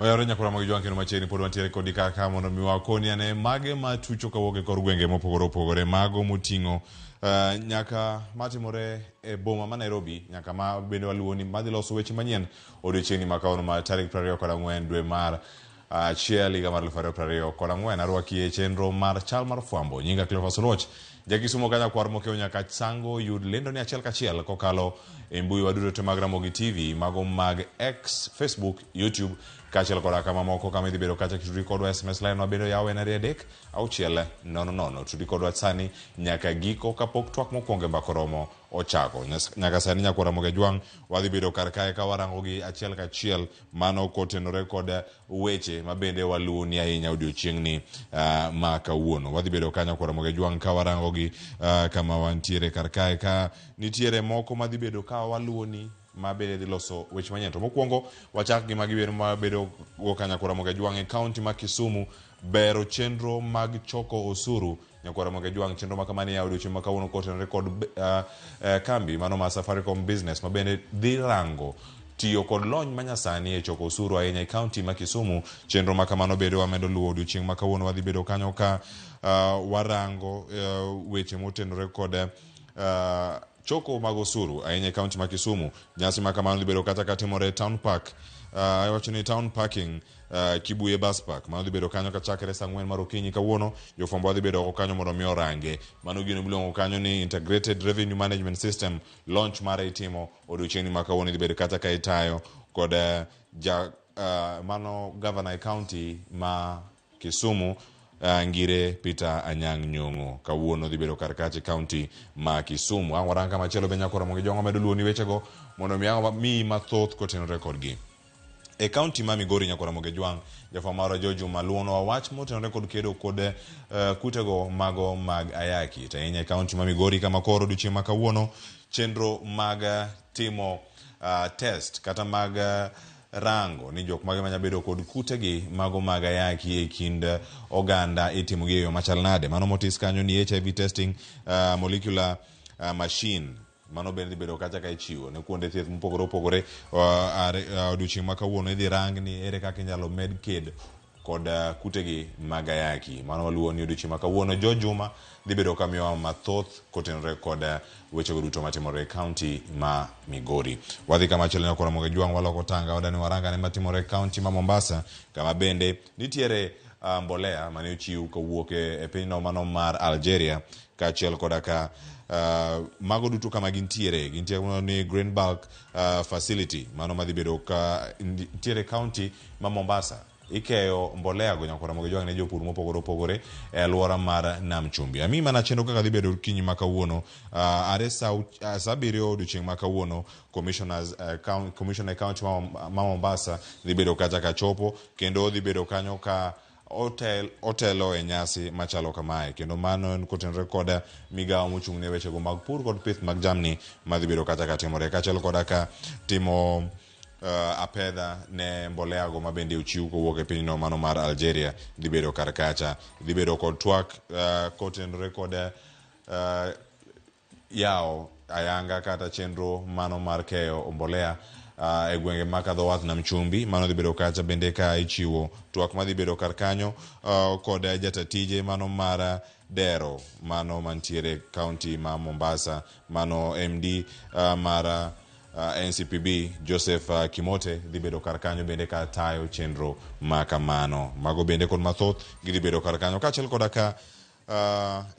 Oyarenya kwa Ramogi Jwanke no macheni pod wantiere kodi kaka mondo miwa koni ane mage matucho kawuok kor gwenge mopogore opogore mago moting'o nyaka matimore e boma ma Nairobi nyaka ma bende waluoni madhi loso weche manyien odiochiengni makaono ma tarik 24 dwe mar achiel higa mar 2024 arwaki e chenro mar chal mar fwambo nyinga Cleophas Oloch jakisumo kanya kwar mokeo nyaka sango yud lendo ni achiel kachiel kokalo e mbui waduto te mag Ramogi TV mago mag X, Facebook, YouTube kachiel koda kama moko kama idhi bedo kacha kitudi kodwa SMS line wabedo yawe na riedek au chiele nono tudi kodwa sani nyaka giko kapok twak mokwonge mbakoromo ochako nyaka sani nyaka Ramogi Jwang wadhi bedo kar kae ka warango gi achiel kachiel mano kotenore kod weche mabende waluoni ahinya odiochiengni ma kawuono wadhi bedo kanyo kwa Ramogi Jwang ka warango gi kama wantiere kar kae ka nitiere moko madhi bedo ka waluoni mabede di loso weche manyien to mokwongo wachak gi magibedo mabedo kanya kwa Ramogi Jwang e county ma Kisumu bero chenro mag choko osuru nyakwa Ramogi Jwang chenro makamani ya odiochieng' makawuono kotenore kod kambi mano ma Safaricom Business mabende dhi rango tiyo kod lony manyasani e choko osuru ahinya e county ma Kisumu chenro makamano bedo wamedo luwo odiochieng' makawuono wadhi bedo kanyo ka warango weche motenore kod choko mag osuru ahinya e county ma Kisumu nyasi makamano dhi bedo kata katimore Town Park wacho ni Town Parking Kibuye Bus Park mano dhi bedo kanyo ka chakre saa 4 mar okinyi kawuono jofwambo dhi bedo kanyo mondo mi orange mano gino miluongo kanyo ni Integrated Revenue Management System launch mare itimo odiochieng'ni ma kawuono dhi bedo kata ka itayo kod mano governor county ma Kisumu ngire Peter Anyang' Nyong'o kawuono dhi bedo kar kache county ma Kisumu waranga machielo be nyaka Ramogi Jwang medo luoni wechego mondo mi mathoth kotenore kodgi e county ma Migori nyaka Ramogi Jwang jafamaro Jojo Maluono wach motenore kod kedo kod kutego mago mag ayaki tahinya e county ma Migori kama koro odiochieng' ma kawuono chenro mag timo test kata mag rango ni jok mage manyabedo kod kutegi mago mag ayaki e kind oganda itimo gi yo machal nade mano motis kanyo ni HIV testing molecular machine mano bende bedo kacha ka ichiwo ne kuonde thieth mopogore opogore odiochieng' ma kawuono idhi rang ni ere kaka inyalo med ked kod kutegi mag ayaki mano waluoni odiochieng' ma kawuono Jo Juma dhi bedo kamiwa mathoth kotenore kod wechego duto matimore county ma Migori wadhi kama chielo nyaka Ramogi Jwang waloko tanga wadani waranga ne matimore county ma Mombasa kama bende nitiere mbolea mane ochiw kawuok e pinyno mano mar Algeria kachiel koda ka mago duto kama gintiere ni Green Bulk Facility mano madhi bedo ka nitiere county ma Mombasa ikeyo mbolea go nyaka Ramogi Jwang ne jopur mopogore opogore e alwora mar Nam Chumbi ami mana chenro kaka dhi bedo kinyi ma kawuono are saa 7 odiochieng' ma kawuono commissioner county ma Mombasa dhi bedo kacha ka chopo kendo dhi bedo kanyo ka otelo e nyasi machalo kamae kendo mano en kotenore kod migawo mochung' ne wechego mag pur kod pith mag jamni madhi bedo kacha ka timore kachiel koda ka timo apedha ne mbolea go mabende ochiw kowuok e pinyno mano mar Algeria dhi bedo kar kacha dhi bedo kod twak kotenore kod yao ayanga kata chenro mano mar keyo mbolea e gwenge makadho wath Nam Chumbi mano dhi bedo kacha bende ka ichiwo twak madhi bedo kar kanyo kod jatatije mano mar dero mano mantiere county ma Mombasa mano MD mar NCPB Joseph Kimote dhi bedo kar kanyo bende ka tayo chenro makamano mago bende kod mathoth gidhi bedo kar kanyo kachiel koda ka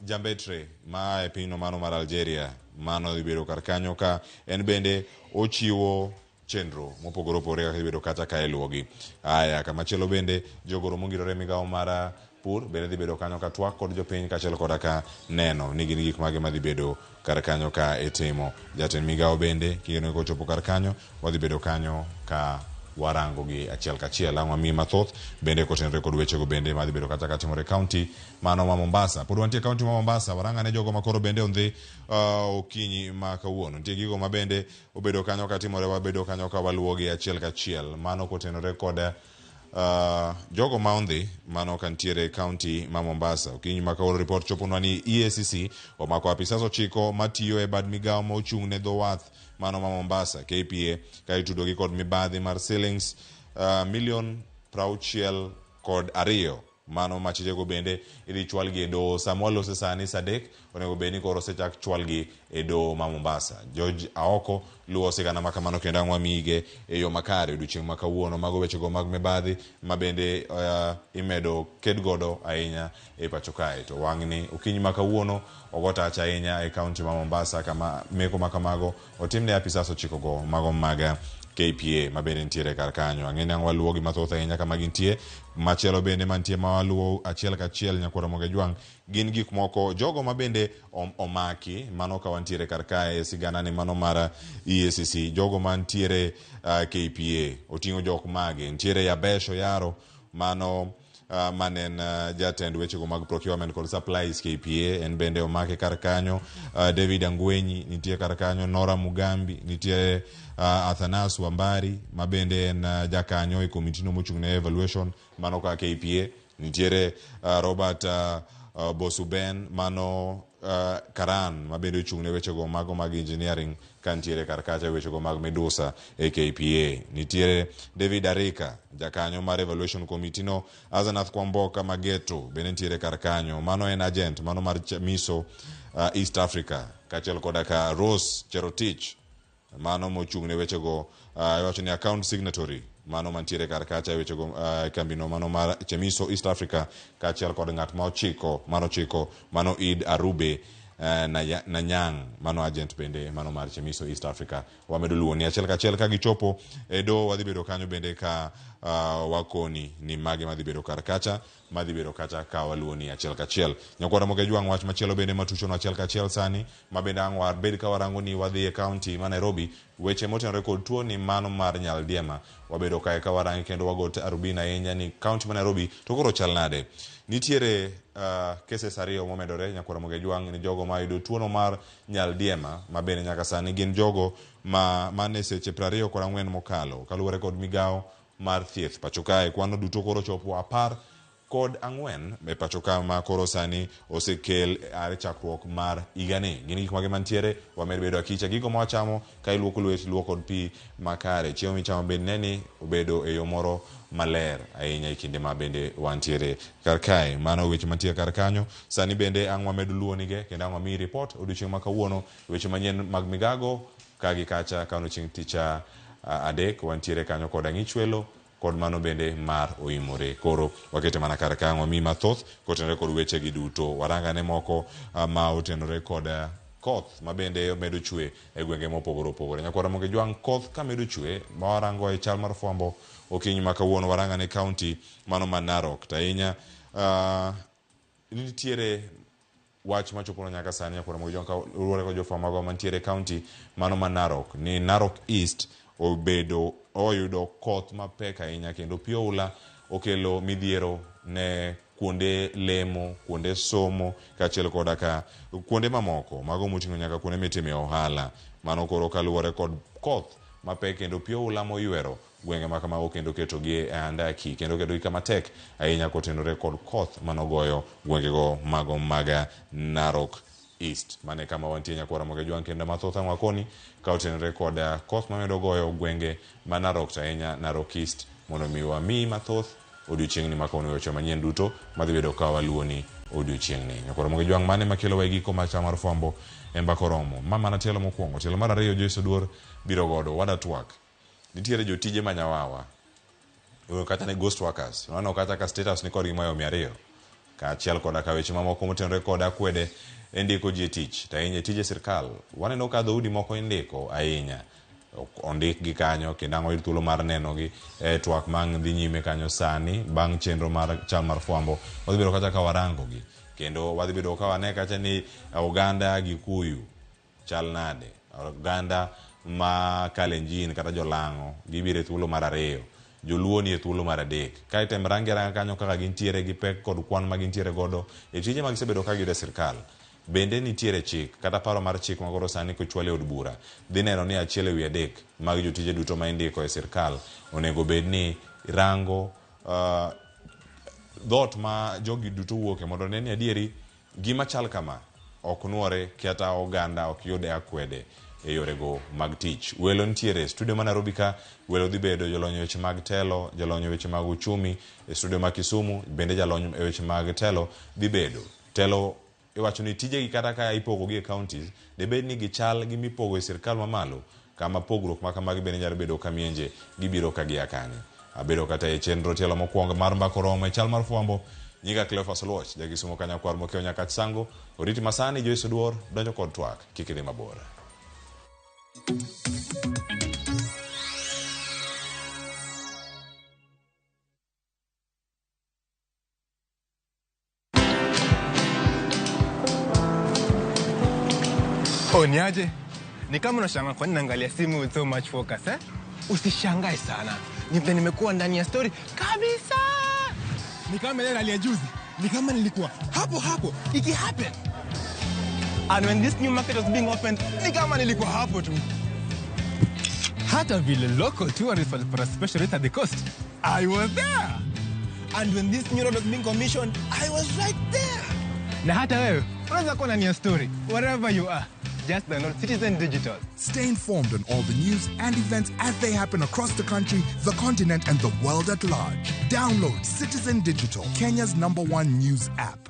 jambetre ma e pinyno mano mar Algeria mano dhi bedo kar kanyo ka en bende ochiwo chenro mopogore opogore kaka dhi bedo kata ka iluwogi aya kama chielo bende jogoro mongirore migawo mar pur bende dhi bedo kanyo ka twak kod jopiny kachiel koda ka neno ni gin gik mage madhi bedo kar kanyo ka itimo jatend migawo bende kigeno kochopo kar kanyo wadhi bedo kanyo ka warango gi achiel kachiel mi mathoth bende kotenore kod wechego bende madhi bedo kata ka timore county mano ma Mombasa pod wantie county ma Mombasa waranga ne jogo makoro bende ondhi okinyi ma kawuono nitie gigo ma bende obedo kanyo ka timore wabedo kanyo ka waluwogi achiel kachiel mano kotenore kod jogo ma ondhi mano kantiere county ma Mombasa okinyi ma kawuono report choponwa ni EACC omako apisas 9 matiyo e bad migawo ma ochung' ne dho wath mano ma Mombasa KPA ka itudogi kod mibadhi mar shillings million prauchiel kod ariyo mano machijego bende idhi chwal gi e doho samwa lose sani sadek onego bed ni koro sechak chwal gi e doho ma Mombasa. George Aoko luwo sigana ma kamano kendo ang'wa mige e yo makare odiochieng' ma kawuono. Mago wechego mag mibadhi ma bende imedo ked godo ahinya e pacho kae. To wang'ni okinyi ma kawuono ogo tach ahinya e kaunti ma Mombasa kama meko ma kamago otimne apisas ochikogo mago maga KPA ma bende ntiere kar kanyo. Ang'eni ang' waluwo gi mathoth ahinya kama gintie. Machielo bende mantie ma waluwo achiel kachiel nyakwara Ramogi Jwang gin gik moko jogo ma bende omaki mano ka wantiere kar kae sigana ni mano mara EACC jogo mantiere KPA oting'o jok mage ntiere Yabesho Yaro mano manen jatend wechego mag procurement kod supplies KPA en bende omake kar kanyo. David Angwenyi nitie kar kanyo. Nora Mugambi nitie. Athanas Wambari ma bende en jakanyo e komiti no mochung'ne evaluation mano ka KPA. Nitiere Robert Bosuben mano Karan ma bende ochung'ne wechego mago mag engineering ka ntiere kar kacha wechego mag Medusa e KPA. Nitiere David Arika jakanyo mar evaluation committee no. Azanath Kwamboka Mageto bende ntiere kar kanyo mano en agent mano mar Miso East Africa kachiel koda ka Rose Cherotich mano mochung'ne wechego iwacho ni account signatory mano mantiere kar kacha wechego kambino mano mar Chemiso East Africa kachiel kod ng'at ma ochiko mano Id Arube na Nyang mano agent bende mano mar Chemiso East Africa. Wamedo luwo ni achiel kachiel ka gichopo edo wadhi bedo kanyo bende ka wakoni ni mage madhi bedo kar kacha madhi bedo kacha ka waluwo ni achiel kachiel. Nyakwara Ramogi Jwang wach machielo bende matuchono achiel kachiel sani ma bende ang' war bed ka warango ni wadhi e kaunti ma Nairobi weche motenore kod tuo ni mano mar nyaldiema wabedo kae ka warangi kendo wagot arubina ahinya ni kaunti ma Nairobi to koro chal nade. Nitiere cases ariyo momedore Nyakwara Ramogi Jwang ni jogo ma yudo tuono mar nyaldiema ma bende nyaka sani gin jogo mane seche 24 mokalo kaluwore kod migao mar thieth pacho kae. Kwano duto koro chopo 14 e pacho ka ma koro sani osekel are chakruok mar igani. Gin gik mage mantiere wamedo bedo akicha gigo ma wachamo ka iluoko lweti luoko kod pi makare. Chiemo michamo bende neni obedo e yo moro maler ahinya e kinde ma bende wantiere kar kae. Mano weche mantiere kar kanyo sani bende ang' wamedo luwo nige kendo ang' wami report odiochieng' ma kawuono weche manyien mag migago ka gi kacha ka chieng' ticha adek wantiere kanyo kod ang'ich welo kod mano bende mar oimore. Koro wakete mana kar kanyo wami mathoth kotenore kod weche gi duto. Warangane moko ma otenore kod koth ma bende medo chwe e gwenge mopogore opogore. Nyakwara Ramogi Jwang koth ka medo chwe ma warango e chal mar fwambo okinyi ma kawuono warangane kaunti mano ma Narok tahinya nitiere wach machopo nyaka sani Nyakwara Ramogi Jwang ka luwore kod jofwambo mago mantiere kaunti mano ma Narok ni Narok East oyudo koth mapek ahinya kendo pi oula okelo midhiero ne kuonde lemo, kuonde somo kachiel koda ka kuonde mamoko mago moting'o nyaka kuonde mitime ohala. Mano koro kaluwore kod koth mapek kendo pi oula moywero gwenge ma kamago kendo ketogi e andaki kendo kedo gi kama tek ahinya kotenore kod koth manogoyo gwengego mago maga Narok East. Mane kama wantie Nyakwara Ramogi Jwang kendo mathoth ang' wakoni ka otenore kod koth mamedo goyo gwenge ma Narok ahinya Narok East mondo mi wami mathoth odiochieng' ni makawuono weche manyien duto madhi bedo ka waluwo ni odiochieng' ni. Nyakwara Ramogi Jwang mane makelo wa giko macha mar fwambo e mbako romo mama na tielo mokwongo tielo mar ariyo Joyce Oduor biro godo wada twak. Nitiere jotije manyawawa kata ne ghost workers wano kata ka status ni kod gimoyo 200 ka achiel koda ka weche mamoko motenore kod akwede endiko ji tich tahinya tije sirkal waneno ka dhoudi moko indiko ahinya ondik gi kanyo kendo ang' oyud thuolo mar neno gi twak mang' dhi nyime kanyo sani bang' chenro mar chal mar fwambo wadhi bedo kata ka warango gi kendo wadhi bedo ka wane kacha ni oganda Gikuyu chal nade oganda ma Kalenjin kata Jolang'o gibire thuolo mar 2 Joluo ni e thuolo mar 3 ka item rangi ranga kanyo kaka gintiere gi pek kod kwan ma gintiere godo e tije mag sebedo ka giyudo sirkal. Bende nitiere chik kata paro mar chik magoro sani kochwal e od bura dhi neno ni achiel ewi 3 mag jotije duto ma indiko e sirkal onego bed ni rango dhot ma jogi duto wuoke mondo neni adieri gima chal kama ok nuore kata oganda ok yude akwede e yorego mag tich. Welo ntiere studio ma Nairobi ka, welo dhi bedo jolony weche mag telo, jolony weche mag uchumi. E studio ma Kisumu bende jalony e weche mag telo dhi bedo. Telo iwacho ni tije gi kata ka ipogo gi e counties de bed ni gichal gi mipogo e sirkal mamalo, kama pogruok ma kamagi bende nyalo bedo kamienje gibiro ka gia kanyo. Abedo kata e chenro telo mokwongo mar mbako romo e chal mar fwambo. Nyiga Cleophas Oluoch, Kisumu Kanyakwar mokeo nyaka Sango, oriti masani Joyce Duor donjo kod twak kikidhi mabor. Niaje? Ni kama unashangaa kwa nini naangalia simu with so much focus, eh? Usishangae sana. Nimekuwa ndani ya story kabisa. Ni kama ile hali ya juzi. Ni kama nilikuwa hapo iki happen. And when this new market was being opened, ni kama nilikuwa hapo tu. Hata vile local tourists for a special rate at the coast, I was there. And when this new road was being commissioned, I was right there. Na hata wewe, unaweza kuwa ndani ya story wherever you are. Just download Citizen Digital. Stay informed on all the news and events as they happen across the country, the continent, and the world at large. Download Citizen Digital, Kenya's #1 news app.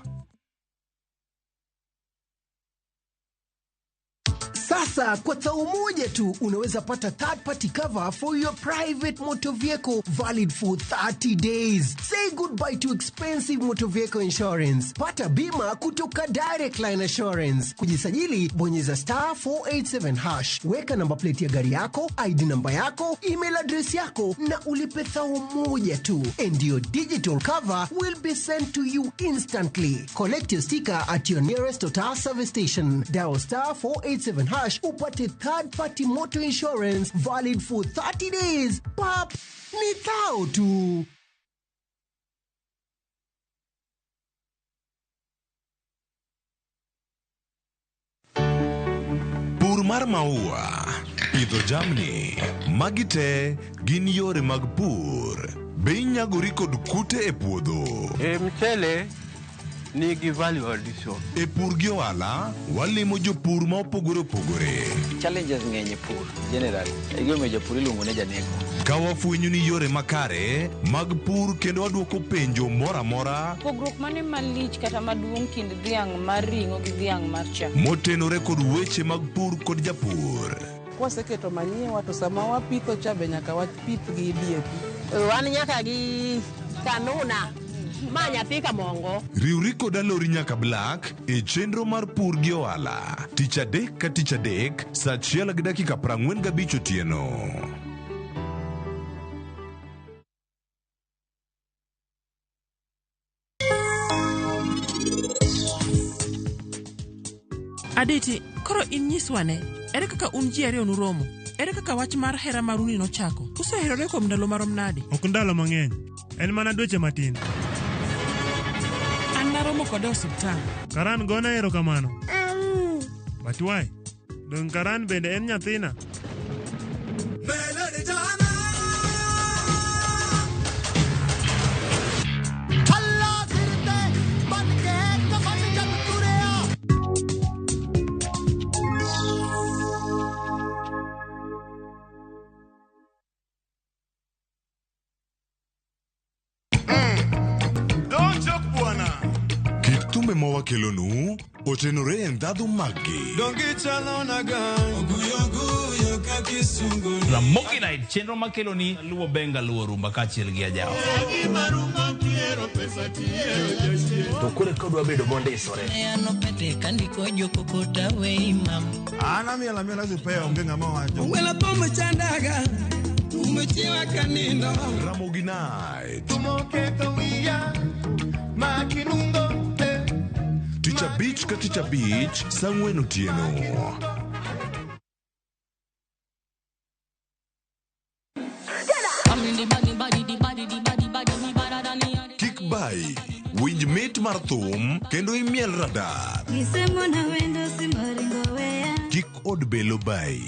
Sasa kwa tao moja tu unaweza pata third party cover for your private motor vehicle valid for 30 days. Say goodbye to expensive motor vehicle insurance. Pata bima kutoka Direct Line Assurance. Kujisajili bonyeza *487#. Weka namba plate ya gari yako, ID namba yako, email address yako na ulipe thao moja tu. And your digital cover will be sent to you instantly. Collect your sticker at your nearest Total service station. Dial *487# upate third party motor insurance valid for 30 days. Pap, ni thao tu. Pur mar maua, pidho jamni, magite gin yore mag pur. Be inyagori kod kute e puodho. Mchele nigi value addition. E pur gi ohala, walimo jopur ma opogore. Challenges ng'eny e pur generally. Igome jopur iluongo ne janeko. Ka wafwenyo ni yore makare mag pur kendo waduoko penjo mora. Pogruok mane malich kata maduong' kind dhiang' mar ring'o gi dhiang' mar chak. Motenore kod weche mag pur kod japur. Kwaseketo manyiwa to sama wapitho cha be nyaka wapith gi DAP. Wan nyaka gi kanuna. Manya thika mongo. Riuri kod alori nyaka Black e chenro mar pur gi ohala. Tich adek ka tich adek, saa 1:45 otieno. Aditi, koro inyiswane, ere kaka ji ariyo nuromo? Ere kaka wach mar hera maruni nochako? Useherore kuom ndalo marom nade? Ok ndalo mang'eny. En mana dweche matin. An naromo kode osiptal. Karan gona erokamano. But why? Dong Karan bende en nyathina. Kitumbe mawakelonu otenore e ndhadhu magi. Ramogi Night chenro makeloni luwo benga luwo rumba kachiel gi ajao. To kure kodwa bedo mondisore. Ano pete kandiko jokokota we imam. Ana miela zipea onge ngama wacho. Wela pomo chandaga. Umechiwa kanino. Ramogi Night. Tumoketa wiya. Makinundo. Ticha Beach ka Ticha Beach, Sang'wen otieno. Kik bai, winj mit mar thum, kendo imiel radar. Kik od belo bai.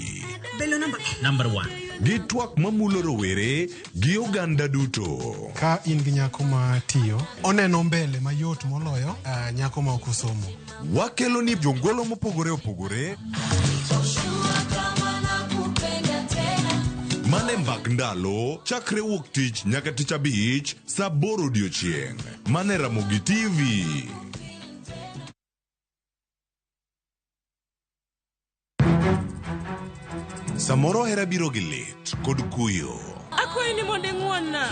Belo number 1. Gi twak mamulo rowere, gi oganda duto. Ka in gi nyako ma tiyo, oneno mbele mayot moloyo nyako ma ok osomo. Wakelo ni jongolo mopogore. Mane mbak ndalo chakre wuok tich nyaka tich abich saa 8 odiechieng'. Mane Ramogi TV. Samoro hera biro gi lit kod kuyo. Akwayi ni mondo ing'wonna.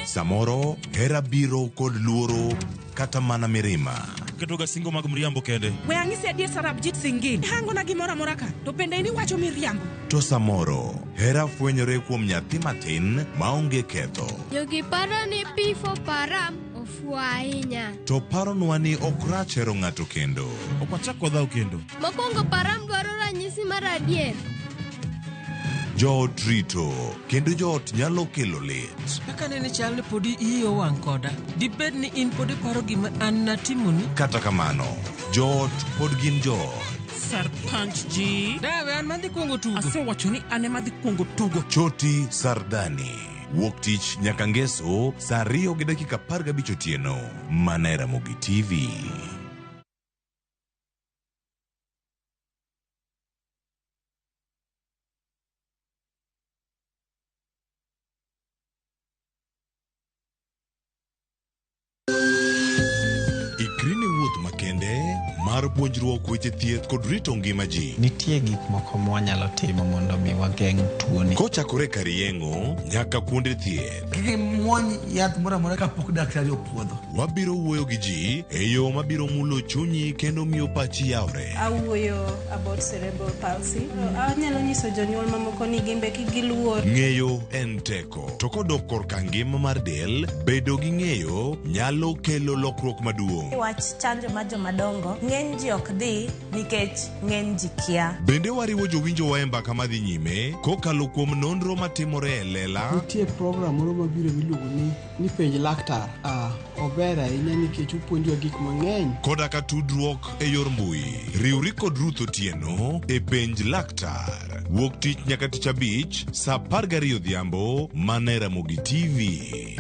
Samoro hera biro kod luoro kata mana mirima. Ketoga singo mag mriambo kende. We ang'isi adier Sarabjit Singh. Hangona gimoro amora ka. To bende ini wacho miriambo. To samoro hera fwenyore kuom nyathi matin maonge ketho. Jogi paro ni pifo param ofuo ahinya. To paronwa ni ok rach hero ng'ato kendo. Ok wachak wadhaw kendo. Mokwongo param dwaro ranyisi mar adier. Joot rito kendo joot nyalo kelo lit. Kaka nene chal ni podi iyo wang' koda. Dibed ni in podi paro gima an natimoni. Kata kamano, joot pod gin joot. Sarpanch ji. Dawe an madhi kuongo tugo. Asewacho ni an ema dhi kuongo tugo. Choti Sardani. Wuok tich nyaka ngeso saa 2:15 otieno. Mana Ramogi TV. Ikrini wuoth makende mar puonjruok weche thieth kod rito ngima ji. Nitie gik moko mwanyalo timo mondo mi wageng' tuoni. Kochakore kar yeng'o nyaka kuonde thieth. Kiki muony yath moro amora kapok daktari opuodho. Wabiro wuoyo gi ji e yo mabiro mulo chunyi kendo miyo pachi yawre. Awuoyo about cerebral palsy. Anyalo nyiso jonyuol mamoko ni gimbe giluor. Ng'eyo en teko. To kodok korka ngima mar del, bedo gi ng'eyo nyalo kelo lokruok maduong'. Wach chanjo ma jomadongo ng'eny ji ok dhi nikech ng'eny ji kia. Bende wariwo jowinjo wa e mbaka madhi nyime kokalo kuom nonro matimore e lela. Nitie program moro mabiro miluongo ni penj laktar. Ober ahinya nikech opuonjowa gik mang'eny. Koda ka tudruok e yor mbui. Riwri kod Ruth Otieno e penj laktar. Wuok tich nyaka tich abich saa 12 odhiambo. Mana Ramogi TV.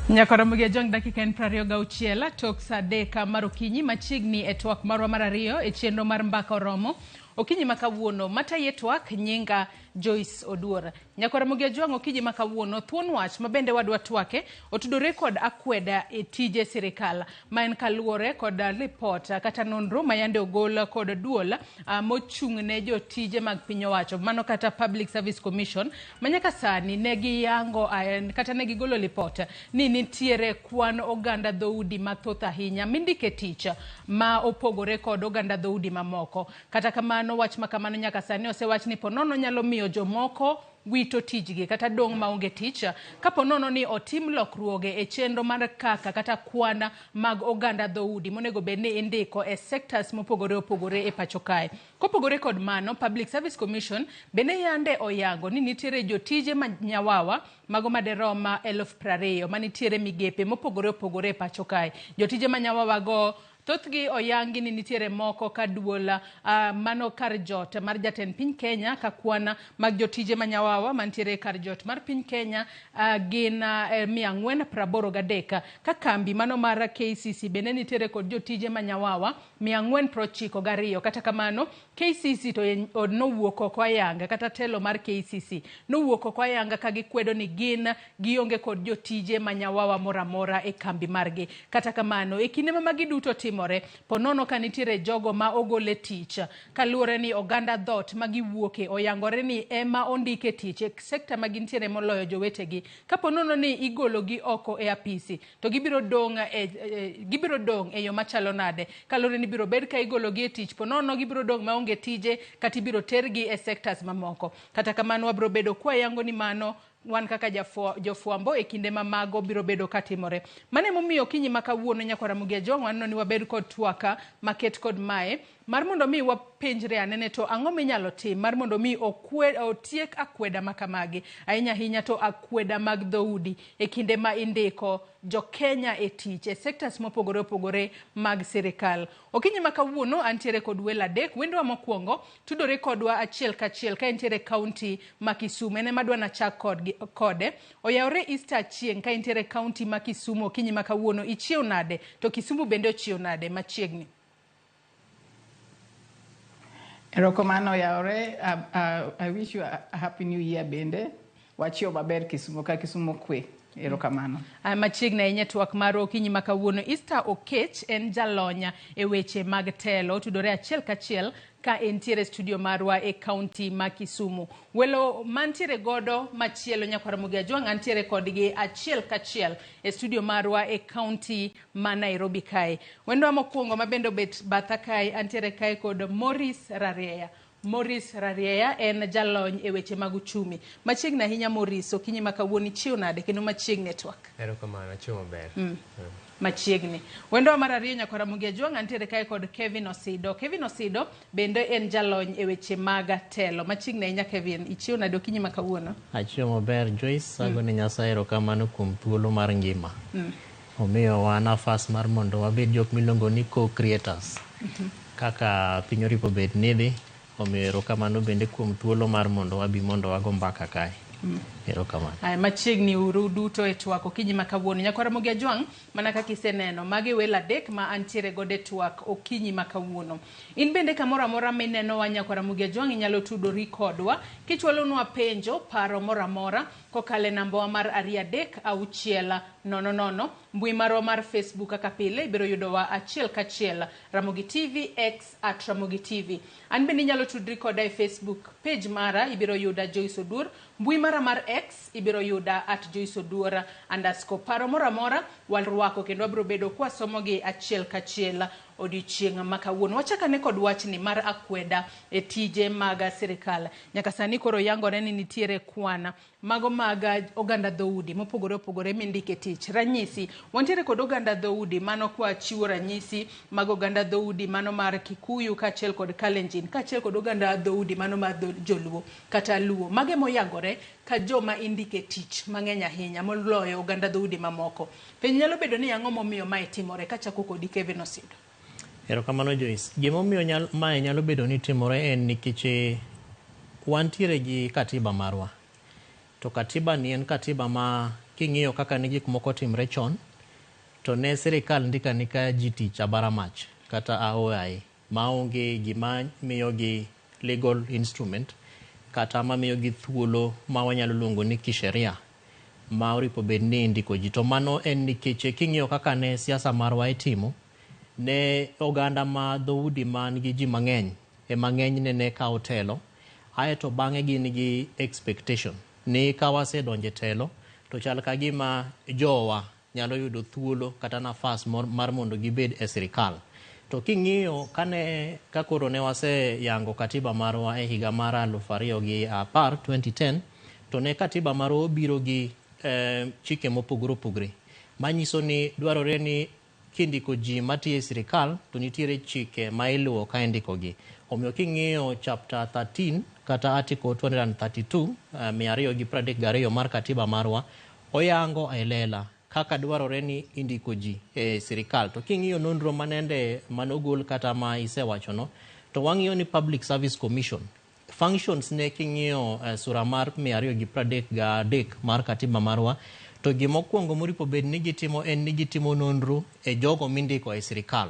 Nyakora mugia jong dakika en 26 tok saa 3 mar okinyi machiegni e twak marwa mar ariyo e chenro mar mbaka oromo. Okinyi makawuono mataye twak nyinga Joyce Oduora. Nyakora mugia jwang' okinyi makawuono thuon wach mabende wadwa twake otudore kod akweda e tije sirikal ma en kaluore kod report kata nonro mayande ogol kod duol mochung'ne jotije mag piny owacho mano kata Public Service Commission manyaka sani negi yango kata negi golo report ni nitiere kwan oganda dhoudi mathoth ahinya mindike tich ma opogore kod oganda dhoudi mamoko. Kata kamano wach makamano nyaka sani osewach ni ponono nyalo miyo jomoko wito tijgi kata dong' maonge tich kaponono ni otim lokruoge e chenro mar kata kwana mag oganda dhoudi monego bedni indiko e sectors mopogore opogore e pacho kae. Kopogore kod mano, Public Service Commission bende yande oyango ni nitiere jotije manyawawa mago maderoma 20,000 manitiere migepe mopogore opogore e pacho kae. Jotije manyawawa go thothgi oyangi ni nitiere moko ka duola mano kar jot mar jatend piny Kenya ka kwana mag jotije manyawawa mantiere kar jot mar piny Kenya gin 483 ka kambi mano mar KCC bende nitiere kod jotije manyawawa 492. Kata kamano KCC to nowuok oko ayanga kata telo mar KCC nowuok oko ayanga ka gikwedo ni gin gionge kod jotije manyawawa moramora e kambi margi. Kata kamano e kinde ma magi duto timore ponono ka nitiere jogo ma ogole tich kaluore ni oganda dhot magiwuoke oyangore ni ema ondike tich e sekta magintiere moloyo jowetegi. Kaponono ni igologi oko e apisi to gibiro dong' e yo machalo nade kaluore ni biro bed ka igologi e tich ponono gibiro dong' maonge tije kata ibiro tergi e sectors mamoko. Kata kamano wabiro bedo kwa yango ni mano wan kaka jofuambo e kinde mamago biro bedo katimore. Mane momiyo kinyi makawuono nyakora mugia jong' wanno ni wabed kod twaka maket kod mae mar mondo mi wapenjre anene to ang'o minyalo tim mar mondo mi otiek akweda makamagi ahinya ahinya to akweda mag dhoudi e kinde ma indiko jo Kenya e tich e sectors mopogore opogore mag sirikal. Okinyi ma kawuono antiere kod welo adek. Wendwa mokwongo tudore kodwa achiel kachiel ka entiere kaunti ma Kisumu, ene madwa na chak kode. Oyawre Easter chieng' ka entiere kaunti ma Kisumu. Okinyi ma kawuono ichiew nade to Kisumu bende ochiew nade machiegni? Erokamano Yaore, I wish you a happy new year bende. Wachio maber Kisumu ka Kisumu kwe. Erokamano. Machiegni ahinya twak mar okinyi ma kawuono. Easter Okech en jalonya e weche mag telo. Tudore achiel kachiel ka entiere studio marwa e kaunti ma Kisumu. Welo mantiere godo machielo nyakwara Ramogi Ajwang' antiere kodgi achiel kachiel e studio marwa e kaunti ma Nairobi kae. Wendwa mokwongo mabendo bet batha kae antiere kae kod Maurice Rarieya. Maurice Rarieya en jalony e weche mag uchumi. Machiegni ahinya Maurice, okinyi ma kawuono ichiew nade kendo machiegni twak? Erokamano, achiew maber. Machiegni. Wendo mar ariyo nyakwara Ramogi Ajwang' antiere kae kod Kevin Osido. Kevin Osido bende en jalony e weche mag telo. Machiegni ahinya Kevin, ichiew nade okinyi ma kawuono? Achiew maber Joyce, agone Nyasaye erokamano kuom thuolo mar ngima. Omiyo wa nafas mar mondo wabed jok miluongo ni co-creators. Kaka piny oripo bet nidhi, omiyo erokamano bende kuom thuolo mar mondo wabi mondo wago mbaka kae. Erokamano. Machiegni uru duto e twak okinyi ma kawuono. Nyakwara Ramogi Ajwang' mana kaka iseneno magi welo adek ma antiere gode twak okinyi ma kawuono. In bende kamoro amora mineno wa Nyakwara Ramogi Ajwang' inyalo tudori kodwa kichwalonwa penjo paro moro amora kokale namba mar 3600. Mbui marwa mar Facebook kaka pile ibiro yudowa achiel kachiel Ramogi TV X @Ramogi TV. An bende inyalo tudri koda e Facebook page mara ibiro yuda Joyce Odur. Mbui mara mar X ibiro yuda @JoyceOdur_. Paro moro amora walruako kendo wabiro bedo kwa somogi achiel kachiel odiochieng' ma kawuono. Wachakane kod wachni mar akweda e tije mag sirikal. Nyaka sani koro yangore ni nitiere kwana mago mag oganda dhoudi mopogore opogore mindike tich. Ranyisi, wantiere kod oganda dhoudi mano kwa chiwo ranyisi mag oganda dhoudi mano mar Kikuyu kaachiel kod Kalenjin kaachiel kod oganda dhoudi mano mar Joluo kata Luo. Mage moyangore ka joma indike tich mang'eny ahinya moloyo oganda dhoudi mamoko. Penj nyalo bedo ni ang'o momiyo mae timore kachako kodi Kevin Osido. Erokamano Joyce. Gimomiyo mae nyalo bedo ni timore en nikech wantiere gi katiba marwa. To katiba ni en katiba ma king'iyo kaka ne gik moko timre chon, to ne sirikal ndika ni ka ji tich abara mach kata aoyaye maonge gima miyogi legal instrument kata ma miyogi thuolo ma wanyalo luongo ni kisheria ma oripo bed ni indiko ji. To mano en nikech king'iyo kaka ne siasa marwa itimo, ne oganda ma dhoudi man gi ji mang'eny e mang'eny ne kawo telo, aeto bang'e gin gi expectation ni ka wasedonje telo to chal ka gima jowa nyalo yudo thuolo kata nafas mar mondo gibed e sirikal. To king'iyo ka koro ne waseyango katiba marwa e higa mar 2010 to ne katiba marwa obiro gi chike mopogore opogore manyiso ni dwarore ni kindiko ji matiyo e sirikal to nitiere chike ma iluwo ka indikogi. Omiyo king'iyo chapter 13 kata article 232 232 mar katiba marwa oyango elela kaka dwarore ni indiko ji e sirikal. To king'iyo nonro manende manogol kata ma isewachono, to wang'iyo ni Public Service Commission functions ne king'iyo sura mar 233 mar katiba marwa, to gimokwongo moripo bed ni gitimo en ni gitimo nonro e jogo mindiko e sirikal.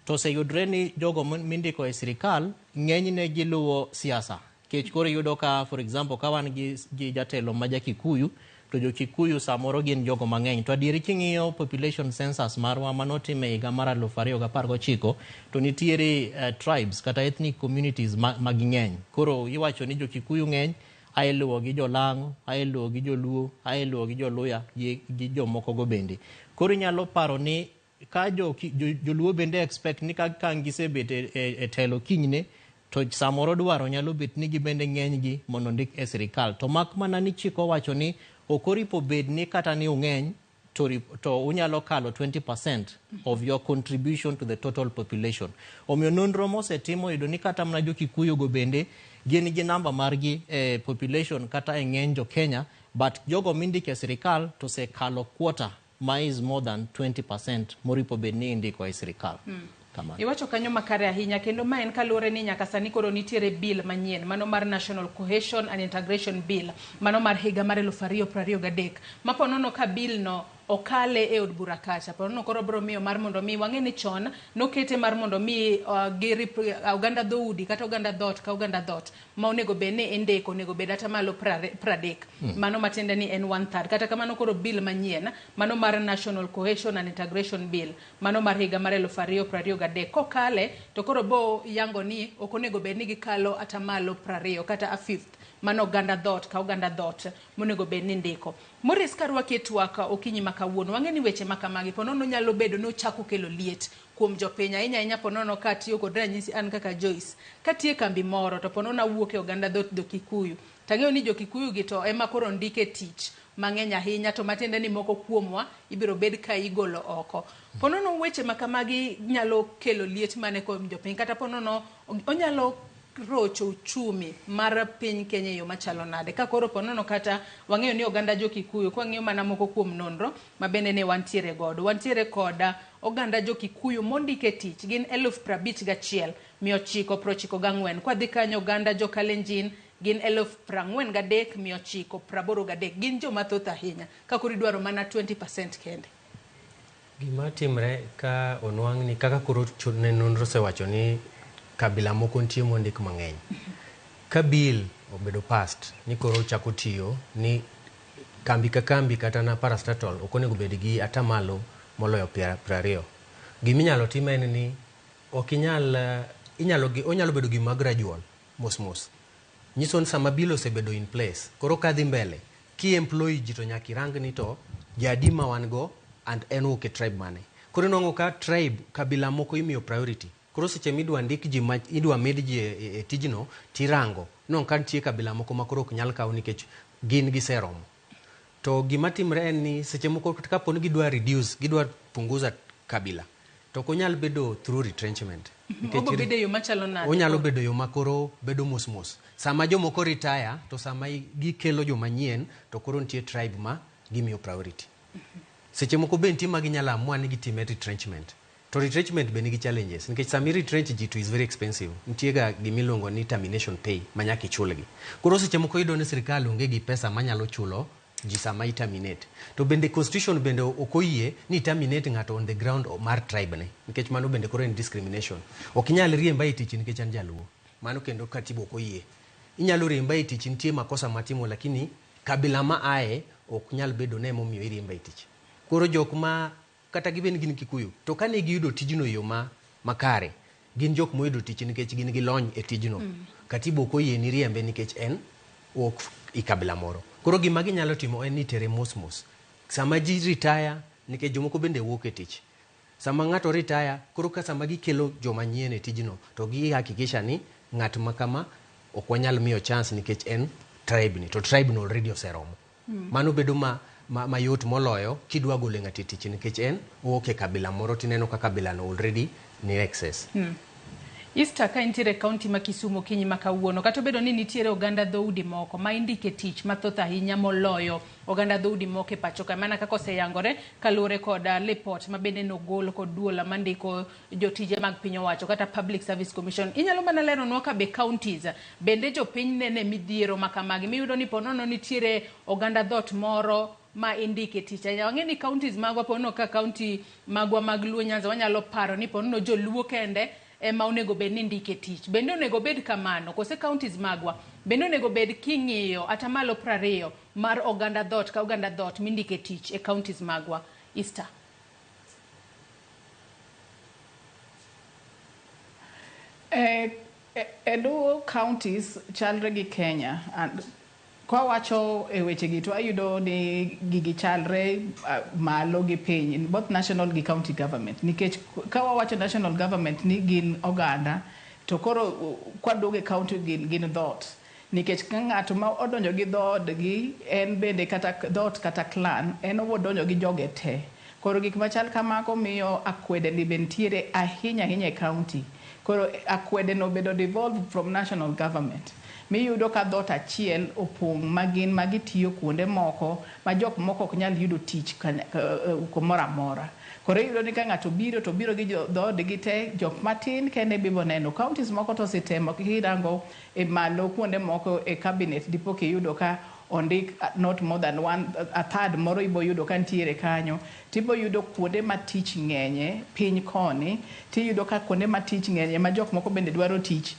To seyudre ni jogo mindiko e sirikal ng'enyne giluwo siasa. Kech koro yudo ka, for example, ka wan gi jatelo ma Kikuyu, to jo Kikuyu samoro gin jogo mang'eny. To adieri king'iyo population census marwa manotime higa mar 2019, to nitiere tribes kata ethnic communities maging'eny. Koro iwacho ni jo Kikuyu ng'eny, ailuwo gi Jolango, ailuwo gi Joluo, ailuwo gi Joluya gi jomoko go bende. Koro inyalo paro ni ka Joluo bende expect ni ka gisebet e telo kinyne, to samoro dwaro nyalo bet ni gibende ng'eny gi mondo ndik e sirikal. To mak mana ni chik owacho ni okoripo bed ni kata ni ung'eny to unyalo kalo 20% of your contribution to the total population. Omiyo nonro mosetimo yudo ni kata mana jo-Kikuyu go bende gin gi namba margi population kata e ng'eny jo-Kenya, but jogo mindiko e sirikal to sekalo quarter ma is more than 20% moripo bed ni indiko e sirikal. Iwacho kanyo makare ahinya kendo ma en kaluwore ni nyaka sani koro nitiere bill manyien, mano mar National Cohesion and Integration Bill, mano mar higa mar 2023, ma ponono ka bill no okale e od bura kacha, ponono koro bro miyo mar mondo mi wang'e ni chon nokete mar mondo mi oganda dhoudi kata oganda dhot ka oganda dhot ma onego bed ni indiko onego bed ata malo 30, mano matiende ni en 1/3. Kata kamano koro bill manyien, mano mar National Cohesion and Integration Bill, mano mar higa mar 2023, kokale to koro bo yango ni ok onego bed ni gikalo ata malo 20 kata a fifth, mano oganda dhot ka oganda dhot monego bed ni ndiko. Morris karwaki e twaka okinyi makawuono, wang'e ni weche makamagi ponono nyalo bedo no chako kelo liet kuom jopiny ahinya ponono ka tiyo kod ranyisi an kaka Joyce katie kambi moro to ponono awuok e oganda dhot jo-Kikuyu, tang'eyo ni jo-Kikuyu gi to ema koro ndike tich mang'eny ahinya, to matiende ni moko kuomwa ibiro bed ka igolo oko. Ponono weche makamagi nyalo kelo liet mane kuom jopiny, kata ponono onyalo rocho uchumi mar piny Kenya yo machalo nade, ka koro ponono kata wang'eyo ni oganda jo-Kikuyu, kwa ng'eyo mana moko kuom nonro mabende ne wantiere godo, wantiere koda oganda jo-Kikuyu mondike tich gin 51,994, kwa dhi kanyo oganda jo-Kalenjin gin 43,983, gin jo mathoth ahinya, ka koro idwaro mana 20% kende. Gima timre ka onwang' ni kaka koro ne nonro sewacho ni kabila moko nitie mondik mang'eny. Ka bill obedo past ni koro chako tiyo ni kambi ka kambi kata na parastatal ok onego bed gi atamalo moloyo 20. Giminyalo tim en ni ok onyalo bedo gima gradual mos. Nyiso ni sama bill osebedo in place, koro kadhi mbele ki employee ji to nyaka irang ni to jadi ma wan go and en wuok e tribe mane. Koro nongo ka tribe kabila moko imiyo priority. Koro seche midwa ndik ji ma idwa med ji e tijno tirango non kan tie kabila moko makoro ok nyal kaw nikech gin giseromo. To gima timre en ni seche moko ka poni gidwa reduce, gidwa punguza kabila, to ok onyal bedo through retrenchment. Onyalo bedo yo makoro bedo mos. Sama jomoko retire to sama gikelo joma nyien to koro nitie tribe ma gimiyo priority. Seche moko be nitie ma ginyalo amua ni gitime retrenchment. To retrenchment be nigi challenges nikech sami retrench ji to is very expensive. Nitie ga gimilongo ni termination pay manyaka ichulgi. Koro seche moko yudo ni sirkal onge gi pesa manyalo chulo ji sama terminate. To bende constitution bende okoyie ni terminate ng'ato on the ground mar tribe ne, nikech mano bende koro en discrimination. Ok inyal riemba e tich nikech an jaluo. Mano kendo katiba okoyie. Inyalo riemba e tich nitie makosa matimo, lakini kabila ma ae ok nyal bedo ne momiyo iriemba e tich. Koro jok ma kata giben gin Kikuyu to kane giyudo tijno yo makare, gin jok moyudo tich nikech gin gi lony e tijno. Katiba okoyie ni riembe nikech en ok i kabila moro. Koro gima ginyalo timo en ni tere mos. Sama ji retire nikech jomoko bende wuok e tich. Sama ng'ato retire, koro ka sama gikelo joma nyien e tijno to gihakikisha ni ng'at makama ok wanyal miyo chance nikech en tribe ni, to tribe no already oseromo. Mano bedo mayot moloyo kidwa golo ng'ato e tich nikech en wuok e kabila moro tineno ka kabila no already ni excess. Easter ka intiere kaunti ma Kisumu kinyi makawuono, kata bedo ni nitiere oganda dhoudi moko ma indike tich mathoth ahinya moloyo oganda dhoudi moko e pacho ka, mana kaka oseyangore kaluwore koda report ma bende nogol kod duola mandiko jotije mag piny owacho kata Public Service Commission. Inyalo mana leronwa ka be counties bende jopiny nene midhiero makamagi miyudo ni ponono nitiere oganda dhot moro ma indike tich. Wang'e ni counties magwa ponono ka county magwa mag Luo Nyanza wanyalo paro ni ponono joluo kende ema onego bed ni ndike tich. Bende onego bed kamano kose counties magwa bende onego bed king'iyo ata malo 20 mar oganda dhot ka oganda dhot mindike tich e counties magwa. Easter. Edo counties chalre gi Kenya, and kwa wacho e weche gi to ayudo ni gigi chalre malo gi piny in both national gi county government, nikech ka wacho national government ni gin oganda to koro kwa doge county gin dhot. nikech ka ng'ato ma odonjo gi dhoodgi en bende kata dhoot kata clan en odonjo gi joge te. Koro gik machal kamago miyo akwede ni bentiere ahinya ahinya e county. Koro akwede no bedo devolved from national government. Miyudo ka dhoot achiel opong' magin magitiyo kuonde moko ma jok moko ok nyal yudo tich kumoro amora. Koro iyudo ni ka ng'ato biro to biro gi dhoodgi te, jok matin kende bibo neno. Counties moko to ositemo kirango e malo kuonde moko e cabinet dipo kiyudo ka ondik not more than a third moro ibo yudo ka ntiere kanyo. Tibo yudo kuonde ma tich ng'enye piny koni, tiyudo ka kuonde ma tich ng'enye ma jok moko bende dwaro tich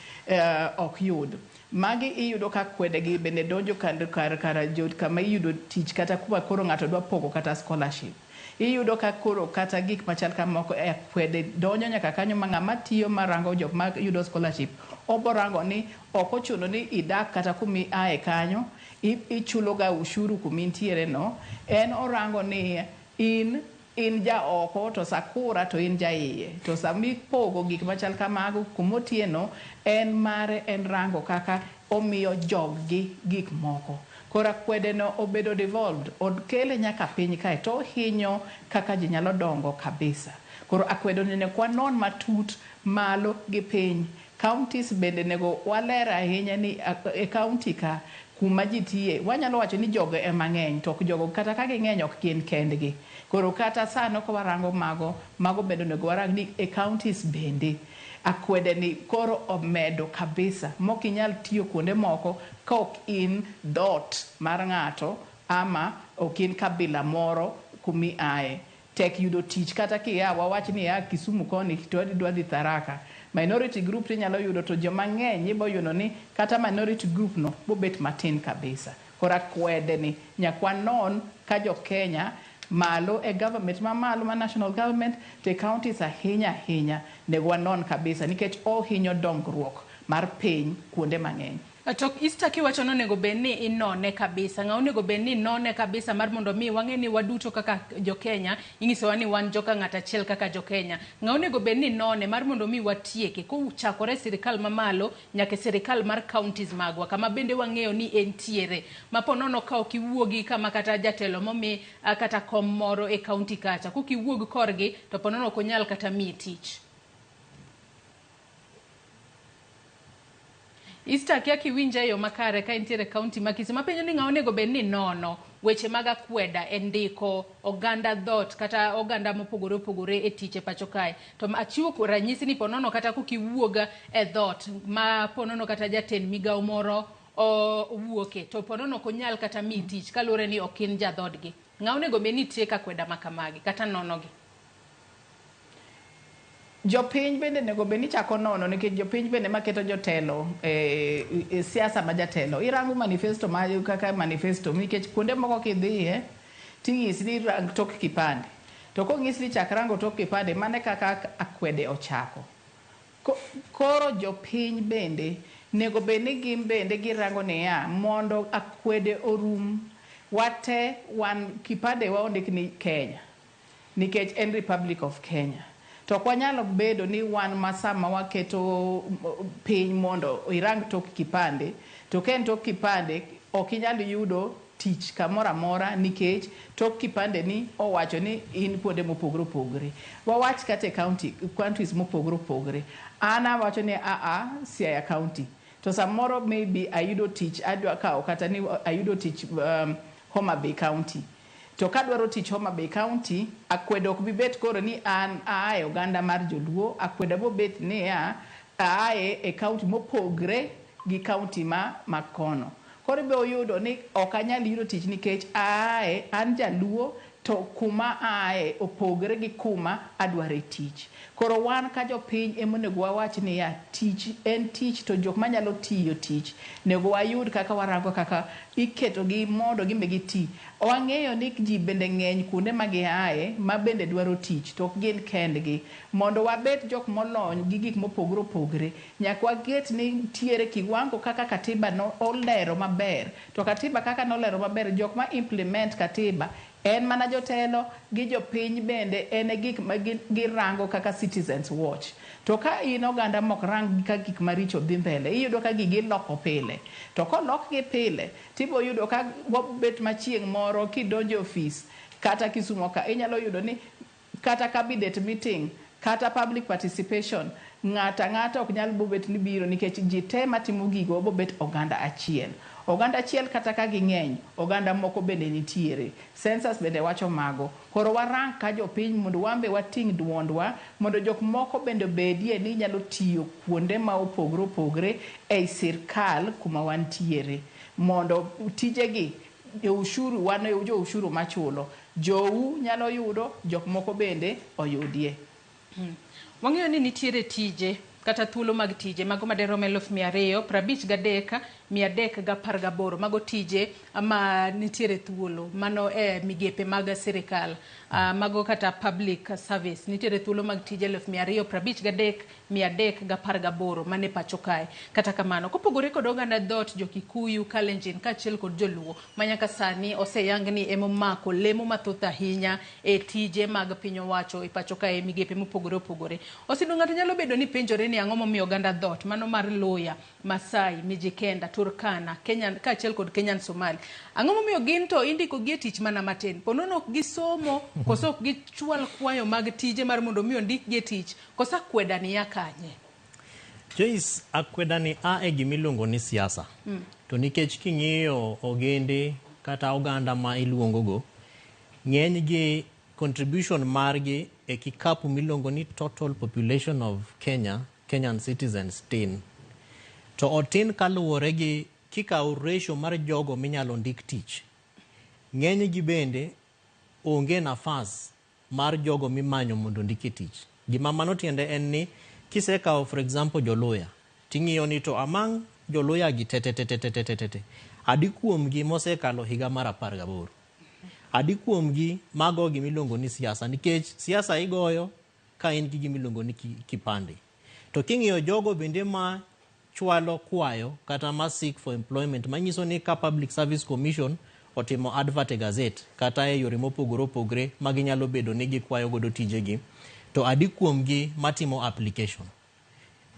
ok yud. Magi iyudo ka kwedegi bende donjo kar jot kama iyudo tich kata kuma koro ng'ato dwa pogo kata scholarship. Iyudo ka koro kata gik machal kamoko kwede donjo nyaka kanyo ma ng'ama tiyo marango jok ma yudo scholarship. Oborango ni ok ochuno ni idak kata kumi ae kanyo, ichulo ga ushuru kumintiere no. En orango ni in ja oko to sakura to in ja iye. To sami pogo gik machal kamago kumotieno en mare en rango kaka omiyo joggi gik moko. Kora kwede no obedo devolved, odkele nyaka piny kae to hinyo kaka ji nyalo dongo kabisa. Koro akwedo nene kwa non matut malo gi piny. Counties bende nego walera ahinya ni e county ka kuma ji tiye. Wanyalo wacho ni jogo e mang'eny, to jogo kata ka ging'eny ok gin kendgi. Koro kata sano ko warango mago bende nego warang ni e counties bende. Akwede ni koro omedo kabisa. Mok inyal tiyo kuonde moko ka ok in dot mar ng'ato ama ok in kabila moro kumi ae. Tek yudo tich kata kia wawach ni ya Kisumu koni to dwa dhi Tharaka. Minority group inyalo yudo to joma ng'eny ibo yudo ni kata minority group no bobet matin kabisa. Kora kwede ni nyakwa non ka jo Kenya malo e government ma malo ma national government te counties ahinya nego non kabisa nikech ohinyo dongruok mar piny kuonde mang'eny. Tok Easter kiwacho no nego bedni inone kabisa. Ng'a onego bedni inone kabisa mar mondo mi wang'e ni waduto kaka jo Kenya, inyisowa ni wan joka ng'ata achiel kaka jo Kenya. Ng'a onego bedni inone mar mondo mi watieke kochakore sirikal mamalo nyaka sirikal mar counties magwa kama bende wang'eyo ni entiere. Maponono ka ok iwuogi kama kata jatelo momi kata kom moro e county kacha. Kok iwuog korgi to ponono ok onyal kata mi tich. Easter kia kiwinja yo makare ka intiere county ma Kisii mapenjo ni ng'a onego bedni nono weche mag akweda e ndiko oganda dot kata oganda mopogore opogore e tich e pacho kae. To achiwo ranyisi ni ponono kata kokiwuoga e dot ma ponono kata jatend migao moro wuoke to ponono konyal kata mi tich kalure ni okin ja dhodgi. Ng'a onego bedni tieka akweda makamagi kata nonogi. Jopiny bende nego bedni chako nono nikech jopiny bende maketo jotelo e siasa ma jatelo. Irango manifesto ma kaka manifesto nikech kuonde moko kidhiye ting'isi ni rang tok kipande. To kong'isi ni chak rango tok kipande mane kaka akwede ochako. Koro jopiny bende nego bedni gin bende girango ni ya mondo akwede orum. Wate wan kipande wa ondik ni Kenya nikech en Republic of Kenya. To kwa nyalo bedo ni wan masama waketo piny mondo irang tok kipande to ken tok kipande ok inyal yudo tich kamora mora nikech tok kipande ni owacho ni in kuonde mopogore opogore. Wawach kata counties mopogore opogore. Ana wacho ni Siaya county. To samoro maybe ayudo tich adwa kawo kata ni ayudo tich Homa Bay county. To kadwaro tich Homa Bay county, akwede ok bibet koro ni an aae oganda mar Joluo, akwede bo bet ni aae e county mopogre gi county ma kono. Koro be oyudo ni ok anyal yudo tich nikech aae an Jaluo to kuma aae opogre gi kuma adware tich. Koro wan ka jopiny emonego wawach ni ya tich en tich to jok manyalo tiyo tich nego wayud kaka warango kaka iketo gi mondo gimbe gi ti. Wang'eyo ni ji bende ng'eny kuonde ma giaye ma bende dwaro tich to ok gin kendgi. Mondo wabet jok molony gi gik mopogore opogre nyaka waget ni tiere kiwango kaka katiba no olero maber. To katiba kaka nolero maber jok ma implement katiba en mana jotelo gi jopiny bende en gik ma girango kaka Citizens Watch. To ka in oganda mok rang ka gik maricho dhi mbele, iyudo ka gigi loko pile. To kolok gi pile, tibo yudo ka wabet machieng' moro kidonjo ofis, kata Kisumo ka, inyalo yudo ni kata cabinet meeting, kata public participation, ng'ata ok nyal bobet ni biro nikech ji te matimo gigo bobet oganda achiel. Oganda achiel kata ka ging'eny, oganda moko bende nitiere. Census bende wacho mago. Koro warang ka jopiny mondo wambe wating' duondwa, mondo jok moko bende bedie ni nyalo tiyo kuonde ma opogre ei sirkal kuma wantiere. Mondo tijegi, ushuru, wan jo ushuru machulo. Jou nyalo yudo, jok moko bende oyudie. Wang'eyo ni nitiere tije kata thuolo mag tije mago maderom 253,318 mago tije ma nitiere thuolo mano migepe mag sirikal mago kata public service nitiere thuolo mag tije 253,318 mane pacho kae. Kata kamano kopogore kod oganda dhot Jo-Kikuyu, Kalenjin kaachiel kod Joluo manyaka sani oseyang ni emomako lemo mathoth ahinya e tije mag piny owacho e pacho kae migepe mopogore opogore. Osido ng'ato nyalo bedo ni penjore ni ang'o momiyo oganda dhot mano mar Luya, Masai, Mijikenda, Turkana, Kenya kaachiel kod Kenyan Somali, ang'o momiyo gin to indiko gi tich mana matin? Ponono ok gisomo koso ok gichwal kwayo mag tije mar mondo mi ondik gi tich, koso akweda ni ya kanye? Joyce, akweda ni e gimiluongo ni siasa. To nikech king'iyo ogende kata oganda ma iluongo go, ng'eny gi contribution margi e kikapu miluongo ni total population of Kenyan citizens tin. To otin kaluwore gi kikawo ratio mar jogo minyalo ndik tich. Ng'eny gi bende onge nafas mar jogo mimanyo mondo ndiki tich. Gima mano tiende en ni kisekawo for example Joluya, ting'iyo ni to among Joluya gi tete adi kuom gi mosekalo higa mar 18. Adi kuom gi mago gimiluongo ni siasa, nikech siasa igoyo ka in gi gimiluongo ni kipande. To king'iyo jogo bende ma chwalo kwayo kata ma seek for employment, manyiso ni ka Public Service Commission otimo advert e gazette kata e yore mopogore opogore maginyalo bedo ni gikwayo godo tijegi, to adi kuom gi matimo application.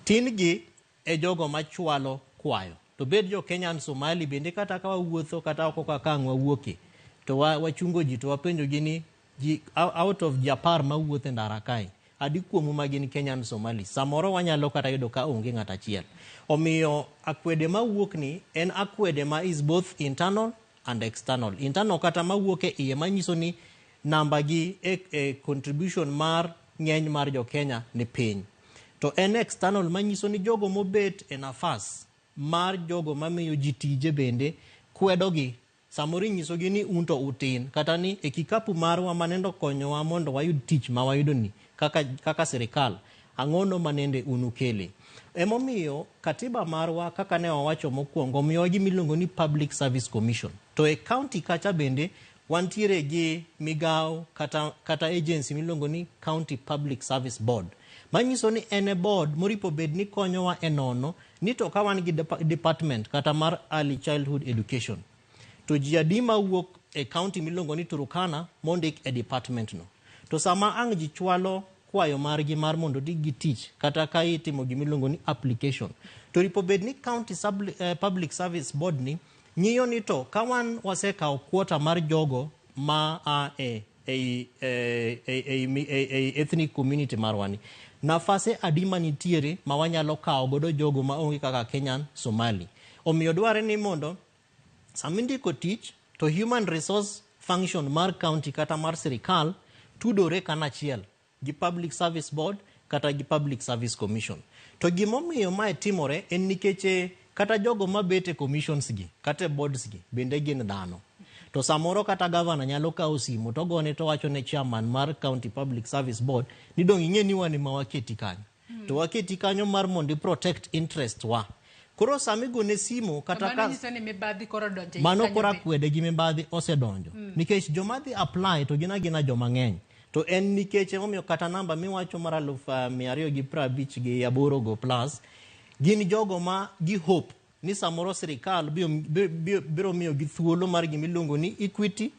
Tin gi e jogo machwalo kwayo. To bed jo Kenyan Somali bende kata ka wawuotho kata oko kaka wawuoke, to wachungo ji to wapenjo gi ni out of Japar mawuotho e ndara kae, adi kuomu magin Kenyan Somali. Samoro wanyalo kata yudo ka onge ng'at achiel. Omiyo akwede mawuok ni en akwede ma is both internal and external. Internal kata mawuok e iye manyiso ni namba gi contribution mar ng'eny mar jo Kenya ni piny. To en external manyiso ni jogo mobet e nafas mar jogo mamiyo ji tije bende kwedo gi. Samoro nyiso gi ni unto utin kata ni e kikapu marwa manendo konyowa mondo wayud tich ma wayudo ni kaka sirikal, ang'ono manende unukele. Emomiyo katiba marwa kaka ne wawacho mokwongo miyo gimiluongo ni Public Service Commission. To e county kacha bende wantiere gi migawo kata agency miluongo ni County Public Service Board. Manyiso ni ene board moripo bed ni konyowa e nono ni to ka wan gi department kata mar early childhood education, to ji adi ma wuok e county miluongo ni Turkana mondik e department no. To sama ang' ji chwalo kwayo margi mar mondo gi tich kata ka itimo gimiluongo ni application, to ripo bed ni County Public Service Board ni ng'iyo ni to ka wan wasekawo quota mar jogo ma ethnic community marwani, nafase adi manitiere ma wanyalo kawo godo jogo ma onge kaka Kenyan Somali. Omiyo dware ni mondo samindiko tich to human resource function mar county kata mar sirikal tudore kanachiel gi Public Service Board kata gi Public Service Commission. To gimomiyo mae timore en nikech kata jogo mabete commissions gi kata boards gi bende gin dhano. To samoro kata governor nyalo kawo simu to gone to wacho ne chairman mar County Public Service Board ni dong' ing'e ni wan ema waketi kanyo. To waketi kanyo mar mondo protect interest wa. Koro samigo ne simu kata ka mano kora kwede gi mibadhi osedonjo. Nikech joma dhi apply to gina joma ng'eny. To en nikech emomiyo kata namba miwacho mar 250 go plus gin jogo ma gi hope ni samoro sirikal biro miyo gi thuolo mar gimiluongo ni equity,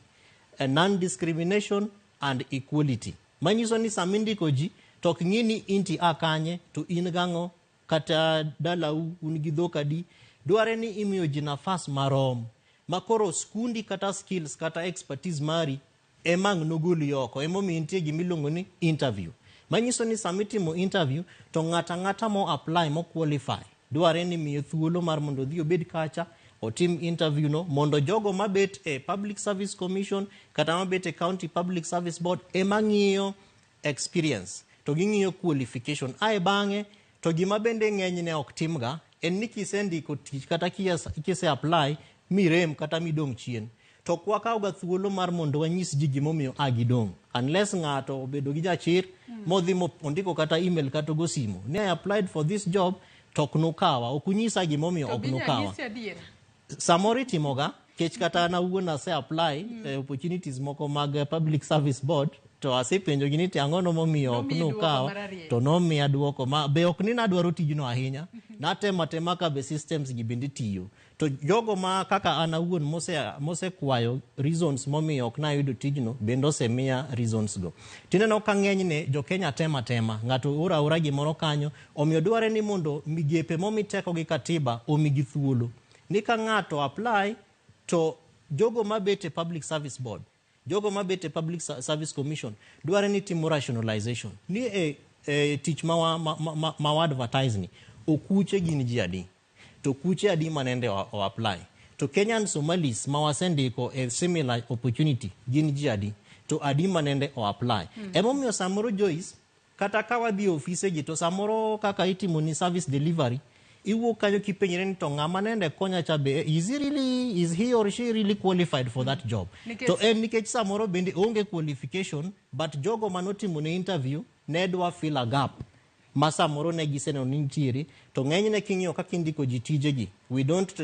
non-discrimination and equality. Manyiso ni samindiko ji tok ngini inti akanye to in gango kata dalau un gi dhok adi dware ni imiyo ji nafas marom makoro skundi kata skills kata expertise mari emang noguli oko emomi intie gimiluongo ni interview manyiso ni samitimo interview to ngata mo apply mo qualify dware ni miyo thuolo mar mondo dhi obed kacha otim interview no mondo jogo mabet e Public Service Commission kata mabet e County Public Service Board emang'iyo experience to ging'iyo qualification ae bange to gima bende ng'eny ne ok timga en ni kisendiko tich kata kise apply mirem kata midong chien to kwakaw ga thuolo mar mondo wanyis ji gimomiyo agidong unless ng'ato obedo gi jachir modhi mondiko kata email kata go simo ne I applied for this job to oknukawa okunyisa gimomiyo oknukawa samori timoga kech kata na uona se apply opportunities moko mag Public Service Board to asepenjo gini ti angono momiyo oknukawa to nomiya duoko ma be ok ni nadwaro tijno ahinya natema ka be systems gi bende tiyo to jogo ma kaka ana wuon mose kwayo reasons momiyo ok nayudo tijno bende osemiya reasons go tineno ka ng'enyne jo Kenya tema ng'ato ora gimoro kanyo omiyo dware ni mondo migepe momiteko gi katiba omigi thuolo ni ka ng'ato apply to jogo mabete Public Service Board jogo mabete Public Service Commission dware ni timo rationalization ni tich ma advertise ni okuche gin ji adi to kuche adi manende o apply to Kenyan Somalis mawasendiko a similar opportunity gin ji adi to adi manende o apply emomiyo samoro Joyce kata ka wadhi ofise gi to samoro kaka itimo ni service delivery iwo kanyo kipenyere ni to ng'ama nende konya cha be is he or she really qualified for that job to nikech samoro bende onge qualification but jogo manotimo ne interview ne dwa fill a gap masa moro ne giseno nintiere to ng'enyne king'iyo kaka indiko ji tijegi we don't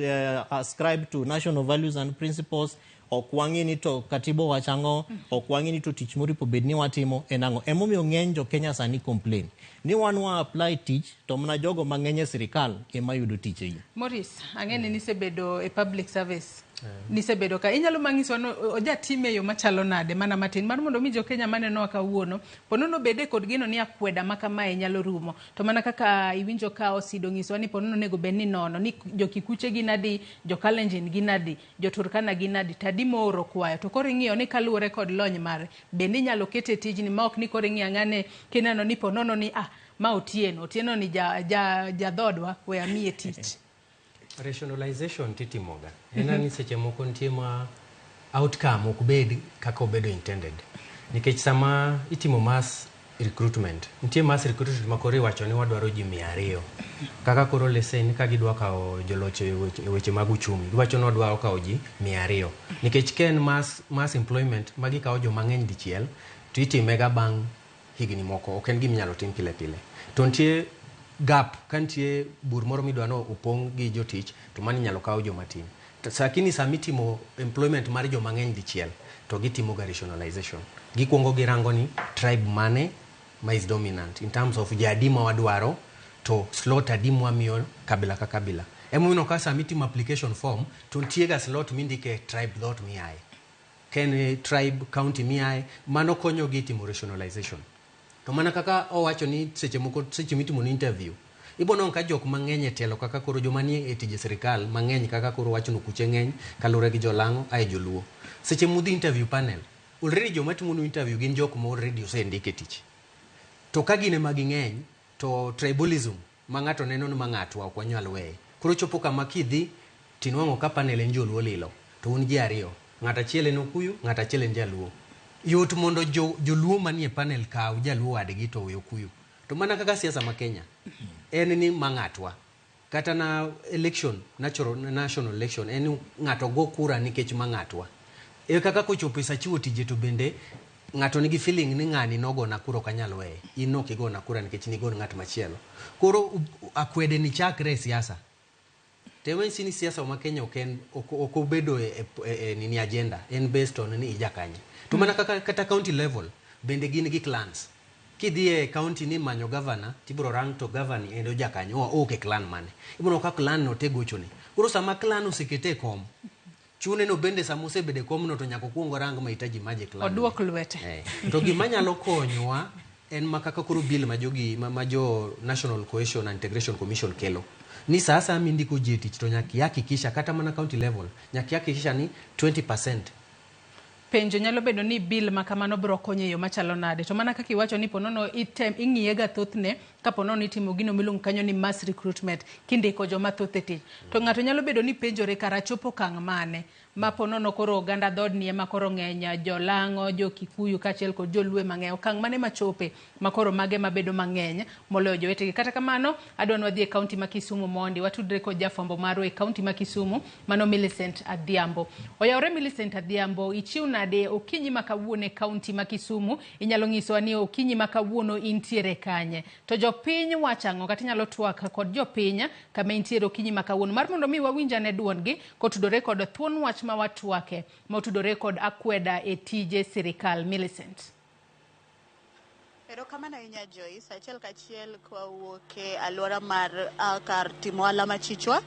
ascribe to national values and principles okwangi ni to katibo wachango okwangi ni to tich moripo bedni watimo enango emomiyo ng'eny jo Kenya sani complain ni wa apply tich to mna jogo mang'eny sirikal ema yudo tichegi Morris ang'ene nisebedo e public service nisebedo ka inyalo mangiso no ojatime yo machalo nade mana matin mar mondo mi jo Kenya maneno kawuono ponono bede kod gino ni akweda maka mae nyalo rumo to mana kaka iwinjo ka osido ngiso ni ponono nego benni nono ni jo Kikuche ginadi jo Kalenjin ginadi jo Turkana ginadi tadi moro kwayo to koro ing'iyo ni kaluwore kod lony mare bendi nyalo kete tijni ma ok ni koro ing'iyo ng'ane kineno ni ponono ni ma otieno ni ja dhodwa we amiye tich rationalization titimoga ena ni seche moko nitie ma outcome ok bed kaka obedo intended nikech sama itimo mass recruitment nitie mass recruitment ma koro iwacho ni wadwaro ji 200 kaka koro lesen ka gidwa kawo joloch e weche mag uchumi giwacho ni wadwaro kawo ji 200 nikech ken mass employment magi kawo jo mang'eny dichiel to itimega bang' higni moko ok en gima inyalo tim pile to nitie gap kantie bur moro midwano opong' gi jotich to mani nyalo kawo jo matin lakini samitimo employment mar jo mang'eny dichiel to gitimo ga rationalization gikuongo girango ni tribe mane ma is dominant in terms of jadi ma wadwaro to slot adi mwamiyo kabila ka kabila emomiyo ka samitimo application form to nitie ga slot mindike tribe dot miaye ken tribe county miaye mano konyo gi timo rationalization to mana kaka owacho ni seche mitimo ni interview ibono ka jok mang'eny e telo kaka koro joma ni e tije sirikal mang'eny kaka koro wacho no kuche ng'eny kalure gi jolango ai joluo seche mudhi interview panel already joma timo no interview gin jok mo already osendike tich to ka gine magi ng'eny to tribalism ma ng'ato neno ni ma ng'ato ok wanyal weye koro chopo kama kidhi tinwang'o ka panel en joluo lilo to un ji ariyo ng'ata achiel en okuyu ng'ata achiel en jaluo yot mondo joluo manie panel kaw jaluo wadgi to we okuyu to mana kaka siasa ma Kenya en ni mang'atwa kata na election national election en ng'ato go kura nikech mang'atwa kaka kochopo sa chiwo tije to bende ng'ato nigi feeling ni ng'ani nogona kura kanyal weye in ok igona kura nikech ni gon ng'at machielo koro akwede ni chakre e siasa tewen sini siasa ma Kenya ok obedo nini agenda en based on ni ijakanye to mana kata county level bende gin gi clans kidhi e county ni manyo governor tibro rang to governor endo jakanyo oke clan mane ibro ka clan no tegochone koro sama clan osekete kom chune no bende sama osebede kom no to nyako kuongo rang mahitaji maje clan oduok lwete to gima nyalo konyowa en makaka koro bill ma jo National Cohesion and Integration Commission kelo ni sasa mindiko ji tich to nyaki hakikisha kata mana county level nyaki hakikisha ni 20%. Penjo nyalo bedo ni bill ma kamano bro konyo yo machalo nade to mana kaka iwacho ni ponono ing'iyega thothne ka ponono itimo gino miluongo kanyo ni mass recruitment kindiko joma thoth e tich to ng'ato nyalo bedo ni penjore kara chopo kang' mane ma ponono koro oganda dhod ni ema koro ng'eny jolang'o jo Kikuyu kaachiel kod joluo mang'eny okang' mane machope makoro mage mabedo mang'eny moloyo jowetegi. Kata kamano adwa nwadhi e kaunti ma Kisumu mondi watudre kod jafwambo marwa e kaunti ma Kisumu mano Millicent Adhiambo. Oyawre Millicent Adhiambo, ichiw nade okinyi ma kawuono e kaunti ma Kisumu? Inyalo ng'isowa ni okinyi ma kawuono intiere kanye to jopiny wachang'o kata inyalo twak kod jopiny kama intiere okinyi ma kawuono mar mondo mi wawinjane duondgi kotudore kod thuon wach ma watwake motudore kod akweda e tije sirikal. Millicent. Erokamano ahinya Joyce, achiel kachiel kwawuok e alwora mar kar timo ohala ma Chichwa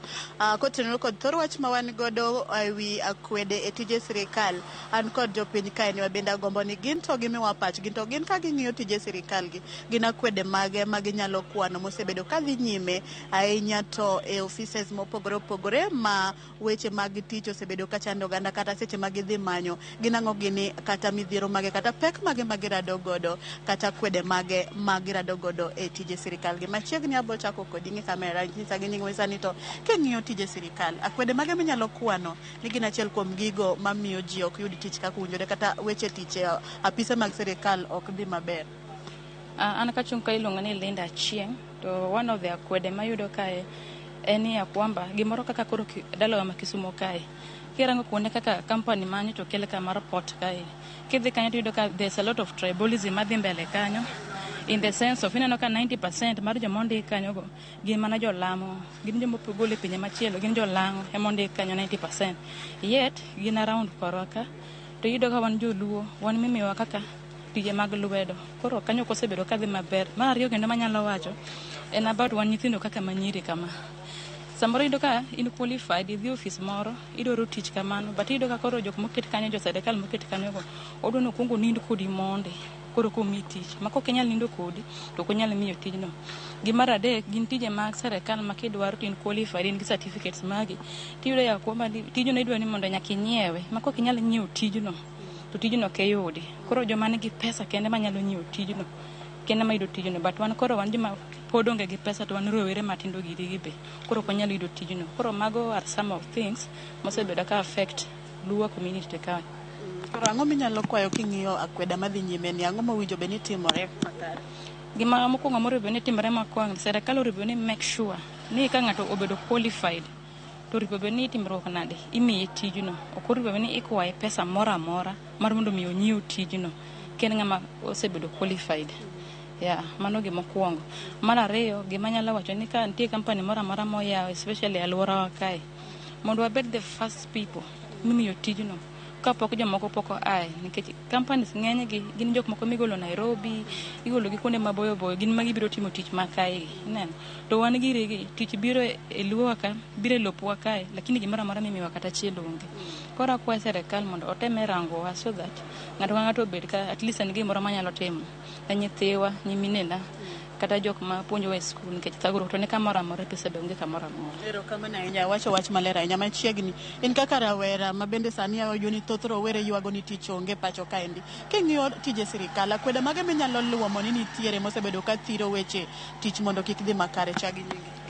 kotenore kod thor wach ma wan godo ewi akwede e tije sirikal. An kod jopiny kae ni wabende agombo ni gin to gimiwa pachgi to gin ka ging'iyo tije sirikal gi gin akwede mage ma ginyalo kwano mosebedo ka dhi nyime ahinya to e offices mopogore opogore ma weche mag tich osebedo ka chando oganda kata seche ma gidhi manyo gin ang'o gini kata midhiero mage kata pek mage ma girado godo kata de mage magirado godo e tije sirikal gi. Machiegni abo chako kod ing'i kamera nyisa gi nying wesa ni to king'iyo tije sirikal akwede mage minyalo kwano ni gin achiel kuom gigo mamiyo ji ok yud tich kaka owinjore kata weche tich e apise mag sirikal ok dhi maber. An kachung' ka iluongo ni Linda Chieng' to one of the akwede mayudo kae en ya kwamba gimoro kaka koro dalawa ma Kisumo kae kirango kuonde kaka company manyo to kele ka mar port kae kidhi kanyo to yudo ka there's a lot of tribalism madhi mbele kanyo in the sense of ineno ka 90% mar jomondi kanyo go gin mana jolamo gin jomopogole pinye machielo gin jolang'o emondi kanyo 90% yet gin around korwa ka to yudo ka wan joluo wan mimiwa kaka tije mag lwedo koro kanyo kosebedo kadhi maber. Mar ariyo kendo manyalo wacho en about wan nyithindo kaka manyiri kama samoro yudo ka in qualified idhi office moro idwaro tich kamano but iyudo ka koro jok moket kanyo jo sirikal moket kanyo go odwa no kungo nind kodi monde koro komi tich ma kok inyal nindo kodi to ok onyal miyo tijno. Gi mar adek gin tije mag sirikal ma kidwaro tin qualified in gi certificates magi tiyudo ya kuoma tijno idwa ni mondo nyaka inyiewe ma kok inyal nyiewo tijno to tijno ok yudi. Koro joma nigi pesa kende manyalo nyiewo tijno kende ma yudo tijno but wan koro wan joma pod onge gi pesa to wan rowere matindo giri be koro ok nyalo yudo tijno. Koro mago are some of things mosebedo ka affect Luo community kae. Koro ang'o minyalo kwayo king'iyo akweda madhi nyime ni ang'o mowinjo be ni timore makare? Gima mokwongo moriwo ni timore makwang sirikal oriwo ni make sure ni ka ng'ato obedo qualified to oriwo ni timruok nade imiye tijno ok oriwo ni ikwaye pesa moro amora mar mondo mi onyiew tijno ken ng'ama osebedo qualified. Yeah, mano gimokwongo. Mar ariyo gima nyalo wacho ni ka nitie company moro amora moyaw especially alwora wa kae mondo wabed the first people mimiyo tijno kapok jomoko poko ae nikech companies ng'eny gi gin jok moko migolo Nairobi igolo gi kuonde maboyo boyo gin magi biro timo tich ma kae neno to wan giregi tich biro e Luo ka biro e lopwa kae lakini gimoro amora mimiwa kata chiel onge. Koro akwayo sirikal mondo oteme rangowa so that ng'ato ka ng'ato obed ka at least en gimoro manyalo timo ne nyithiwa nyiminena kata jok ma puonjo e skul nikech thagruok to ne kamoro amora pesa donge kamoro amora. Erokamano ahinya wacho wach maler ahinya machiegni in kaka rawera ma bende sani oyudo ni thoth rowere ywago ni tich onge pacho kaendi king'iyo tije sirikal akweda mage minyalo luwo mondo nitiere mosebedo ka thiro weche tich mondo kik dhi makare chagi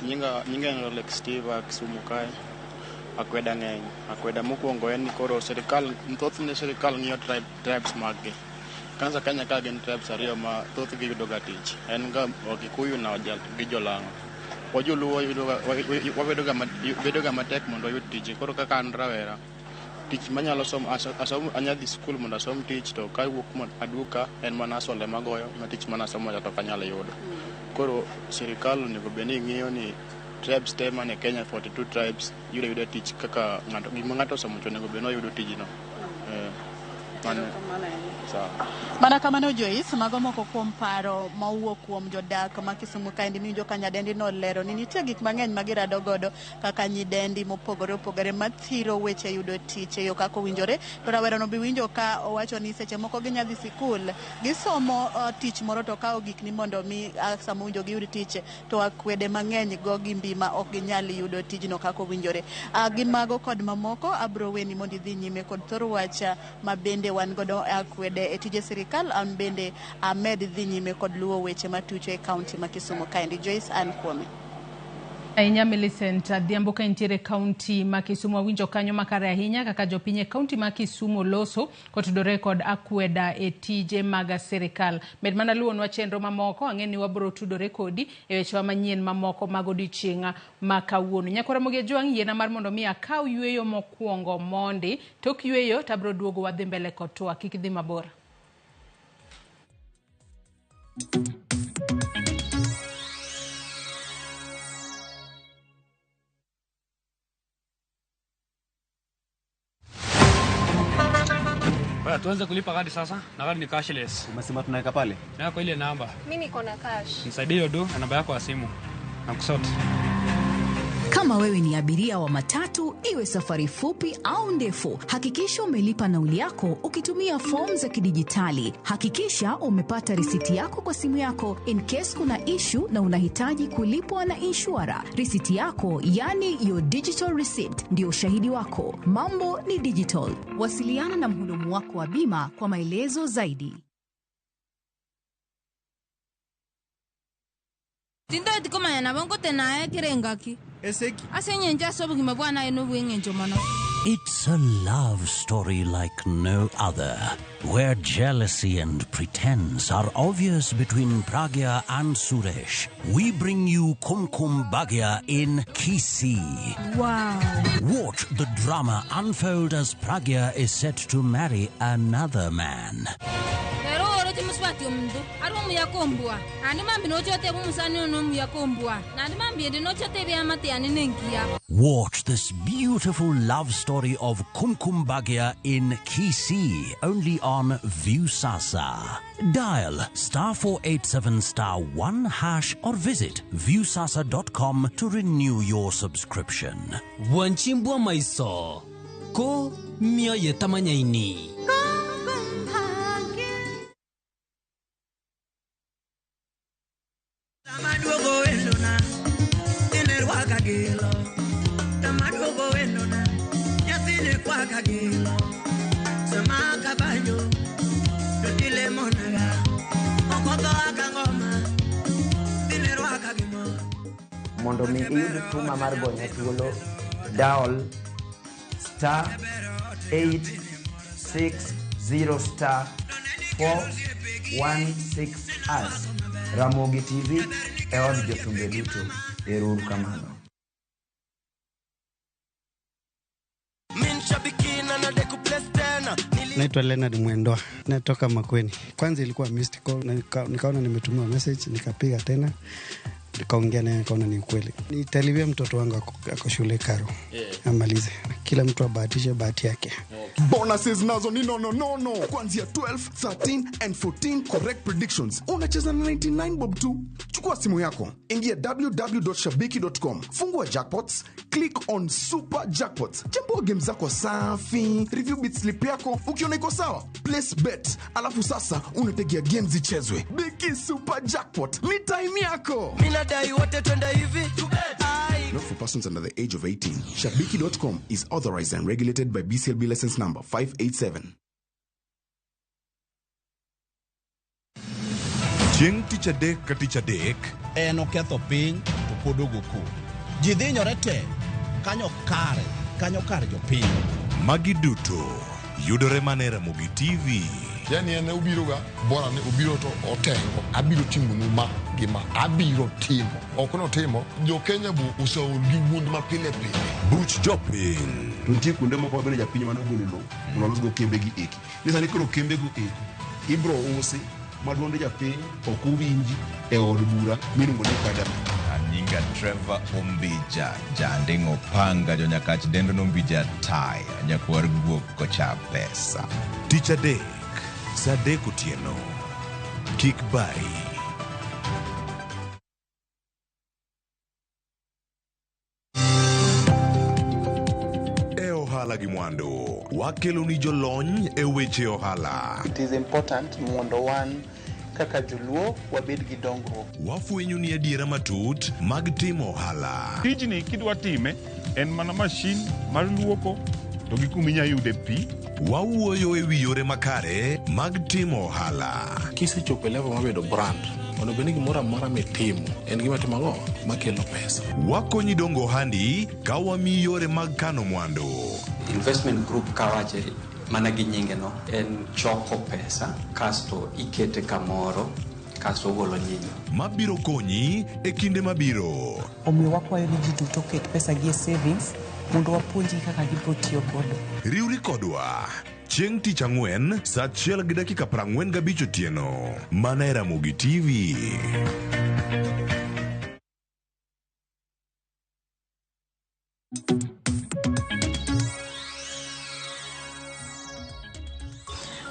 nyinga en Rolex Steve Kisumu kae. Akweda ng'eny akweda mokwongo en ni koro sirikal thothne sirikal ng'iyo tribes mag gi kanza Kenya ka gin tribes ariyo ma thoth gi yudo ga tich en ga Kikuyu na gi jolang'o wajoluo wabedo ga matek mondo yud tich. Koro kaka an rawera tich manyalo somo anyadhi skul mondo asom tich to ka wuok aduka en mana sole magoyo ma tich mana somo to kanyalo yudo. Koro sirikal onego bed ni ng'iyo ni tribes te mane Kenya 42 tribes yudo tich kaka ng'ato osomo to onego bed ni oyudo tijno. Mana kamano Joyce, mago moko kuom paro mawuok kuom jodak ma Kisumu kaendi miwinjo ka nyadendi no lero ni nitie gik mang'eny ma girado godo kaka nyidendi mopogore opogore mathiro weche yudo tich e yo kaka owinjore. To rawerano bi winjo ka owacho ni seche moko ginyadhi sikul, gisomo tich moro to kawo gik ni mondo mi sama winjo giyud tich to akwede mang'eny go gi mbima ok ginyal yudo tijno kaka owinjore. Gi mago kod mamoko abro weni mondo idhi nyime kod thor wach ma bende wan godo akwede e tije sirikal. An bende Ahmed dhi nyime kod luwo weche matucho e kaunti ma Kisumu kaendi. Joyce an kuome. Ahinya Millicent Adhiambo ka intiere kaunti ma Kisumu awinjo kanyo makare ahinya kaka jopiny e kaunti ma Kisumu loso kotudore kod akweda e tije mag sirikal. Med mana luonwa chenro mamoko ang'e ni wabro tudore kodi e wechewa manyien mamoko mag odiochieng' ma kawuono. Nyakore Ramogi Jwang' yiena mar mondo mi akaw yweyo mokwongo mondi, tok yweyo tabro duogo wadhi mbele kod twak. Kik idhi mabor. Tuanze kulipa kadi sasa, na kadi ni cashless. Umesema tunaweka pale? Na kwa ile namba. Mimi niko na cash. Nisaidie hiyo do na namba yako ya simu. Nakusote. Kama wewe ni abiria wa matatu, iwe safari fupi au ndefu, hakikisha umelipa nauli yako ukitumia fomu za kidijitali. Hakikisha umepata risiti yako kwa simu yako in case kuna issue na unahitaji kulipwa na insurer. Risiti yako, yani your digital receipt, ndio ushahidi wako. Mambo ni digital. Wasiliana na mhudumu wako wa bima kwa maelezo zaidi. Tinda tikoma na bango tena kirengaki. Eseki. Asenye nja sobu kimabwana eno bwenge njomana. It's a love story like no other, where jealousy and pretense are obvious between Pragya and Suresh. We bring you Kumkum Bhagya in Kisii. Wow. Watch the drama unfold as Pragya is set to marry another man. Muswati omundu arumu yakombwa andi mambi nochote bumusani onomu yakombwa nandi mambi ende nochote byamate anenengia. Watch this beautiful love story of Kumkum Bhagya in Kisii, only on Viusasa. Dial *487*1# or visit viusasa.com to renew your subscription. Wanchimbwa maiso ko mia yetamanyaini. Mondo mi iyud tuma mar gonya thuolo, dial *860*416#. Ramogi TV e od jothumbe duto. Eruru kamano. Naitwa Leonard Mwendoa, natoka Makueni. Kwanza ilikuwa missed call na nikaona nimetumiwa message, nikapiga tena. Nikaongea naye nikaona ni ukweli. Nitalibia mtoto wangu ako shule Karo. Amalize. Kila mtu abahatishe bahati yake. Bonuses nazo ni no. Kuanzia 12, 13 and 14 correct predictions. Unacheza na 99 bob tu. Chukua simu yako. Ingia www.shabiki.com. Fungua jackpots. Click on super jackpots. Chambua game zako safi. Review bit slip yako. Ukiona iko sawa, place bet. Alafu sasa unategea games zichezwe. Biki super jackpot. Ni time yako. Not for persons under the age of 18. Shabiki.com is authorized and regulated by BCLB license number 587. Chieng' tich adek ka tich adek en oketho piny to pod ogoku. Ji dhinyore te kanyo kar jopiny. Magi duto yudore mana e Ramogi TV. Yani ene ubiro ga bora ne ubiro to otengo abiro timo numa gima abiro timo okono timo jo Kenya bu usaul gi wund ma pile Buch jopiny. Tuntie kunde moko bende japiny mano golo lo unalos go kembe gi eki ni sani koro kembe go eki ibro usi maduonde japiny ok uwinji e od bura miluongo ni kadam. nyinga Trevor Ombija, Jandingo Panga, Jonyakach Dendo Nombija Tai, Nyakwar Guok Kocha Pesa. Teacher Dek, Sadek Otieno, Kikbari. Ohala gi mwandu, wakelo ni jolony e weche ohala. It is important mondo wan kaka joluo wabed gi dongruok. Wafwenyo ni adiera matut mag timo ohala. Tijni kidwa time en mana mashin mar luoko to gi kuminya yude pi. Wawuoyo e wi yore makare mag timo ohala. Kisechopo level mabedo brand, mondo beni gimoro amora mitimo en gima timo ang'o makelo pesa. Wakonyi dongo handi ka wami yore mag kano mwandu. Investment group kawache mana gi nyinge no en choko pesa kasto ikete kamoro kasto golo nyinyo. Mabiro konyi e kinde mabiro. Omiyo wakwayo ni ji duto ket pesa gi e savings mondo wapuonji kaka gibiro tiyo godo. Riwri kodwa chieng' tich ang'wen saa 1:45 otieno. Mana e Ramogi TV.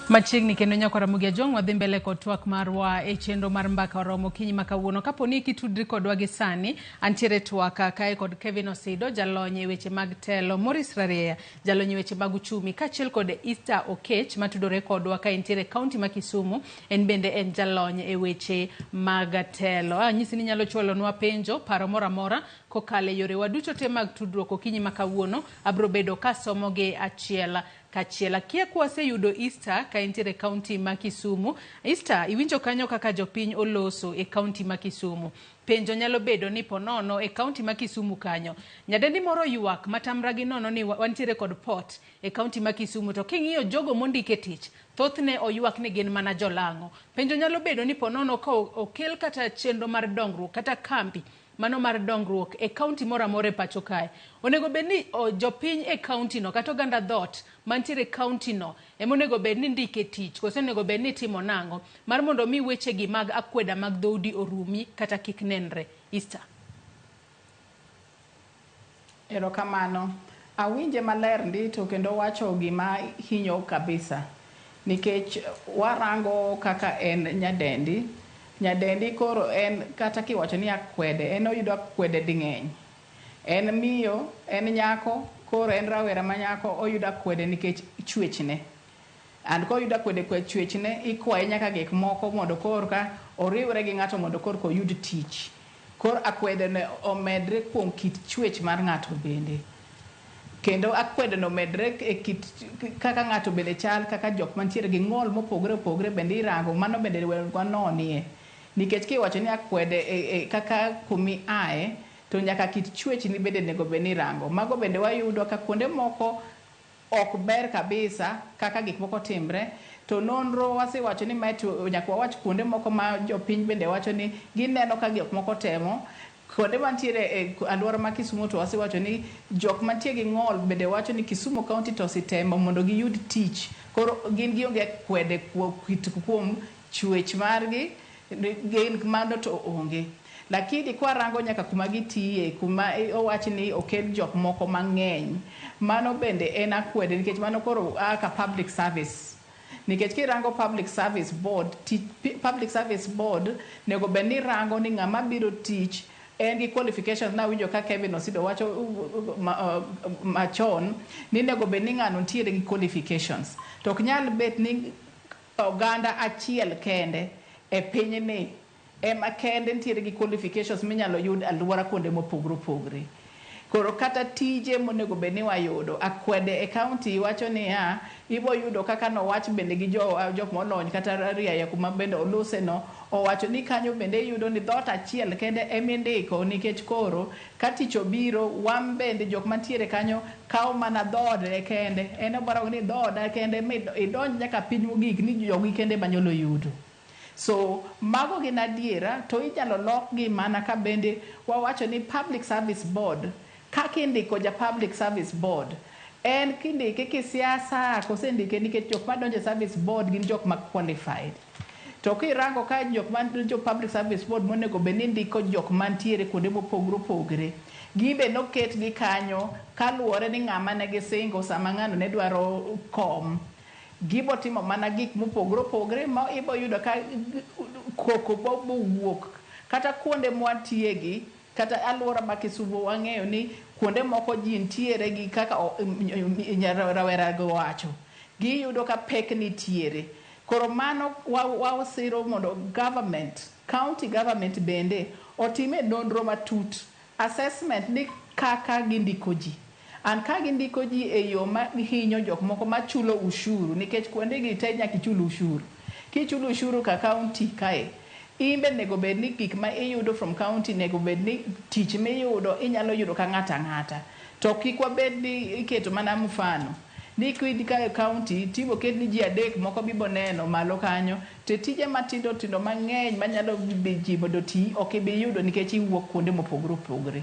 Machiegni kendo nyakwa Ramogi Ajong wadhi mbele kod twak marwa e chenro mar mbaka oromo kinyi makawuono. Kaponi kitudri kodwa gi sani, antiere twaka kae kod Kevin Osido, jalony e weche mag telo, Morris Raria, jalony e weche mag uchumi, kachiel kod Easter Okech matudore kodwa ka entiere kaunti ma Kisumu, en bende en jalony e weche mag telo. Nyisi ni nyalo chwalonwa penjo, paro moramora kokale yore waduto te mag tudruok okinyi makawuono, abro bedo kasomoge achiel kachiela. Kia kwase yudo Easter ka entiere kaunti ma Kisumu. Easter, iwinjo kanyo kaka jopiny oloso e kaunti ma Kisumu. Penjo nyalo bedo ni ponono e kaunti ma Kisumu kanyo. Nyadendi moro yuak matamra gi nono ni wantiere kod port e kaunti ma Kisumu. To king'iyo jogo mondike tich, thothne oyuak ni gin mana jolang'o. Penjo nyalo bedo ni ponono ka okel kata chenro mar dongruok kata kambi mano mar dongruok e kaunti mora more pacho kae. Onego bedni jopiny e kaunti no kata oganda dhot mantiere kaunti no onego bedni ndike tich kose onego bedni timo nango mar mondo mi weche gi mag akweda mag dhoudi orumi kata kik nenre. Easter. Erokamano. Awinje maler ndito kendo wacho gima hinyo kabisa. Nikech warango kaka en nyadendi koro en kata kiwacho ni akwede, en oyudo akwede ding'eny. En miyo, en nyako, koro en rawera manyako oyudo akwede nikech chwechne. And ko oyudo akwede kwa chwechne, ikwaye nyaka gik moko mondo korka oriwre gi ng'ato mondo korka oyud tich. Koro akwede ne omedre kuom kit chwech mar ng'ato bende. Kendo akwede no medre e kit kaka ng'ato bende chal, kaka jok mantiere gi ng'ol mopogre opogre bende irango, mano bende wanonie. Nikech kiwacho ni akwede kaka kumi ae, to nyaka kit chwech ni bende nego bende irango. Mago bende wayudo ka kuonde moko ok ber kabisa kaka gik moko timre. To nonro wasewacho ni meto nyaka wawach kuonde moko ma jopiny bende wacho ni gineno ka gik moko temo. Kuonde mantiere e alwora ma Kisumu to wasewacho ni jok mantie gi ng'ol bende wacho ni Kisumu County to ositemo mondo giyud tich. Koro gin gionge kwede kuom chwech margi, gin mano to onge. Lakini kwa rango nyaka kuma gitiye, kuma owachi ni okel jok moko mang'eny, mano bende en akwede nikech mano koro aka public service. Nikech kirango public service board nego beni rango ni ng'ama biro tich en gi qualifications. Na winjo ka Kevin Osido wacho machon ni nego beni ng'ano ntiere gi qualifications. To ok nyal bet ni oganda achiel kende e pinyni ema kende ntiere gi qualifications minyalo yud alwora kuonde mopogre opogre. Koro kata tije monego bedni wayudo akwede e kaunti wacho ni ibo yudo kaka no wach bende gi jok molony kata riaya kuma bende olose no owacho ni kanyo bende yudo ni dhot achiel kende emindiko nikech koro ka tich obiro wan bende jok mantiere kanyo kawo mana dhode kende. En obaro ni dhoda kende idonj nyaka piny mogik ni jogi kende manyolo yudo. So mago gin adiera to inyalo lok gi mana ka bende wawacho ni public service board kaka indiko ja public service board en kindike kisiasa kose ndike nikech jok madonjo service board gin jok ma qualified. To kirango ka jok man jo public service board monego beni ndiko jok mantiere kuonde mopogre gibe noket gi kanyo kaluwore ni ng'ama ne gisingo sama ng'ano ne dwaro kom. Gibo timo mana gik mopogre ma ibo yudo ka koko bo wuok kata kuonde mwatiegi kata alwora ma Kisumo wang'eyo ni kuonde moko ji ntiere gi kaka rawera go wacho giyudo ka pek nitiere. Koro mano wasiro mondo county government bende otime nonro matut assessment ni kaka gindiko ji. An ka gindiko ji e yo ma hinyo jok moko machulo ushuru nikech kuonde gi te nyaka ichul ushuru. Kichulo ushuru ka county kae imbe nego bed ni gik ma iyudo from county nego bed ni tich miyudo inyalo yudo ka ng'ata. To kik wabed ni iketo mana mfano ni kwidi ka county tibo ket ni ji adek moko bibo neno malo kanyo te tije matindo mang'eny manyalo ji mondo ti ok ibi yudo nikech iwuok kuonde mopogre.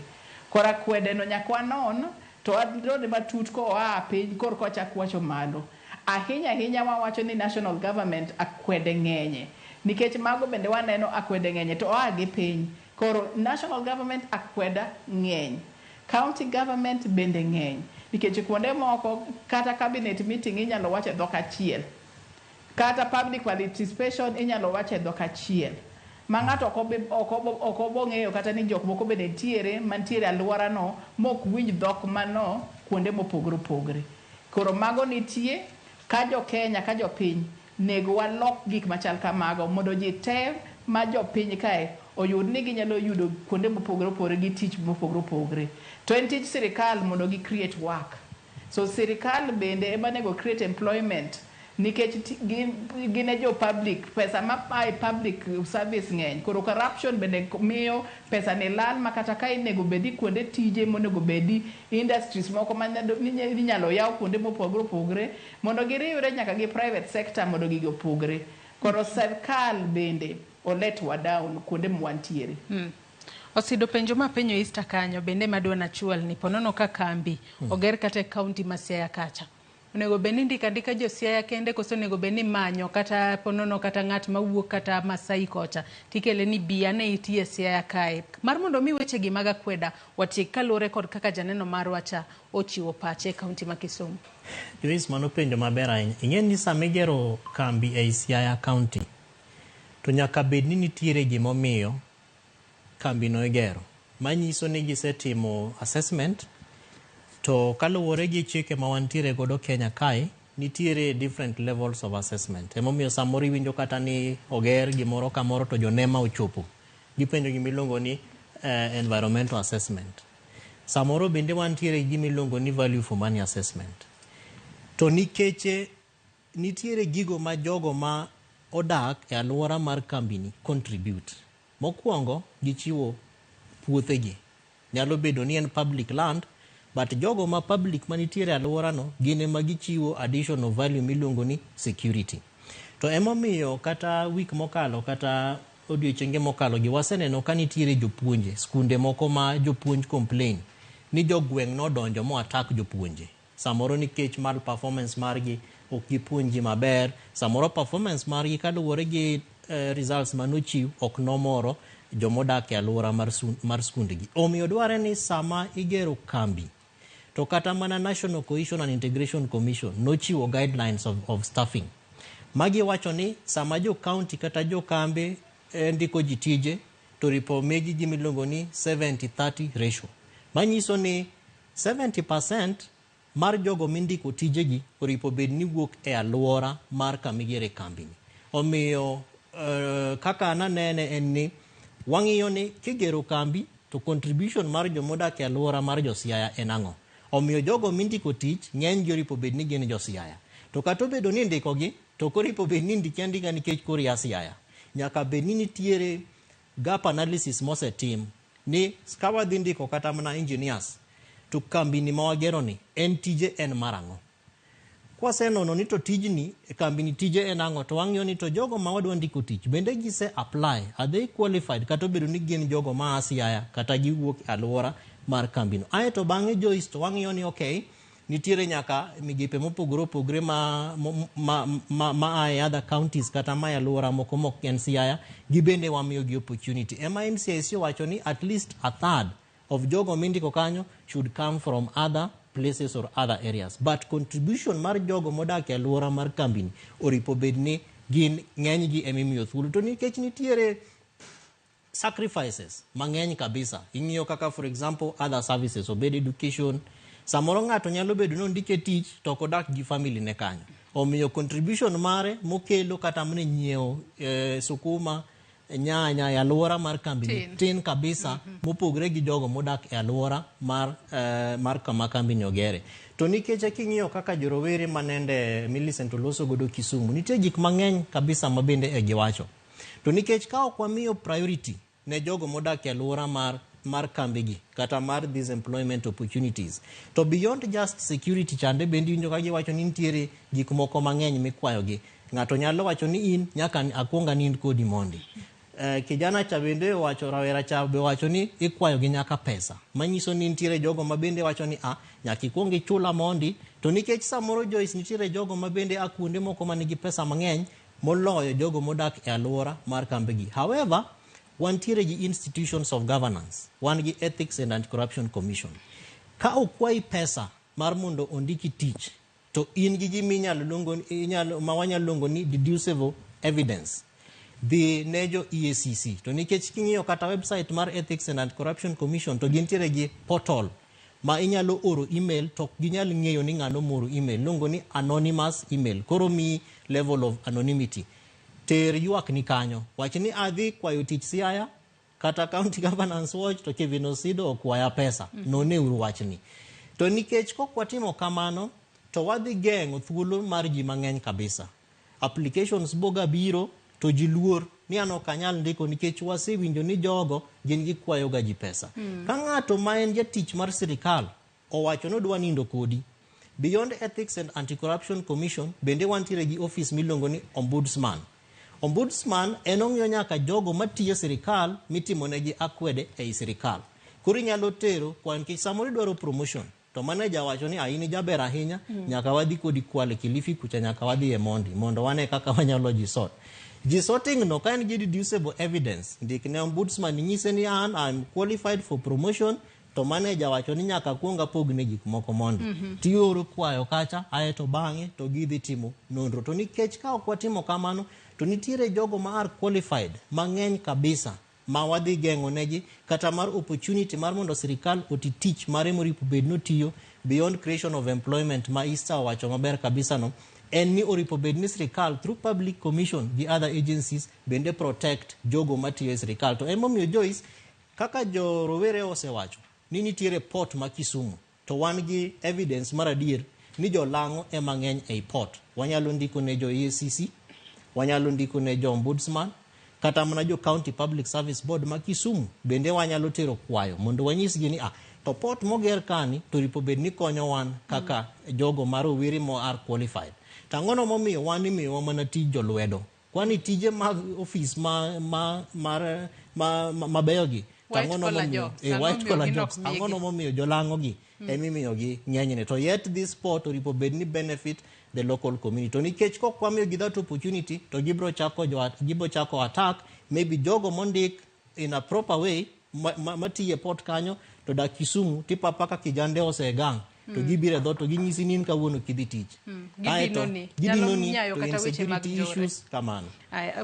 Kora kwede no nyakwa non to adrode matut ko oa piny kor kochak wacho malo. Ahinya wawacho ni national government akwede ng'enye nikech mago bende waneno akwede ng'enye to oa gi piny. Koro national government akweda ng'eny, county government bende ng'eny nikech kuonde moko kata cabinet meeting inyalo wache dhok achiel kata public participation inyalo wache dhok achiel ma ng'ato ok obong'eyo kata ni jok moko bende ntiere mantiere alwora no mok winj dhok mano kuonde mopogre. Koro mago nitie ka jo Kenya ka jo piny nego walok gik machal kamago mondo ji te ma jo piny kae oyud ni ginyalo yudo kuonde mopogre gi tich mopogre. To en tich sirikal mondo gi create work. So sirikal bende ema nego create employment nikech gine jo public pesa ma ai public service ng'eny. Koro corruption bende miyo pesa ne lal makata ka nego bedi kuonde tije monego bedi industries moko minyalo yaw kuonde mopogre mondo giriwre nyaka gi private sector mondo gigo pogre. Koro sirikal bende o let wa down kuonde mwantiere. Osido penjo ma penjo Easter kanyo bende madwana chual ni ponono ka kambi oger kata county ma Siaya kacha. Onego beni ndika jo Siaya kende koso onego beni manyo kata ponono kata ng'at mawuok kata Masai kocha tikele ni biya ne itie Siaya kae. Mar mondo mi weche gi maga kweda watiek kalore kod kaka janeno marwacha ochiwo pache county ma Kisumu. Jois mano penjo maber ahinya. Ing'e ni samigero kambi e Siaya county to nyaka bed ni nitiere gimomiyo kambi no igero manyiso ni gisetimo assessment to kaluwore gi chike ma wantiere godo Kenya kae nitiere different levels of assessment. Emomiyo samoro iwinjo kata ni oger gimoro kamoro to jonema ochopo gipenjo gimiluongo ni environmental assessment. Samoro bende wantiere gimiluongo ni value for money assessment. To nikeche nitiere gigo ma jogo ma odak e alwora mar kambini contribute. Mokwongo gichiwo puothegi. Nyalo bedo ni en public land, but jogo ma public manitiere alwora no gine ma gichiwo additional value miluongo ni security. To emomiyo kata week mokalo kata odiochienge mokalo gi waseneno ka nitiere jopuonje skunde moko ma jopuonj complain ni jogweng' nodonjo mo attack jopuonje. Samoro nikech mal performance margi ok gipuonji maber, samoro performance margi kaluwore gi results manochiw ok nomoro jomodak e alwora mar skundegi. Omiyo dware ni sama igero kambi to kata mana National Cohesion and Integration Commission nochiwo guidelines of staffing. Magi wacho ni sama jo county kata jo kambe ndiko jitije to ripo megi gimiluongo ni 70-30 ratio. Manyiso ni 70% mar jogo mindiko tijegi oripo bed ni wuok e alwora mar kamigere kambini. Omiyo kaka ananene en ni wang'iyo ni kigero kambi to contribution mar jomodak e alwora mar jo Siaya en ang'o. Omiyo jogo mindiko tich ng'eny gi oripo bed ni gin jo Siaya. To kata obedo ni ndikogi to koripo bed ni ndiki andika nikech kori ya Siaya. Nyaka bed ni nitiere gap analysis mosetim ni skawa dhi ndiko kata mana engineers to kambini ma wagero ni en tije en marang'o. Kwasenono ni to tijni kambini tije en ang'o to wang'iyo ni to jogo ma wadwa ndiko tich bende gise apply, are they qualified kata obedo ni gin jogo ma Siaya kata giwuok alwora mar kambino. Aeto bang'e Joyce to wang'iyo ni okay, nitiere nyaka migepe mopogore opogore ma ae other counties kata ma alwora moko mok en Siaya, gibende wamiyo gi opportunity. NCIC owacho ni at least a third of jogo mindiko kanyo should come from other places or other areas. But contribution mar jogo modak e alwora mar kambini oripo bedni gin ng'eny gi emimiyo thuolo. To nikech nitiere sacrifices mang'eny kabisa. Ing'iyo kaka for example other services, obed education. Samoro ng'ato nyalo bedo ni ondike tich to kodak gi family ne kanyo. Omiyo contribution mare mokelo kata mne nyiewo sukuma, nyanya e alwora mar kambini tin kabisa mopogre gi jogo modak e alwora mar kama kambini ogere. To nikech king'iyo kaka jorowere manende Millicent oloso godo Kisumu, nitie gik mang'eny kabisa mabende e giwacho. To nikech ka ok wamiyo priority ne jogo modak e alwora mar kambigi kata mar these employment opportunities, to beyond just security chande bende winjo ka giwacho ni nitiere gik moko mang'eny mikwayogi. Ng'ato nyalo wacho ni in nyaka akwonga nind kodi mondi. Kijana cha bende wacho, rawera cha be wacho ni ikwayo gi nyaka pesa. Manyiso ni nitiere jogo mabende wacho ni nyaka ikwongi chula mondi. To nikech samoro Joyce nitiere jogo mabende akunde moko manigi pesa mang'eny moloyo jogo modak e alwora mar kambigi. However, wantiere gi institutions of governance, wan gi Ethics and Anti-Corruption Commission. Ka okwayi pesa mar mondo ondiki tich, to in gi ma wanyalo luongo ni deducible evidence. Dhi nejo EACC. To nikech king'iyo kata website mar Ethics and Anti-Corruption Commission, to gintiere gi portal ma inyalo oro email, to ginyalo ng'eyo ni ng'ano moro email. Luongo ni anonymous email. Koro mi level of anonymity. Ter yuak ni kanyo. Wachi ni adhi kwayo tich Siaya, kata County Governance Watch, to Kevin Osido okwaya pesa. None uru wachni. To nikech kokwatimo kamano, to wadhi geng'o thuolo mar ji mang'eny kabisa. Applications boga biro, to ji luor ni an ok anyal ndiko nikech wasewinjo ni jogo gin gikwayo ga ji pesa. Ka ng'ato ma en jatich mar sirikal owacho nodwa nindo kodi, beyond Ethics and Anti-Corruption Commission bende wantiere gi office miluongo ni Ombudsman. Ombudsman en ong'iyo nyaka jogo matiyo sirikal mitimonegi akwede ei sirikal. Koro inyalo tero kwan kich samoro idwaro promotion, to manager wacho ni in jaber ahinya, nyaka wadhi kodi Kwale, Kilifi kucha, nyaka wadhi e Mondi mondo wane kaka wanyalo jisot. Jisoting no ka en gi deducible evidence, ndik ne Ombudsman nyise ni I'm qualified for promotion, to manager wacho ni nyaka kuonga pogne gik moko mondi. Tioro kwayo kacha, aeto bang'e to gidhi timo nonro. To nikech ka ok watimo kamano, to nitiere jogo ma are qualified mang'eny kabisa ma wadhi geng'o negi kata mar opportunity mar mondo sirikal oti tich mare moripo bed notiyo beyond creation of employment ma Easter wacho maber kabisa no. En ni oripo bed ni sirikal through public commission gi other agencies bende protect jogo matiyo e sirikal. To emomiyo Joyce, kaka jo rowere osewacho ni nitiere port ma Kisumu, to wan gi evidence mar adier ni jo lang'o e mang'eny ei port. Wanyalo ndiko ne jo EACC, wanyalo ndiko ne jo Ombudsman, kata mana jo County Public Service Board ma Kisumu bende wanyalo tero kwayo mondo wanyisgi ni to port moger kani to ripo bed ni konyo wan kaka jogo marowere mo are qualified. Tangono momiyo wan imiyo mana tij jolwedo. Kwani tije mag office mabeyogi, tangono momiyo white collar jobs, tangono momiyo jolang'o gi emimiyo gi ng'enyne. To yet this port oripo bed ni benefit the local community. To nikech kok wamiyo gi that opportunity, to gibro chako attack maybe jogo mondik in a proper way matiye port kanyo, to da Kisumu tipapa ka kijande osegang, to gibire dho to ginyisi ni kawuono kidhi tich. Gidinoni to insecurity issues kamano.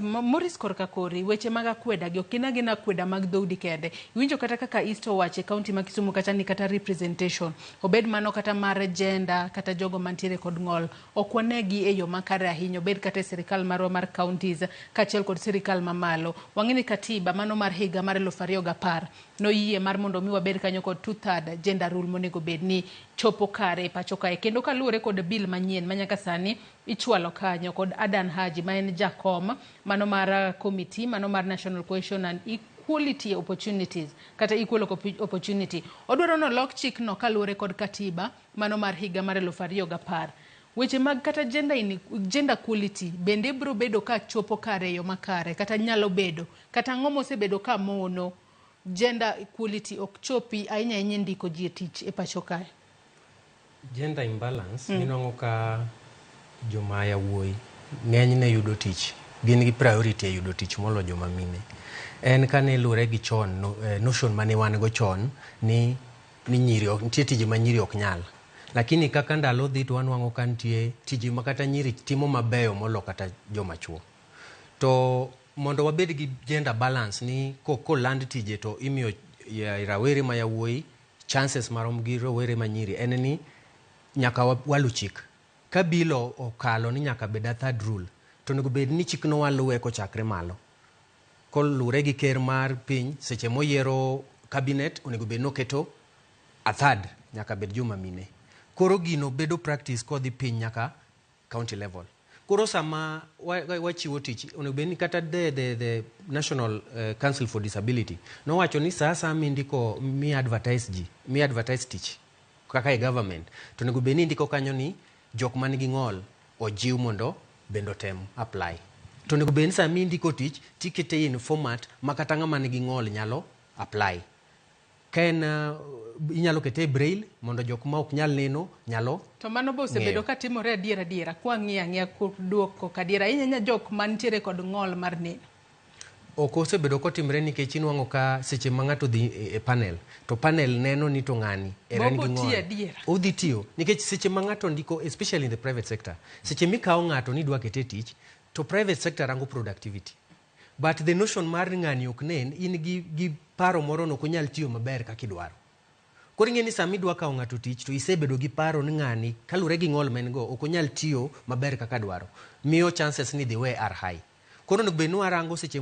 Morris korka kori, weche mag akweda gi okina gina akweda mag dhoudi kende. Iwinjo kata kaka East owache county ma Kisumu kata ni kata representation, obed mano kata mar gender, kata jogo mantiere kod ng'ol, ok wanegi e yo makare ahinya, obed kata e sirikal marwa mar counties kaachiel kod sirikal mamalo. Wang'eni katiba mano mar higa mar 2010 no yie mar mondo mi wabed kanyo kod 2/3 gender rule monego bed ni chopo kare pacho kae. Kendo kaluwore kod bill manyien manyaka sani ichwalo kanyo kod Adan Haji ma en jakom mano mar committee mano mar National Cohesion and Equality Opportunities kata Equal Opportunity. Odwaro no lok chik no kaluwore kod katiba mano mar higa mar 2010. Weche mag kata gender equality bende bro bedo ka chopo kare yo makare kata nyalo bedo kata ng'omo sebedo ka mono gender equality ok chopi ahinya ndiko ji tich e pacho kae. gender imbalance inongo ka joma yawuoyi ng'enyne yudo tich, gin gi priority e yudo tich molo joma mine. En kane lure gi chon notion mane wan go chon ni nyiri nitie tije ma nyiri ok nyal, lakini kaka ndalo dhi to wanwang'o ka nitie tije ma kata nyiri timo mabeyo molo kata joma chuo. To mondo wabed gi gender balance ni koland tije to imiyo rawere ma yawuoyi chances marom gi rawere ma nyiri, en ni nyaka walu chik. Ka bilo okalo ni nyaka bed a third rule, to onego bed ni chikno waluwe kochakre malo. Kolure gi ker mar piny, seche moyiero cabinet, onego bed noketo a third nyaka bed joma mine. Koro gino bedo practice kodhi piny nyaka county level. Koro sama wachiwo tich, onego bed ni kata the National Council for Disability nowacho ni saa mindiko mi advertise tich kaka e government, to onego bed ni indiko kanyo ni jok man gi ng'ol ojiw mondo bendo tem apply. To onego bed ni sama indiko tich tikete in format ma kata ng'ama nigi ng'ol nyalo apply. Ken inyalo kete braille mondo jok ma ok nyal neno nyalo. To mano bo osebedo ka timore adiera kwa ng'iya duoko kadiera inyanya jok mantiere kod ng'ol mar neno. Ok osebedo kotimre nikech inwang'o ka seche ma ng'ato dhi e panel, to panel neno ni to ng'ani en gi ng'ol. Odhi tiyo nikech seche ma ng'ato ndiko, especially in the private sector, seche mikawo ng'ato ni dwa kete tich, to private sector rango productivity. But the notion mar ng'ani ok nen, in gi paro moro no kunyal tiyo maber kaka idwaro. Koro ing'e ni sami dwa kawo ng'ato tich to isebedo gi paro ni ng'ani kalure gi ng'ol men go ok onyal tiyo maber kaka dwaro, miyo chances ni the way are high. Koro onego bed ni warango seche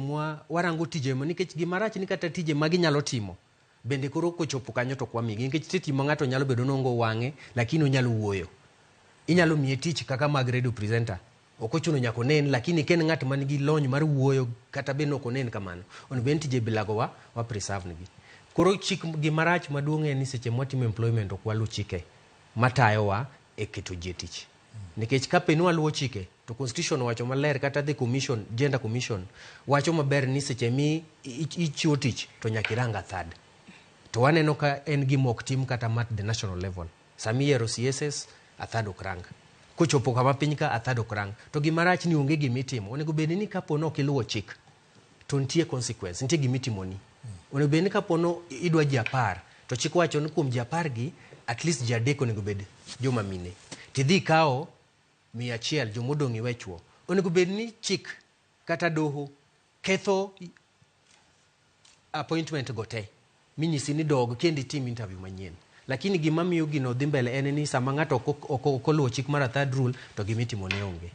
warango tije mo, nikech gimarach ni kata tije ma ginyalo timo bende koro kochopo kanyo to kwamigi, nikech timo ng'ato nyalo bedo nongo wang'e lakini onyalo wuoyo. Inyalo miye tich kaka mag radio presenter, ok ochuno nyaka onen, lakini ken ng'at man gi lony mar wuoyo kata bende ok onen kamano, onego bed ni tije bilago wa preserve negi. Koro chik gimarach maduong' en ni seche mwatimo employment ok walu chike matayowa e keto ji tich. Nikech ka pe ni waluwo chike to constitution wacho maler, kata the commission, gender commission wacho maber ni seche mi ichiwo tich to nyaka iranga third. To waneno ka en gima ok tim kata mat the national level. Sami yiero CSS a third ok rang, kochopo kama piny ka a third ok rang. To gimarach ni onge gimitimo, onego bed ni kapono ok iluwo chik to nitie consequence, nitie gimitimoni. Onego bed ni kapono idwa ji 10 to chik wacho ni kuom ji 10 gi at least ji 3 onego bed joma mine. Tidhi kawo 100 jomodong' iwe chuo. Onego bed ni chik kata doho ketho appointment go te, minyisi ni dog kendi tim interview manyien. Lakini gima miyo gino dhi mbele en ni sama ng'ato ok oluwo chik mar third rule to gimitimo ne onge.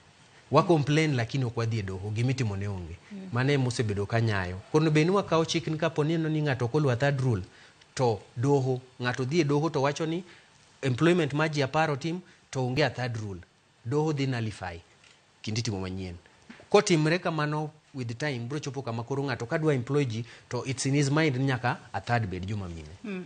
Wa complain lakini ok wadhi e doho, gimitimo ne onge. Mano ema osebedo ka nyayo. Koro bed ni wakawo chik ni kapo ni ng'ato ok oluwo third rule to doho, ng'ato dhi e doho to wacho ni employment ma ji 10 tim to onge a third rule, doho dhi nullify kindi timo manyien. Kotimre kamano with the time bro chopo kama koro ng'ato kadwa employ ji to it's in his mind nyaka a third bed joma mine.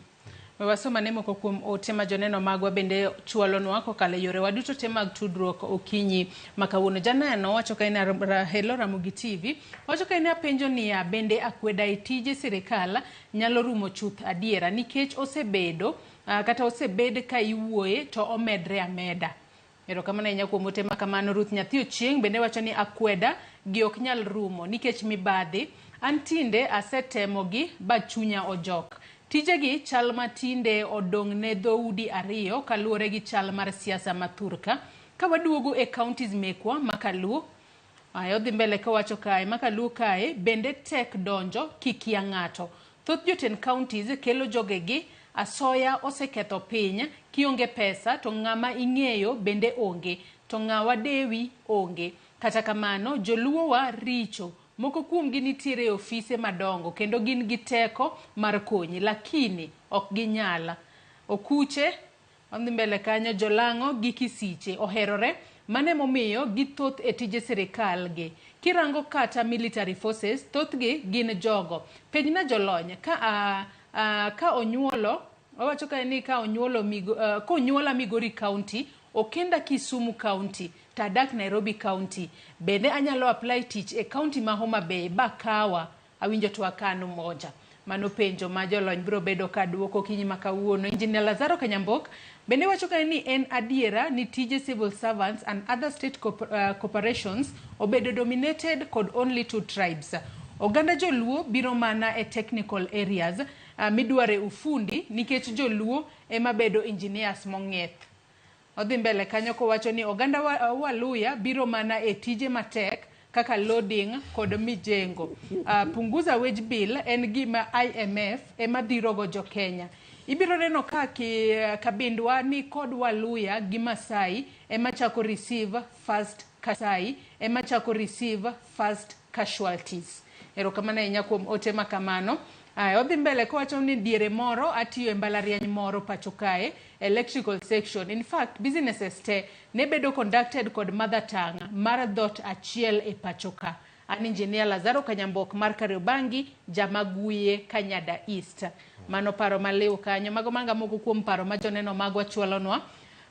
Wasoma ne moko kuom ote ma joneno magwa bende chwalonwa kokalo yore waduto te mag tudruok okinyi makawuono. Janeno wacho ka ina Hello Ramogi TV wacho ka ina penjo ni bende akweda e tije sirikal nyalo rumo chuth adiera nikech osebedo kata osebed ka iwuoye to omedre ameda. Ero kama na kuom ote makamano. Ruth Nyathi Ochieng bende wacho ni akweda gi ok nyal rumo nikech mibadhi antinde asetemogi ba chunya ojok. Tijegi chal matinde odong' ne dhoudi 2 kaluwore gi chal mar siasa mathurka. Ka waduogo e counties mekwa makaluo, odhi mbele ka wacho kae makaluo kae bende tek donjo kikia ng'ato. Thoth jotend counties kelo jogegi asoya oseketho piny, kionge pesa to ng'ama ing'eyo bende onge, to ng'awa dewi onge. Kata kamano joluo wa richo, moko kuom gi nitiere e ofise madongo kendo gin gi teko mar konyi lakini ok ginyala. Okuche odhi mbele kanyo, jolang'o gi kisiche oherore, mane momiyo githoth e tije sirikal gi. Kirango kata military forces thoth gi gin jogo penjna jolony ka onyuolo, owacho ka ni ka onyuolo konyuola Migori County, okenda Kisumu County, tadak Nairobi County, bende anyalo apply tich e county ma Homa Bay bakawa awinjo to akano moja. Mano penjo ma jolony biro bedo ka duoko kinyi makawuono. Engineer Lazaro Kanyambok bende wacho ka ni en adiera ni tije civil servants and other state corporations obedo dominated kod only 2 tribes. Oganda joluo biro mana e technical areas midware ufundi nikech joluo ema bedo engineers mong'eth. Odhi mbele kanyo kowacho ni oganda Waluya biro mana e tije matek kaka loading kod mijengo. Punguza wage bill en gima IMF ema dhirogo jo Kenya. Ibiro neno ka kabindwa ni kod Waluya gi Masai ema chako receive first casualties. Erokamano ahinya kuom ote makamano. Odhi mbele kowacho ni diere moro atiyo e mbalariany moro pacho kae, electrical section. In fact, businesses te ne bedo conducted kod mother tongue mar dhot achiel e pacho ka. An engineer Lazaro Kanyambok mar Kariobangi, Jamaguye, Kanyada East. Mano paro maliw kanyo, mago manga moko kuom paro ma joneno magwa chwalonwa.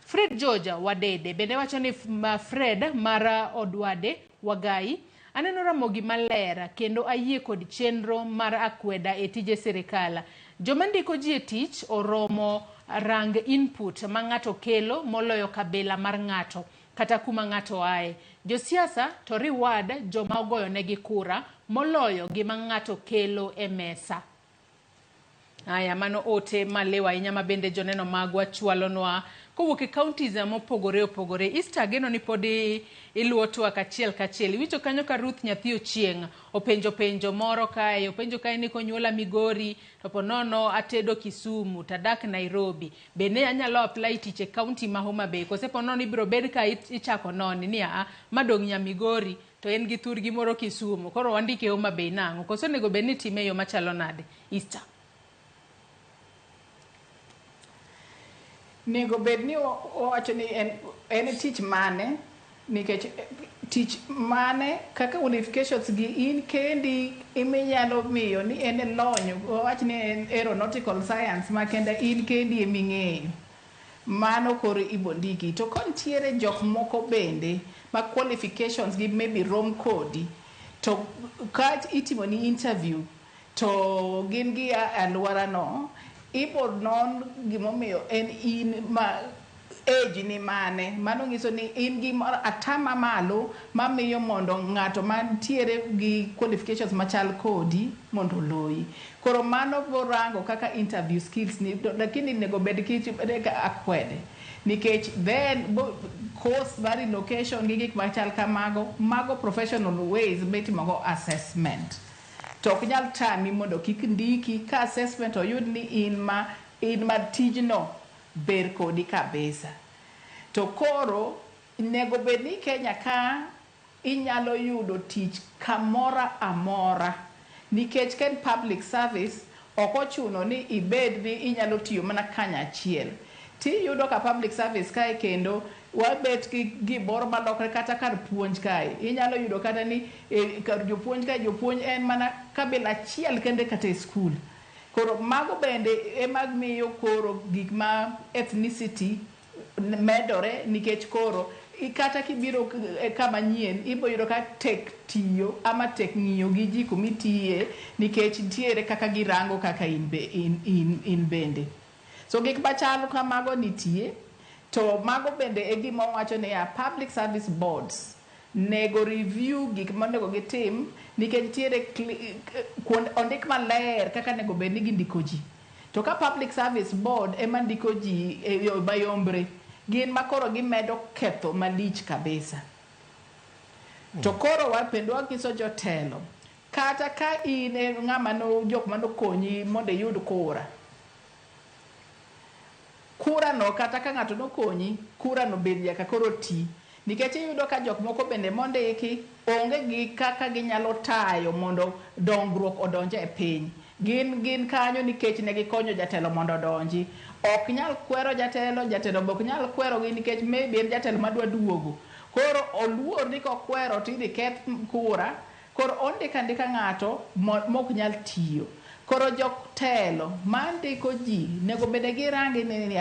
Fred Georgia Wadede bende wacho ni Fred mar Odwade Wagai aneno Ramogi maler kendo ayie kod chenro mar akweda e tije sirikala. Joma ndiko ji e tich oromo rang input ma ng'ato kelo moloyo kabila mar ng'ato kata kuma ng'ato ae. Josiasa to reward joma ogoyo negi kura moloyo gima ng'ato kelo e mesa. Aya, mano ote malewa inyama bende joneno magwa chwalonwa kowuok e counties mopogore opogore. Easter geno ni podi iluwo twak achiel kachiel. Iwicho kanyo ka Ruth nyathi Ochieng penjo moro kae, openjo kae ni konyuola Migori to ponono atedo Kisumu tadak Nairobi. Bende anyalo apply tich e county ma Homa Bay. Kose ponono ibiro bed ka ichako noni ni madong nya Migori to en gi thurgi moro Kisumu. Koro wandike Homa Bay nango. Kose nego bed ni time yo machalo nade Easter. Nego bed ni owacho ni en tich mane nikech tich mane kaka unifications gi in kendi iminyalo miyo ni en lony. Owacho ni en aeronautical science ma kenda in kendi eming'eyo. Mano koro ibondiki. To kontiere jok moko bende ma qualifications gi maybe rom kodi to ka itimo ni interview to gin gi alwara no ibo non gimomiyo en in ma age ni mane. Mano nyiso ni in gi atama malo mamiyo mondo ng'ato mantiere gi qualifications machal kodi mondo loyi. Koro mano borango kaka interview skills ni lakini nego bed kiti akwede nikech then course vari location gi gik machal kamago mago professional ways betimogo assessment. To ok nyal tami mondo kik ndiki ka assessment oyud ni in ma tijno ber kodi kabisa. To koro nego bed ni Kenya ka inyalo yudo tich kamora amora nikech ken public service ok ochuno ni ibed ni inyalo tiyo mana kanya achiel. Ti yudo ka public service kae kendo wabet ki gimoro malokre kata kar puonj kae. Inyalo yudo kata ni kar jopuonj kae jopuonj en mana kabila achiel kende kata e skul. Koro mago bende emag miyo koro gik ma ethnicity medore nikech koro kata kibiro kama nyien ibo yudo ka tek tiyo ama tek ng'iyo gi ji kumitiye nikech ntiere kaka girango kaka in bende. So gik machalo kamago nitie. To mago bende e gima wacho ni public service boards nego review gik monego gitim nikech tiere ondik maler kaka nego bed ni gindiko ji. To ka public service board ema ndiko ji e yo mayombre gin makoro gimedo ketho malich kabisa. To koro wapendo wakiso jotelo kata ka in ng'ama no jok manokonyi mondo yud kura no kata ka ng'ato nokonyi kura no bed nyaka koro ti nikech iyudo ka jok moko bende mondiki onge gi kaka ginyalo tayo mondo dongruok odonje e piny. Gin kanyo nikech ne gikonyo jatelo mondo odonji. Ok nyal kwero jatelo bok nyal kwero gi nikech maybe en jatelo madwa duogo. Koro oluor ni kokwero tidhi keth kura. Koro ondika ng'ato mok nyal tiyo. Koro jotelo mandiko ji nego bede gi rangi ni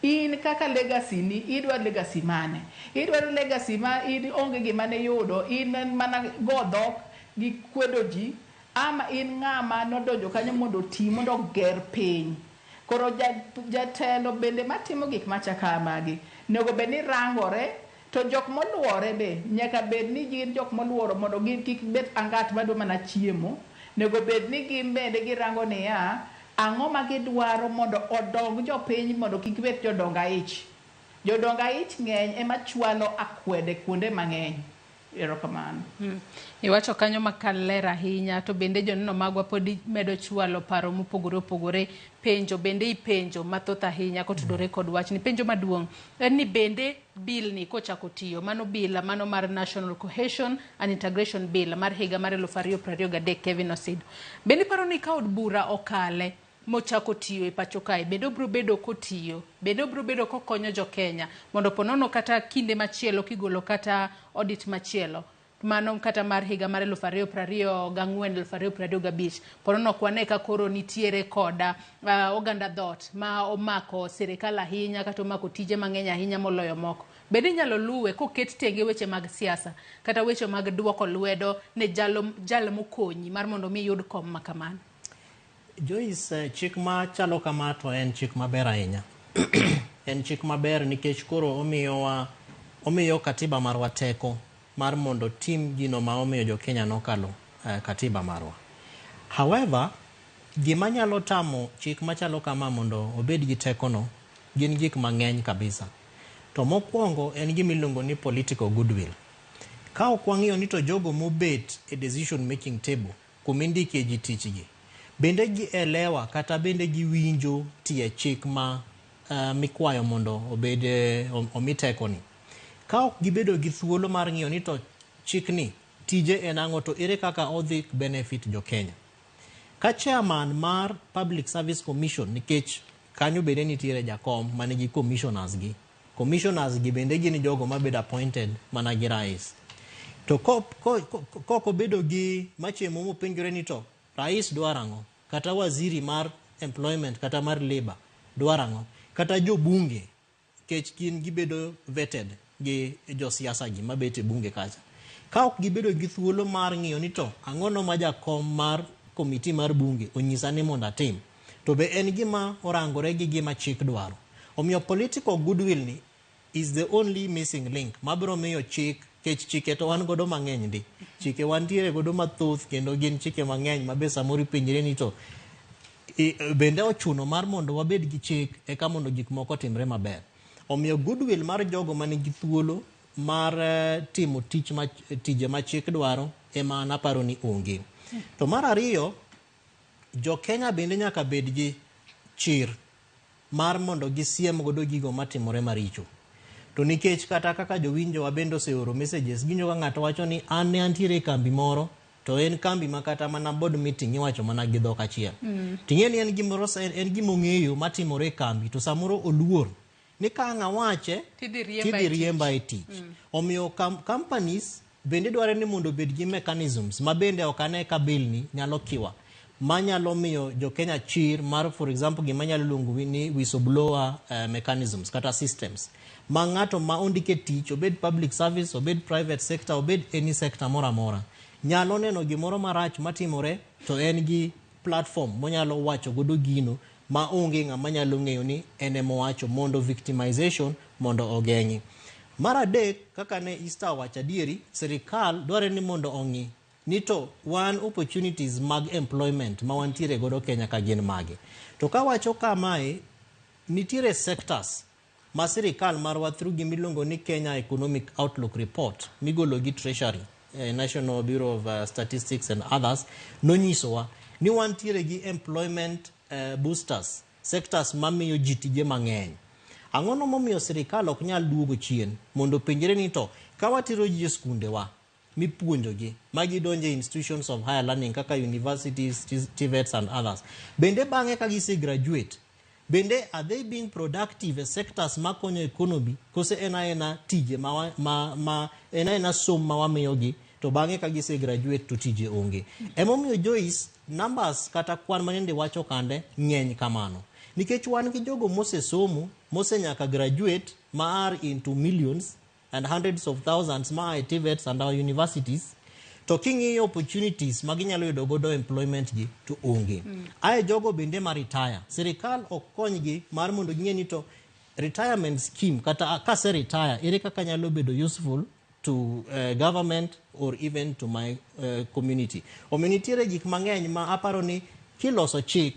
in kaka legacy ni idwa legacy mane. Idwa legacy ma onge gima ne yudo in mana go dhok gi kwedo ji ama in ng'ama nodonjo kanyo mondo ti mondo ger piny. Koro jatelo bende matimo gik machakamagi nego bed ni rangore, to jok moluore be nyaka bed ni gin jok moluoro mondo gin kik bet angat madwa mana chiemo. Nego bed ni gin bende girango niya, ang'o ma gidwaro mondo odong jopiny mondo kik bet jodonga ich. Jodonga ich ng'eny ema chwalo akwede kuonde mang'eny. Erokamano. Iwacho kanyo makaler ahinya, to bende joneno magwa pod medo chwalo paro mopogore opogore. Penjo bende ipenjo mathoth ahinya kotudore kod wach ni. Penjo maduong' en ni bende bill ni kochako tiyo, mano bill mano mar National Cohesion and Integration Bill mar higa mar 2023 Kevin Osido. Bende paro ni ka od bura okale mochako tiyo e pacho kae, bende obro bedo kotiyo, bende obro bedo kokonyo jo Kenya mondo ponono kata kinde machielo kigolo kata audit machielo mano kata mar higa mar 2024 2025 ponono kwane ka koro nitiere koda oganda dot ma omako serikal ahinya kata omako tije mang'eny ahinya moloyo moko. Bende nyalo luwe koket tenge weche mag siasa kata weche mag duoko lwedo ne jalo mokonyi mar mondo mi yud kom makamano. Joyce, chik ma chalo kama to en chik maber ahinya. En chik maber nikech koro omiyo katiba marwa teko mar mondo tim gino ma omiyo jo Kenya nokalo katiba marwa. However, gima nyalo tamo chik machalo kama mondo obed gi teko no gin gik mang'eny kabisa. To mokwongo en gima iluongo ni political goodwill. Ka ok wang'iyo ni to jogo mobet e decision making table kumindike ji tichgi bende gielewa kata bende giwinjo tie chik ma mikwayo mondo obed omiteko ni. Ka ok gibedo gi thuolo mar ng'iyo ni to chik ni tije en ang'o, to ere kaka odhi benefit jo Kenya. Ka chairman mar Public Service Commission, nikech kanyo bende nitiere jakom manigi commissioners gi bende gin jogo mabedo appointed mana gi rais. To koko bedo gi machiemo mopenjore ni to rais dwarang'o, kata waziri mar employment kata mar labor dwarang'o, kata jo bunge kech gin gibedo vetted gi jo siasa gi mabete bunge kacha. Ka ok gibedo gi thuolo mar ng'iyo ni to ang'ono ma jakom mar komiti mar bunge onyisa ni mondo atim, to be en gima orangore gi gima chik dwaro. Omiyo political goodwill ni is the only missing link mabiro miyo chik, kech chike to wan godo mang'eny ndi. Chike wantiere godo mathoth kendo gin chike mang'eny mabe samoro pinjire ni to bende ochuno mar mondo wabed gi chik eka mondo gik moko timre maber. Omiyo goodwill mar jogo manigi thuolo mar timo tije ma chik dwaro ema naparo ni onge. To mar ariyo, jo Kenya bende nyaka bed gi chir mar mondo gisiem godo gigo matimore maricho. To nikech kata kaka jowinjo wabendo oseoro messages, ginjo ka ng'ato wacho ni an ne antiere kambi moro, to en kambi makata mana board meeting iwacho mana gi dhok achiel. Ting'e ni en gimoro en gimong'eyo matimore kambi, to samoro oluor ni ka ng'awache tidhi riemba e tich. Omiyo companies bende dware ni mondo bed gi mechanisms ma bende ok ane ka bill ni nyalo kiwa, manyalo miyo jo Kenya chir mar, for example, gima nyalo luongo ni whistleblower mechanisms kata systems. Ma ng'ato ma ondike tich, obed public service, obed private sector, obed any sector mora mora, nyalo neno gimoro marach matimore, to en gi platform monyalo wacho godo gino ma onge ng'ama nyalo ng'eyo ni en emowacho, mondo victimization mondo ogeng'i. Mar adek, kaka ne Easter wacho adieri, sirikal dware ni mondo ong'i ni to wan opportunities mag employment ma wantiere godo Kenya ka gin mage. To ka wacho kamae, nitiere sectors ma sirikal marwa through gimiluongo ni Kenya Economic Outlook Report migolo gi Treasury, National Bureau of Statistics and others, nonyisowa ni wantiere gi employment boosters, sectors mamiyo ji tije mang'eny. Ang'ono momiyo sirikal ok nyal duogo chien mondo penjre ni to ka watero ji e skundewa mipuonjogi magi donje institutions of higher learning kaka universities, TVETs and others, bende bang'e ka gise graduate, bende are they being productive e sectors makonyo economy, kose ena tije ena som ma wamiyogi, to bang'e ka gise graduate to tije onge. Emomiyo Joyce, numbers kata kwan manende wacho kande ng'eny kamano, nikech wan gi jogo mosesomo mose nyaka graduate ma are into millions and hundreds of thousands ma TVETs and our universities, to king'iyo opportunities maginyalo yudo godo employment gi to onge. Ae jogo bende ma retire, sirikal ok konygi mar mondo ging'eni to retirement scheme kata kase retire ere kaka nyalo bedo useful to government or even to my community. Omiyo nitiere gik mang'eny ma aparo ni kiloso chik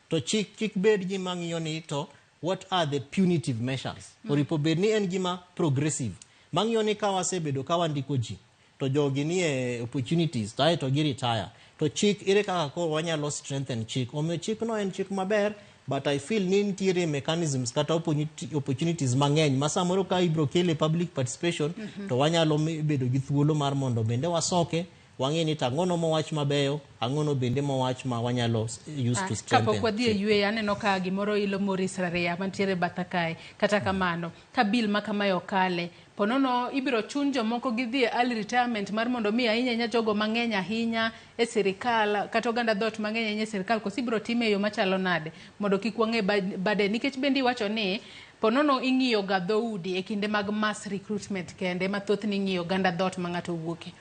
to chik bed gima ng'iyo ni to what are the punitive measures. Oripo bed ni en gima progressive mang'iyo ni ka wasebedo ka wandiko ji to jogi nie opportunities to gi retire to chik ere kaka ko wanyalo strengthen chik. Omiyo chik no en chik maber, but I feel ni nitiere mechanisms kata opportunities mang'eny ma samoro ka ibro kele public participation to wanyalo bedo gi thuolo mar mondo bende wasoke wang'e ni tang'ono mowach mabeyo, ang'ono bende mowach ma wanyalo use to strengthen. Kapok wadhi e yue aneno ka gimoro ilo Morris Rarea mantiere batha kae. Kata kamano ka bill ma kamae okale ponono ibiro chun jomoko gidhi e early retirement mar mondo mi ahinya jogo mang'eny ahinya e sirikal kata oganda dhot mang'eny ahinya e sirikal koso ibiro time e yo machalo nade mondo kik wang'e bade nikech bendi wacho ni ponono ing'iyo ga dhoudi e kinde mag mass recruitment kende mathoth ni ing'iyo ganda dhot ma ng'ato wuoke.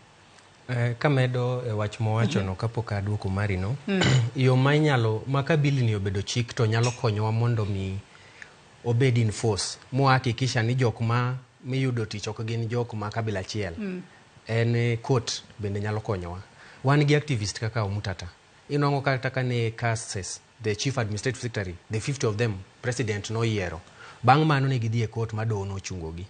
Kamedo wach mowacho no kapok aduoko mari no yo ma inyalo maka bill ni obedo chik to nyalo konyowa mondo mi obed in force mo hakikisha ni jok ma miyudo tich ok gin jok ma kabila achiel en court bende nyalo konyowa. Wan gi activist kaka Omutata inongo kata kane cases the chief administrative secretary the 50 of them president no yiero bang' mano ne gidhi e court ma doho no chungogi.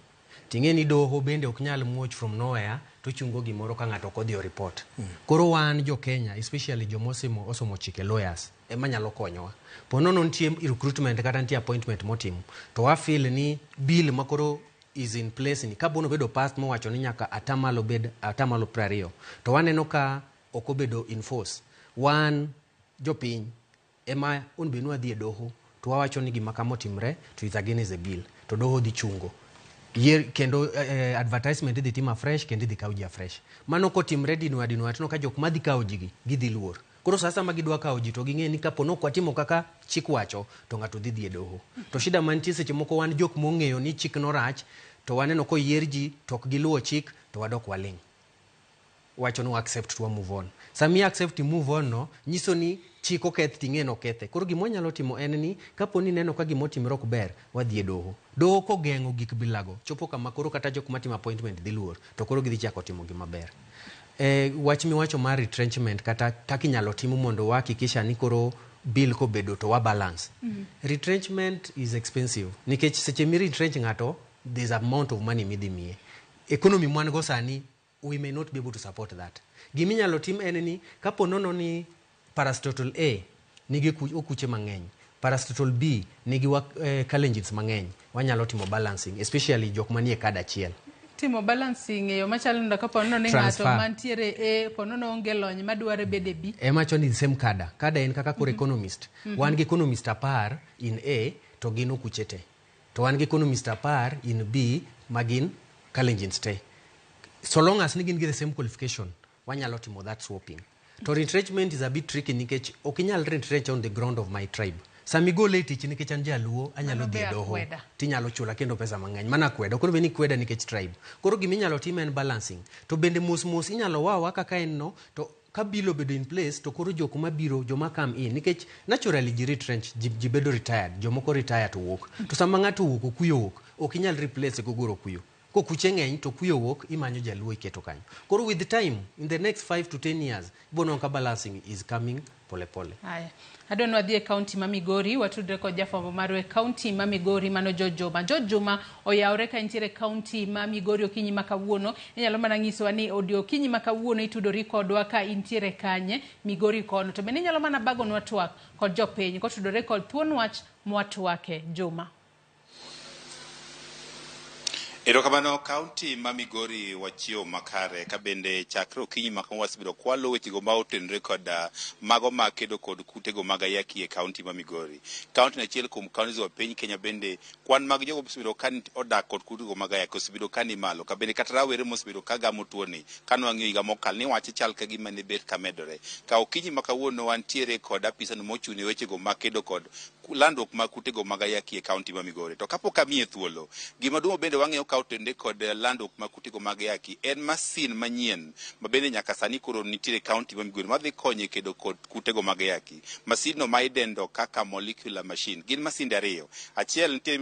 Ting'eni doho bende ok nyal muoch from nowhere to chungo gimoro ka ng'ato kodhi o report. Koro wan jo Kenya especially jomosimo osomo chike lawyers ema nyalo konyowa. Ponono nitie recruitment kata nitie appointment motimo to wa feel ni bill makoro is in place ni kabono bedo past mowacho ni nyaka atamalo 20 to waneno ka ok obedo in force. Wan jopiny ema onbenu adhi e doho to wawacho ni gima kama otimre to is against the bill to doho dhi chungo. Kendo advertisement dhi tima fresh kendo dhi kawo ji fresh. Mano kotimre dinwa to ka jok madhi kawo ji gidhi luor. Koro sasa ma gidwa kawo ji to ging'e ni kapo nok watimo kaka chik wacho to ng'ato dhi e doho. To shida mantie seche moko wan jok mong'eyo ni chik no rach to waneno ko yier ji to ok giluwo chik to wadok waling'. Wacho no accept to move on. Sami accept to move on no nyiso ni chik oketh ting'eno kethe. Koro gimo nyalo timo en ni kapo ni neno ka gimo timre ok ber wadhi e doho. Doho ko geng'o gik bilago chopo kama koro kata jok matimo appointment dhi luor to koro gidhi chako timo gima ber. Wach miwacho mar retrenchment kata kaka inyalo timo mondo wahakikisha ni koro bill ko bedo to wa balance. Retrenchment is expensive nikech seche mi retrench ng'ato there's amount of money midhi miye. Economy mwan go sani we may not be able to support that. Gimi nyalo tim en ni kapo nono ni parastatal A nigi okuche mang'eny, parastatal B nigi challenges mang'eny, wanyalo timo balancing especially jok manie kada achiel. Timo balancing e yo machalo nda kapo nono ni ng'ato mantiere A ponono onge lony madware bede B. Ema choni the same kada en kaka kore economist. Wan gi economist 10 in A to gin okuche te. To wan gi economist 10 in B magin challenges te. So long as nigin get the same qualification, wanyalo timo that swapping. To retrenchment is a bit tricky nikech okinyal retrench on the ground of my tribe. Sami go late tich nikech an jaluo anyalo dhi doho. Tinyalo chula kendo pesa mang'eny. Mana kweda. Koro beni kweda nikech tribe. Koro giminyalo timo en balancing. To bende mos inyalo wawa kaka en no to kabilo bedo in place to koro jok mabiro joma come in nikech naturally ji retrench ji bedo retired. Jomoko retire to work. To sama ng'ato wuok okuyo wuok okinyal replace gogoro kuyo. Ko kuche ng'eny to kuyo wuok imanyo jaluo iketo kanyo. Koro with the time in the next 5 to 10 years ibono ka balancing is coming pole pole. Haya. Adonwa dhie county ma Migori watudre kod jafwambo marwe county ma Migori mano Jojoma oyawre ka ntiere county ma Migori okinyi makawuono inyalo mana nyiso ni odio okinyi makawuono itudori kodwa ka intiere kanye Migori kono to bende inyalo mana bagonwa twak kod jopiny kotudore kod thuon wach mwatwake Juma. Erokamano kaunti ma Migori wachio makare kabende chakre okinyi makwasibiro kwalo wechego ma otenre kod mago makedo kod kutego mag ayaki e kaunti ma Migori. Kaunti nachiel kuom kaunti wa piny Kenya bende kwan mag jogo mosebiro kan odak kod kutego mag ayaki osebiro kani malo kabende kata rawere mosebiro kagamo tuoni kano wang'iyo higa mokalo ni wache chal ka gima ne bet kamedore. Ka okinyi makawuono wantiere kod apisa no mochune wechego makedo kod landruok mag kutego mag ayaki e kaunti ma Migori. To kapok amiye thuolo, gima duong' bende wang'eyo ka otende kod landruok mag kutego mag ayaki en masin manyien ma bende nyaka sani koro nitiere kaunti ma Migori madhi konye kedo kod kutego mag ayaki. Masin no ma idendo kaka molecular machine. Gin masinde ariyo. Achiel nitie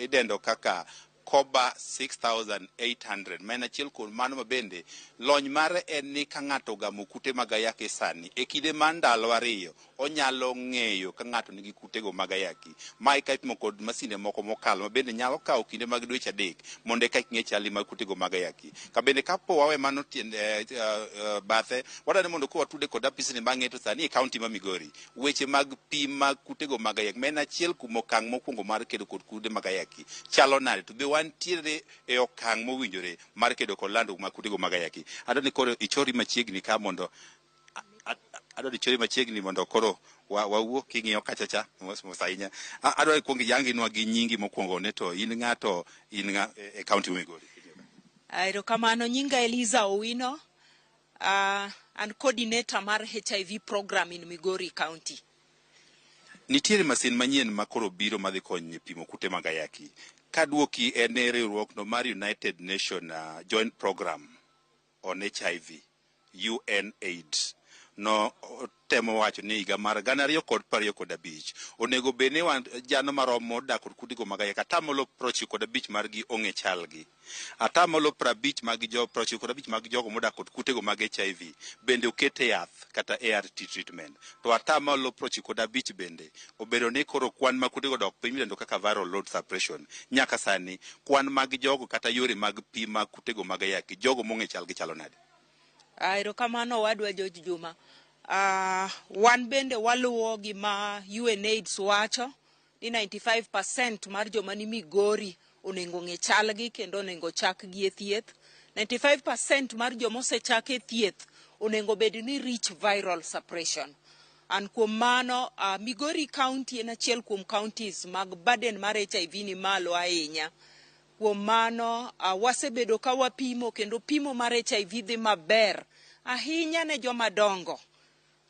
idendo kaka Koba 6800 ma en achiel kuom mano ma bende lony mare en ni ka ng'ato ogamo kute mag ayaki sani e kinde mar ndalo ariyo onyalo ng'eyo ka ng'ato nigi kutego mag ayaki. Mae ka ipimo kod masinde moko mokalo ma bende nyalo kawo kinde mag dweche 3 mondo eka ing'e chali mag kutego mag ayaki. Ka bende kapo wawe mano bathe wadwani mondo ko watude kod apisni mang'eto sani e kaunti ma Migori weche mag pim mag kutego mag ayaki ma en achiel kuom okang' mokwongo mar kedo kod kute mag ayaki chalo nade to be wantiere e okang' mowinjore mar kedo kod landruok mag kutego mag ayaki. Adwani koro ichori machiegni ka mondo koro wawuo king'iyo kachacha mos ahinya. Adwani kuong iyanginwa gi nyingi mokwongo ne to in ng'ato e kaunti ma Migori. Erokamano, nyinga Eliza Owino, an coordinator mar HIV program in Migori County. Nitiere masin manyien ma koro biro madhi konyo pimo kute mag ayaki. Kaduoki en riwruokno mar United Nation Joint Program on HIV, UNAIDS. No temo wacho ni higa mar 2025 onego bene jano maromo dak kod kutego mag ayaki atamalo 95 margi ong'e chalgi. Atamalo 50 mag jogo modak kod kutego mag HIV bende okete yath kata ART treatment. To atamalo 95 bende obedo ni koro kwan mag kutego dok piny midendo kaka viral load suppression. Nyaka sani kwan mag jogo kata yore mag pim mag kutego mag ayaki jogo mong'e chalgi chalo nade? Erokamano wadwa George Juma. Wan bende waluwo gima UNAIDS wacho ni 95% mar joma ni Migori onego ng'e chalgi kendo onego chakgi e thieth. 95% mar joma osechak e thieth onego bed ni rich viral suppression. An kuom mano Migori County en achiel kuom counties mag burden mar HIV ni malo ahinya. Kuom mano wasebedo ka wapimo kendo pimo mar HIV dhi maber ahinya ne joma dongo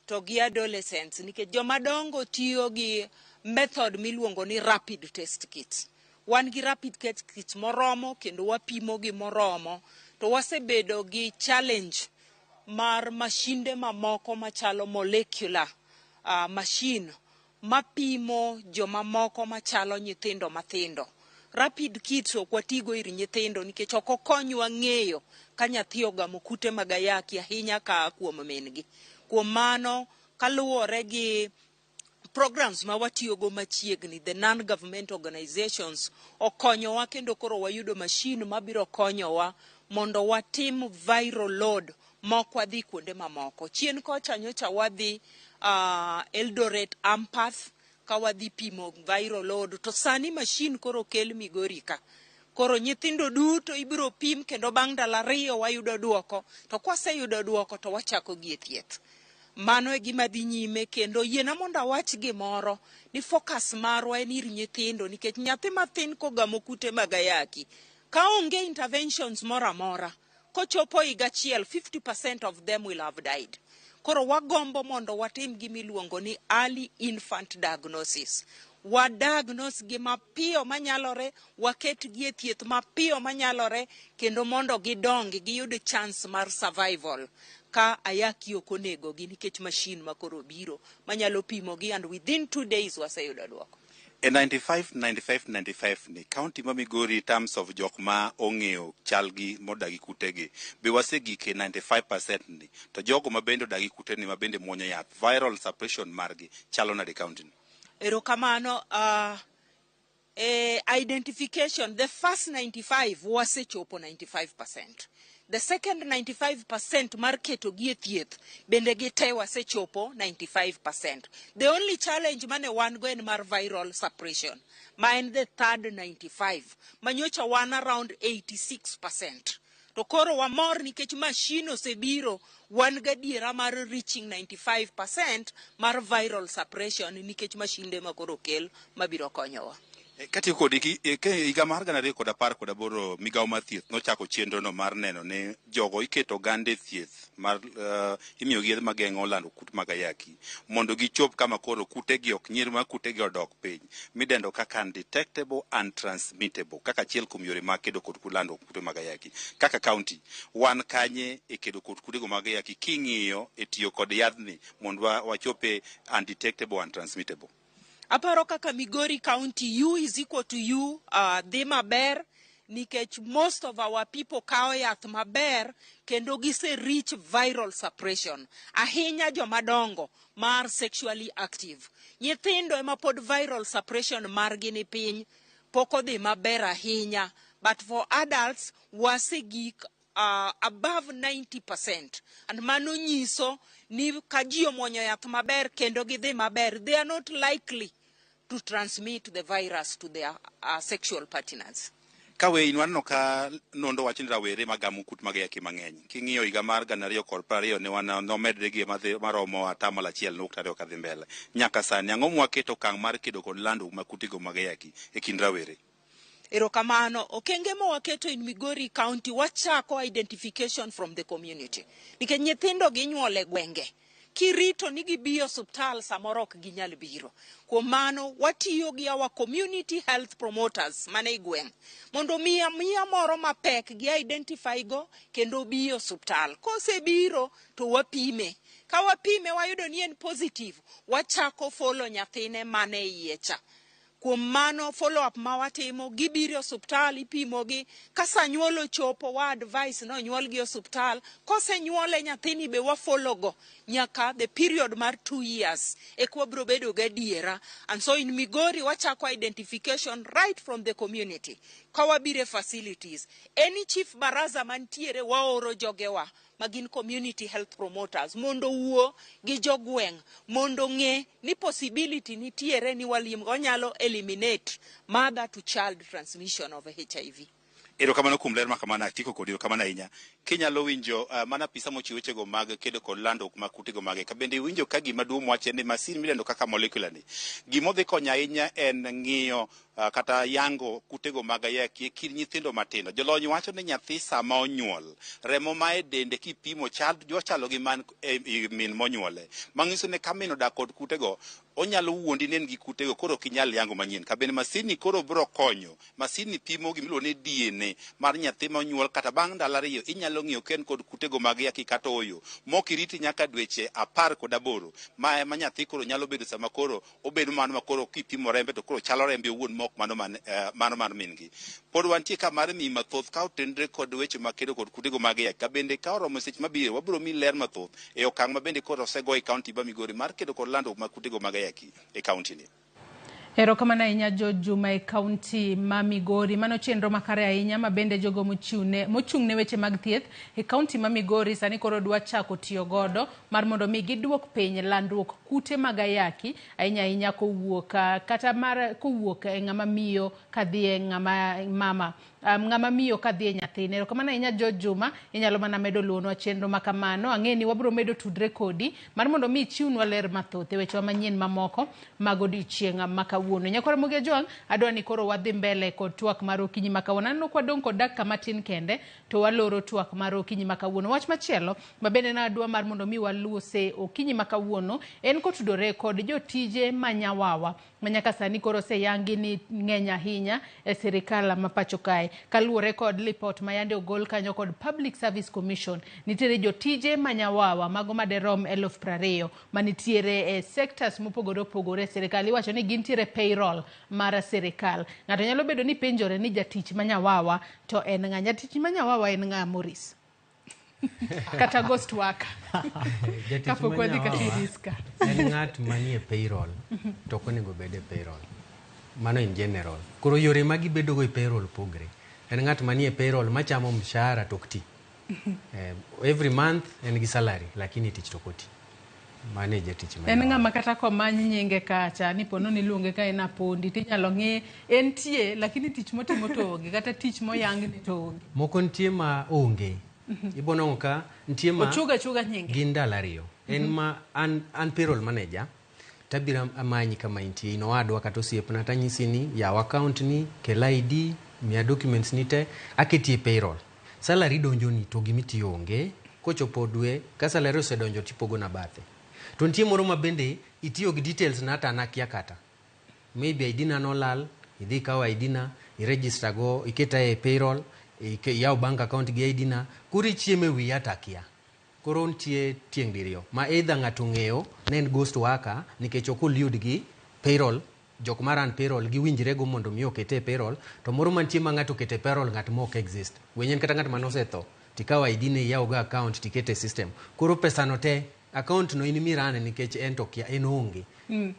to gi adolescents nikech joma dongo tiyo gi method miluongo ni rapid test kits. Wan gi rapid test kits moromo kendo wapimo gi moromo to wasebedo gi challenge mar mashinde mamoko machalo molecular machine mapimo joma moko machalo nyithindo mathindo. Rapid kits ok watigo ir nyithindo nikech ok okonywa ng'eyo ka nyathi ogamo kute mag ayaki ahinya ka kuom min-gi. Kuom mano kaluwore gi programs ma watiyogo machiegni, the non-government organizations okonyowa kendo koro wayudo machine mabiro konyowa mondo watim viral load mok wadhi kuonde mamoko. Chien kocha nyocha wadhi Eldoret Ampath ka wadhi pimo viral load to sani machine koro kel Migori ka. Koro nyithindo duto ibiro pim kendo bang' ndalo 2 wayudo duoko to kwaseyudo duoko to wachako gi thieth. Mano e gima dhi nyime kendo yiena mondo awach gimoro ni focus marwa en ir nyithindo nikech nyathi mathin kogamo kute mag ayaki ka onge interventions mora kochopo higa achiel 50% of them will have died. Koro wagombo mondo watim gimiluongo ni early infant diagnosis. Wadiagnose gi mapiyo manyalore, waketgi e thieth mapiyo manyalore kendo mondo gidongi giyud chance mar survival ka ayaki ok onego gi nikech machine makoro biro manyalo pimo gi and within 2 days waseyudo duoko. E 95 ni kaunti ma Migori in terms of jok ma ong'eyo chalgi modagi kutegi be wasegike 95% ni to jogo ma bende odagi kuteni ma bende muonyo yath viral suppression margi chalo nade kaunti ni? Erokamano identification the first 95 wasechopo 95%. The second 95% mar keto gi e thieth bende gite wasechopo 95%. The only challenge mane wan go en mar viral suppression ma en the third 95 manyocha wan around 86%. To koro wamor nikech machine osebiro wan gadiera mar reaching 95% mar viral suppression nikech mashinde makoro kel mabiro konyowa. Kati kodi higa mar 2018 migawo mar thieth nochako chenro no mar neno ne jogo iketo gande thieth mar imiyo gi mageng'o lando kute mag ayaki mondo gichop kama koro kutegi ok nyir ma kutegi odok piny midendo kaka undetectable and transmittable kaka achiel kuom yore mag kedo kod lando kute mag ayaki. Kaka kaunti wan kanye e kedo kod kutego mag ayaki king'iyo e tiyo kod yadhni mondo wachope undetectable and transmittable? Aparo kaka Migori County, U is equal to U, dhi maber, nikech most of our people kao yath maber, kendo gise reach viral suppression. Ahinya jomadongo mar sexually active. Nyithindo ema pod viral suppression margi ni piny, poko dhi maber ahinya. But for adults, wasegik above 90%. And mano nyiso ni kaji omuonyo yath maber kendo gidhi maber, they are not likely to transmit the virus to their sexual partners. Kawe inwano ka nondo wachni rawere magamu kut mag ayaki mang'eny. King'iyo higa mar 2020 ne wan nomedre gi maromo 1.2 kadhi mbele. Nyaka sani ang'o mwaketo okang' mar kedo kod lando makutego mag ayaki e kind rawere? Erokamano, okenge mwaketo in Migori County wachako identification from the community. Nikech nyithindo ginyuole gwenge. Kirito ni gibi hospital samoro ok ginyal biro. Kuom mano watiyo gi our community health promoters mane igweng'. Mondo miya moro mapek gi identify go kendo bi hospital. Kose biro to wapime. Ka wapime wayudo ni en positive, wachako follow nyathine mane iyecha. Kuom mano follow up mawatimo gibiro hospital ipimogi kasa nyuolo chopo wa advice no nyuol gi hospital kose nyuole nyathini be wa follow go nyaka the period mar 2 years ekwa bro bedo gadiera. And so in Migori wachako identification right from the community kawabire facilities any chief baraza mantiere waoro jogewa magin community health promoters mondo wuo gi jogweng' mondo ng'e ni possibility nitiere ni walim onyalo eliminate mother to child transmission of HIV. Erokamano kuom ler makamano atiko kod erokamano ahinya. Kinyalo winjo mana pisa mochiwo wechego mag kedo kod lando mag kutego mage ka bende winjo ka gima duong' wache ni masin midendo kaka molecular ni gimodhi konyo ahinya en ng'iyo kata yango kutego mag ayaki e kind nyithindo matindo. Jolony wacho ni nyathi sama onyuol remo ma e dende kipimo chalo gi man min monyuole mang'iso ne ka min odak kod kutego onyalo wuondi nen gi kutego koro kinyal yango manyien ka bende masini koro bro konyo. Masini pimo gimiluongo ni DNA mar nyathi ma onyuol kata bang' ndalo 2 inyalo ng'iyo ken kod kutego mag ayaki kata oyo mokiriti nyaka dweche 18 ma nyathi koro nyalo bedo sama koro obedo mano ma koro kipimo rembe to koro chalo rembe owuon mok mano mar min gi. Pod wantie ka mar mi mathoth ka otendre kod weche makedo kod kutego mag ayaki ka bende ka oromo seche mabiro wabiro mi ler mathoth e okang' ma bende koro osego e kaunti ma Migori mar kedo kod lando mag kutego mag ayaki e kaunti ni. Erokamano ahinya Juma e kaunti ma Migori. Mano chenro makare ahinya ma bende jogo mochung' ne weche mag thieth e kaunti ma Migori sani koro dwa chako tiyo godo mar mondo mi giduok piny landruok kute mag ayaki ahinya kowuok kata mar kowuok e ng'ama miyo kadhi e ng'ama mama ng'ama miyo kadhi e nyathine. Erokamano ahinya Juma, inyalo mana medo luonwa chenro makamano. Ang'eni wabiro medo tudre kodi mar mondo mi chiwnwa ler mathoth e weche manyien mamoko mag odiochieng' makawuono. Nyakora Mogi Jwang' adwa ni koro wadhi mbele kod twak mar okinyi makawuono. Aneno kwa dong' kod dakika matin kende to waloro twak mar okinyi makawuono. Wach machielo ma bende na adwa mar mondo mi waluse okinyi makawuono en kotudore kod jotije manyawawa manyaka sani koro se yangi ni ng'eny ahinya e sirikal ma pacho kae. Kaluwore kod lipot mayande ogol kanyo kod Public Service Commission nitiere jotije manyawawa mago maderom 20,000 manitiere e sectors mopogore opogore. Sirikal iwacho ni gintiere payroll mar sirikal. Ng'ato nyalo bedo ni penjore ni jatich manyawawa to en ng'a? Jatich manyawawa en ng'a Morris? Kata ghost work. Kapo kwa di katiriska. En ng'at manie payroll to konego bede payroll. Mano in general. Koro yore magi bedo go i payroll pogre. En ng'at manie payroll machamo mshahara tokti. Every month en gi salary lakini tich tokoti. Manager tich mane. En ng'ama kata komany nyinge kacha ni pono ni luonge ka en apondi tinyalo ng'e en tie lakini tich motimo to onge kata tich moyang ni to onge. Moko ntie ma onge. Ibono ka ntie ma ochuga nyinge. Gin ndalo 2. En ma an payroll manager tabira amanyi kama intie ino wadwa kata osiepna tanyisi ni yaw account ni kel ID mia documents ni te aketie payroll salary donjo ni to gimitiyo onge kochopo dwe ka salary osedonjo tipogo na bathe to nitie moro ma bende itiyo gi details na ata nakia kata maybe ID na nolal idhi kaw ID na iregister go iketa e payroll yaw bank account gi ID na kuri chieme wi atakia koro nitie tieng' diriyo ma either ng'ato ng'eyo ne en ghost worker nikech ok oliud gi payroll jok maran payroll gi winjre go mondo mi okete payroll to moro mantie ma ng'ato kete payroll ng'at ma ok exist wenyen kata ng'at manosetho tikaw ID ne yaw go account tikete system koro pesa no te account no in mirane nikech en to kia en onge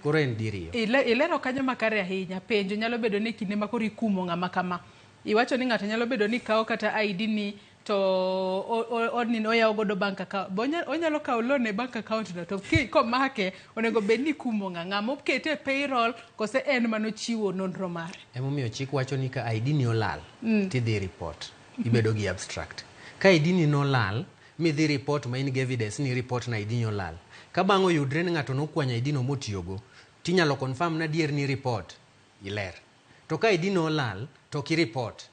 koro en diriyo ilero kanyo makare ahinya penjo nyalo bedo ni kinde makoro ikumo ng'ama kama iwacho ni ng'ato nyalo bedo ni kawo kata ID ni to odni oyawo godo bank account onyalo kawo loan e bank account no to komake onego bed ni kumo ng'ama okete payroll kose en manochiwo nonro mare emomiyo chik wacho ni ka ID ni olal tidhi report ibedo gi abstract ka ID ni nolal midhi report ma in gi evidence ni report na ID ni olal ka bang' oyudre ni ng'ato nokwanyo ID no motiyogo tinyalo confirm na dier ni report iler to ka ID no olal to ki report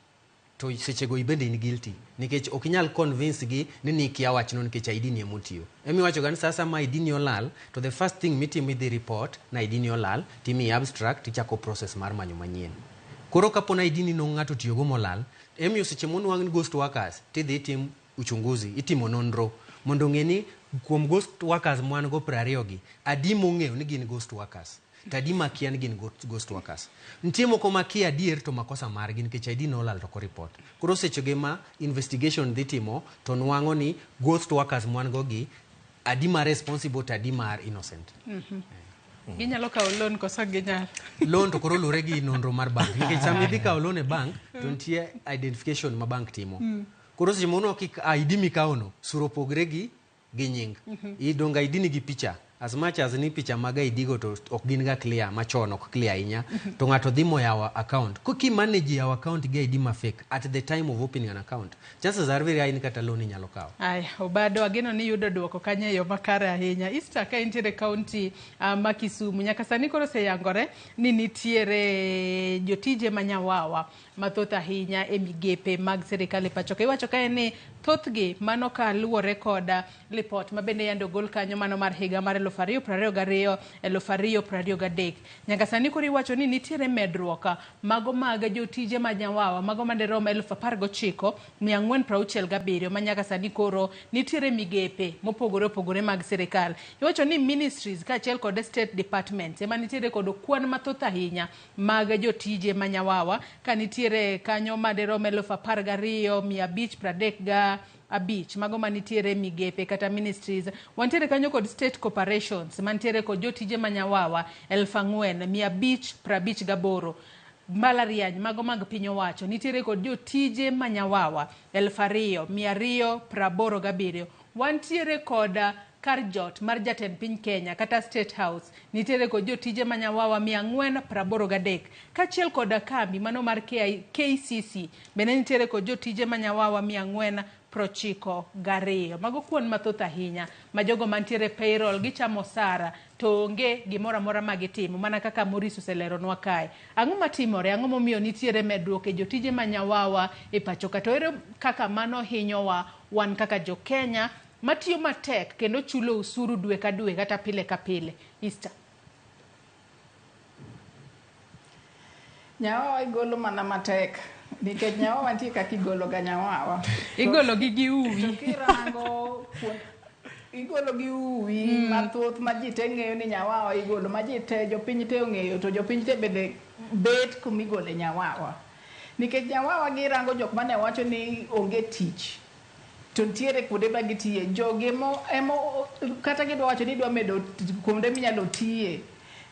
to sechego ibende in guilty nikech ok inyal convince gi ni nikia wachno nikech ID ni emotiyo emiwacho gan sasa ma ID ni olal to the first thing mitimo idhi report na ID ni olal timi abstract tichako process mar manyo manyien koro kapo na ID ni no ng'ato tiyogo molal emiyo seche monwang' ni ghost workers tidhi tim uchunguzi itimo nonro mondo ng'e ni kuom ghost workers mwan go 20 gi adi mong'eyo ni gin ghost workers tadi makia ni gin ghost workers nitie moko makia adier to makosa margi nikech ID no olal to ko report koro sechege ma investigation dhi timo to nwang'o ni ghost workers mwan go gi adi ma responsible to adi mar innocent ginyalo kawo loan koso ginyal loan to koro lure gi nonro mar bank nikech sama idhi kawo loan e bank to nitie identification ma bank timo koro seche mono ID mikawono suro pogre gi nying idonga ID ni gi picha as much as ni picha mag ID go to ok gin ga clear machon ok clear ahinya to ng'ato dhi moyawo account ki manage yawo account gi ID ma fake at the time of opening an account chances are very high ni kata loan nyalo kawo obado ageno ni yudo duoko kanyo yo makare ahinya Easter ka intiere county ma Kisumu nyaka sani koro seyangore ni nitiere jotije manyawawa mathoth ahinya e migepe mag sirikal e pacho ka iwacho ka ni thothgi mano ka luwore koda report ma bende yando gol kanyo mano mar higa mar 2022 2023 nyaka sani koro iwacho ni nitiere medruok mago mag jotije manyawawa mago maderom 19,467 ma nyaka sani koro nitiere migepe mopogore opogore mag sirikal iwacho ni ministries kaachiel kod state departments ema nitiere kod kwan mathoth ahinya mag jotije manyawawa ka nitiere kanyo maderom 12,535 mago manitiere migepe kata ministries wantiere kanyo kod state corporations mantiere kod jotije manyawawa 4,558 mbalariany mago mag piny owacho nitiere kod jotije manyawawa 2,287 wantiere kod kar jot mar jatend piny Kenya kata State House nitiere kod jotije manyawawa 483 kaachiel kod kambi mano mar KCC bende nitiere kod jotije manyawawa 492 mago kuon mathoth ahinya ma jogo mantiere payroll gichamo sara to onge gimoro amora ma gitimo mana kaka Morris oseleronwa kae ang'o matimore ang'o momiyo nitiere medruok e jotije manyawawa e pacho ka to ere kaka mano hinyowa wan kaka jo Kenya matiyo matek kendo chulo usuru dwe ka dwe kata pile ka pile Easter nyawawa igolo mana matek nikech nyawawa nitie kaka igolo ga nyawawa igolo gi uwi to kirango igolo gi uwi mathoth ma ji te ng'eyo ni nyawawa igolo ma ji te jopiny te ong'eyo to jopiny te bende bet kumigole nyawawa nikech nyawawa girango jok mane wacho ni onge tich to ntiere kuonde ma gitiye jogi kata gidwa wacho ni idwa medo kuonde minyalo tiye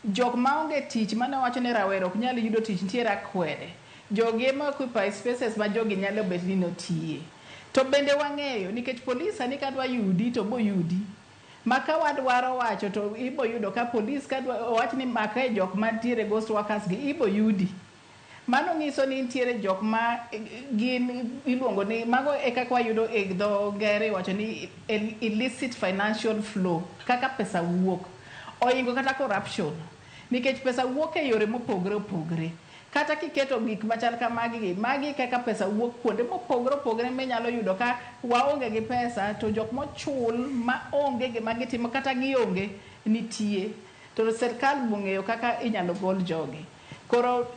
jok ma onge tich mane wacho ni rawero ok nyal yudo tich ntiere akwede jogi ema occupy spaces ma jogi nyalo bet ni notiye to bende wang'eyo nikech polis sani kadwa yudi to boyudi ma ka wadwaro wacho to ibo yudo ka polis kadwa wach ni maka jok mantiere ghost workers gi ibo yudi mano nyiso ni nitiere jok ma gin iluongo ni mago e kaka wayudo e dho ngere wacho ni illicit financial flow kaka pesa wuok oingo kata corruption nikech pesa wuok e yore mopogore opogore. Kata kiketo gik machal kamagi magi kaka pesa wuok kuonde mopogore opogore minyalo yudo ka waonge gi pesa to jok mochul ma onge gima gitimo kata gionge nitie to sirkal bong'eyo kaka inyalo gol jogi. Koro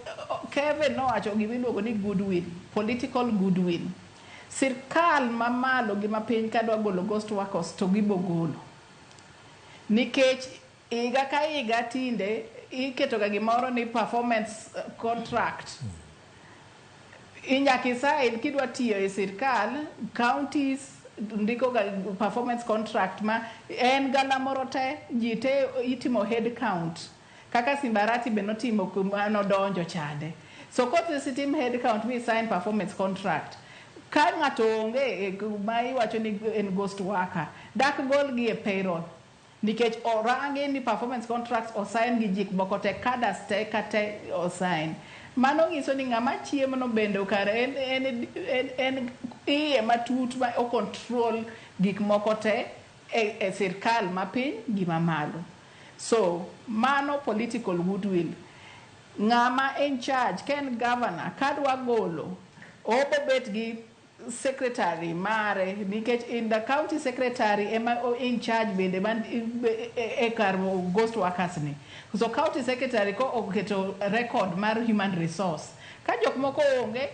Kevin nowacho gimiluongo ni goodwill, political goodwill. Sirkal mamalo gi mapiny kadwa golo ghost workers to gibogolo nikech higa ka higa tinde iketo ga gimoro ni performance contract. Inyaki sign kidwa tiyo e sirkal, counties ndiko ga performance contract ma en gala moro te jite itimo head count kaka Simbarati be notimo kumano donjo chande. So kote sitim head count we sign performance contract. Ka ng'ato onge ma iwacho ni en ghost worker dak gol gi e payroll nikech orange ni performance contracts osign gi jik moko te kadas te kate osign. Mano nyiso ni ng'ama chiemo no bende okare en iye matut ma o control gik moko te e sirkal mapiny gi mamalo. So mano political goodwill. Ng'ama in charge ken governor kadwa golo obo bet gi secretary mare nikech in the county secretary ema in charge bende man e kar ghost workers ni. So county secretary ko oketo record mar human resource ka jok moko onge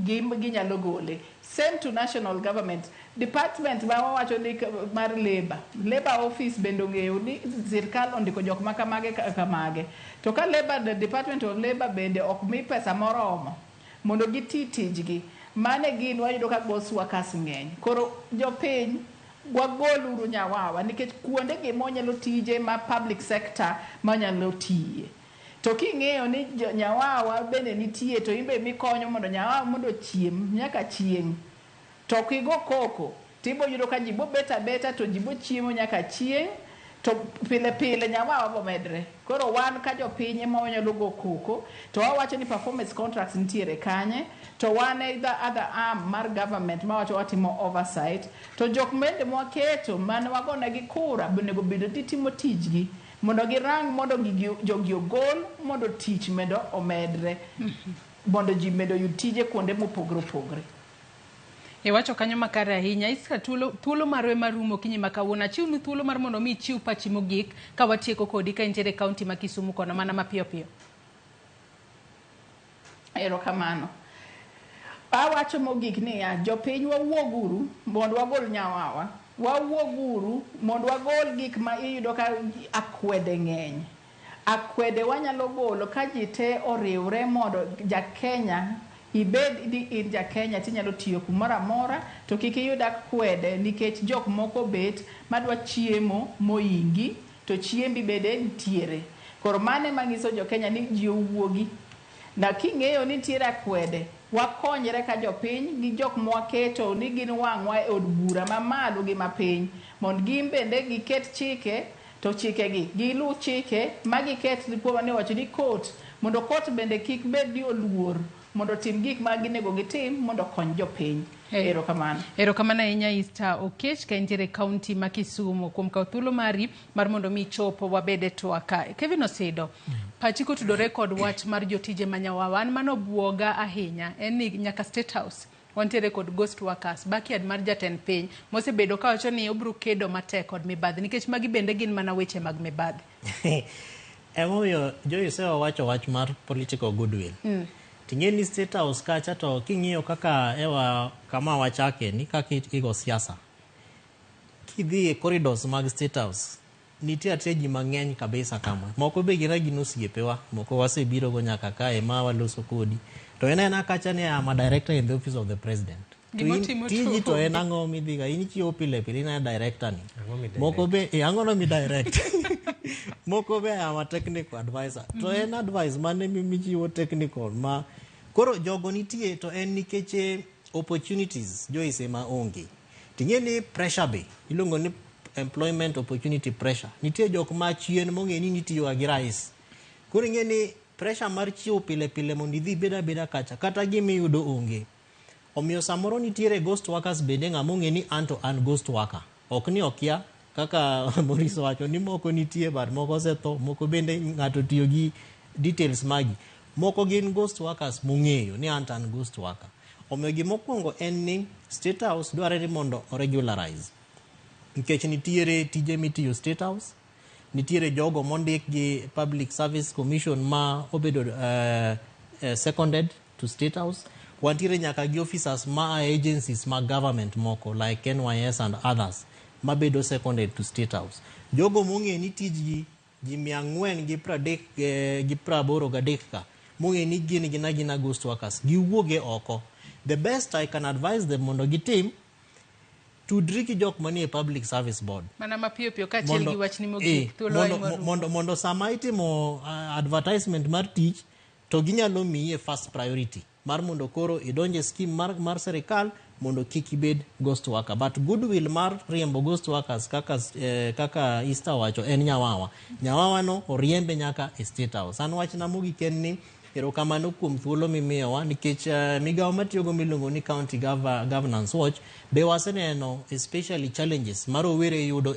ginyalo gole. Same to national government department ma wawacho ni mar labor office bende ong'eyo ni sirkal ondiko jok ma kamage to ka labor department of labor bende ok mi pesa moromo mondo giti tijgi mane gin wayudo ka ghost workers ng'eny. Koro jopiny wagol uru nyawawa nikech kuonde gi monyalo tije ma public sector manyalo tiye. To king'eyo ni nyawawa bende nitie to imbe mikonyo mondo nyawawa mondo chiem nyaka chieng'. To kigo koko tibo yudo ka jibo beta to jibo chiemo nyaka chieng' to pile pile nyawawa bo medre. Koro wan ka jopiny ema wanyalo go koko to wawacho ni performance contracts nitiere kanye to wan e the other arm mar government ma wacho watimo oversight to jok mende mwaketo mane wagona gi kura bonego bedo timo tijgi mondo girang mondo jogi ogol mondo tich medo omedre mondo ji medo yutije kuonde mopogore opogore. Iwacho kanyo makare ahinya. Iska thuolo marwe marumo kinyi makawuono achiwnu thuolo mar mondo mi chiw pachi mogik ka watieko kodi ka intiere kaunti ma Kisumu kono mana mapiyo piyo. Erokamano. Awacho mogik ni ya jopiny wawuoguru mondo wagol nyawawa. Wawuoguru mondo wagol gik ma iyudo ka akwede ng'eny. Akwede wanyalo golo ka ji te oriwre mondo ja Kenya ibed ni in ja Kenya tinyalo tiyo kumoro amora to kik iyud akwede nikech jok moko bet madwa chiemo moingi to chiembi bede nitiere. Koro mane manyiso jo Kenya ni ji owuogi na king'eyo ni nitiere akwede wakonyre ka jopiny gi jok mwaketo ni gin wang'wa e od bura mamalo gi mapiny mondo gin bende giket chike to chikegi gilu chike magiket kuoma ni wacho ni court mondo court bende kik bed ni oluor mondo tim gik ma ginego gitim mondo kony jopiny. Erokamano. Erokamano ahinya Easter Okech ka intiere kaunti ma Kisumu kuom kawo thuolo mari mar mondo mi chopo wabede twaka. Kevin Osido, pachi kotudore kod wach mar jotije manyawawa an mano buoga ahinya en ni nyaka State House wantiere kod ghost workers backyard mar jatend piny mosebedo ka wacho ni obro kedo matek kod mibadhi nikech magi bende gin mana weche mag mibadhi. Emoyo Joyce wacho wach mar political goodwill. Tingeni State House kacha to king'iyo kaka ewa kama wachake ni kaka igo siasa. Kidhi e corridors mag State House nitie ateji mang'eny kabisa kama. Moko be gira gin osiepewa, moko wasebiro go nyaka kae ma waloso kodi. To ena kacha ni am a director in the office of the president. Tiji to en ang'o midhiga in chiwo pile pile ina director ni. Moko be ang'o no mi direct. Moko be am a technical advisor. To en advice mane michiwo technical ma koro jogo nitie to en nikech opportunities Joyce ma onge. Tingeni pressure be ilongo ni employment opportunity pressure. Nitie jok ma chien mong'e ni nitiyo gi rais. Koro ngeni pressure mar chiwo pile pile mondo idhi beda kacha kata gimiyudo onge. Omiyo samoro nitiere ghost workers bende ng'ama ong'e ni anto an ghost worker. Ok ni okia kaka Maurice wacho ni moko nitie but moko setho, moko bende ng'ato tiyo gi details magi. Moko gin ghost workers mong'eyo ni an ghost worker. Omiyo gimokwongo en ni State House dware ni mondo regularize. Nikech nitiere tije mitiyo State House, nitiere jogo mondik gi Public Service Commission ma obedo seconded to State House. Wantiere nyaka gi officers ma agencies ma government moko like NYS and others mabedo seconded to State House. Jogo mong'e ni tijgi ji 483 ka mong'e ni gina ghost workers giwuoge oko. The best I can advise them mondo gitim tudri gi jok manie Public Service Board. Mana mapiyo piyo ka chiel gi wach ni mogik thuolo ay maru. Mondo sama itimo advertisement mar tich to ginyalo miye first priority mar mondo koro idonje scheme mar serikal mondo kik ibed ghost worker. But goodwill mar riembo ghost workers kaka Easter wacho en Nyawawa. Nyawawa no oriembe nyaka e State House. An wachna mogik en ni erokamano kuom thuolo mimiyowa nikech migawo matiyogo miluongo ni County Governance Watch be waseneno especially challenges ma rowere yudo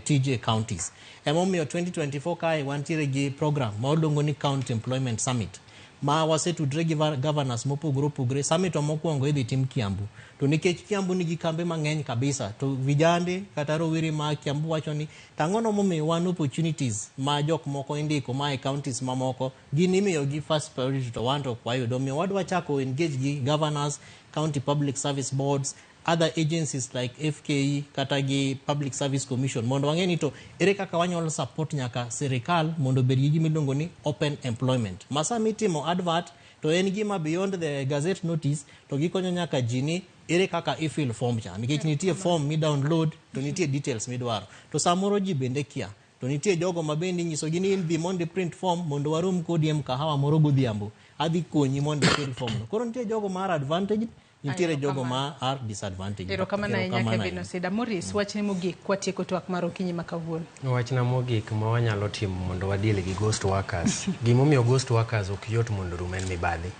TJ counties. Emomiyo 2024 kae wantiere gi program ma oluongo ni County Employment Summit ma wasetudre gi governors mopogore opogore. Summit mokwongo idhi tim Kiambu. To nikech Kiambu nigi kambe mang'eny kabisa to vijande kata rowere ma Kiambu wacho ni tang'ono momiyo wan opportunities ma jok moko indiko ma e counties mamoko gin imiyo gi first priority to wan to kwayudo. Omiyo wadwa chako engage gi governors, county public service boards, other agencies like FKE kata gi Public Service Commission mondo wang'eni to ere kaka wanyalo support nyaka serikal mondo bed gi miluongo ni open employment. Masa mitimo advert to en gima beyond the gazette notice to gikonyo nyaka jini ere kaka ifill form cha nikech nitie form mi download to nitie details midwaro to samoro ji bende kia to nitie jogo mabendi nyiso gi ni in dhi mondo print form mondo warum kodi mkahawa moro godhiambo adhi konyi mondo fill form no. Koro nitie jogo mar advantage, nitiere jogo ma are disadvantage. Erokamano nyaka bino Sida Maurice wachni mogik kwatieko twak mar okinyi makawuono. Wachna mogik ma wanyalo timo mondo wadile gi ghost workers. Gimomiyo ghost workers ok yot mondo rumen mibadhi.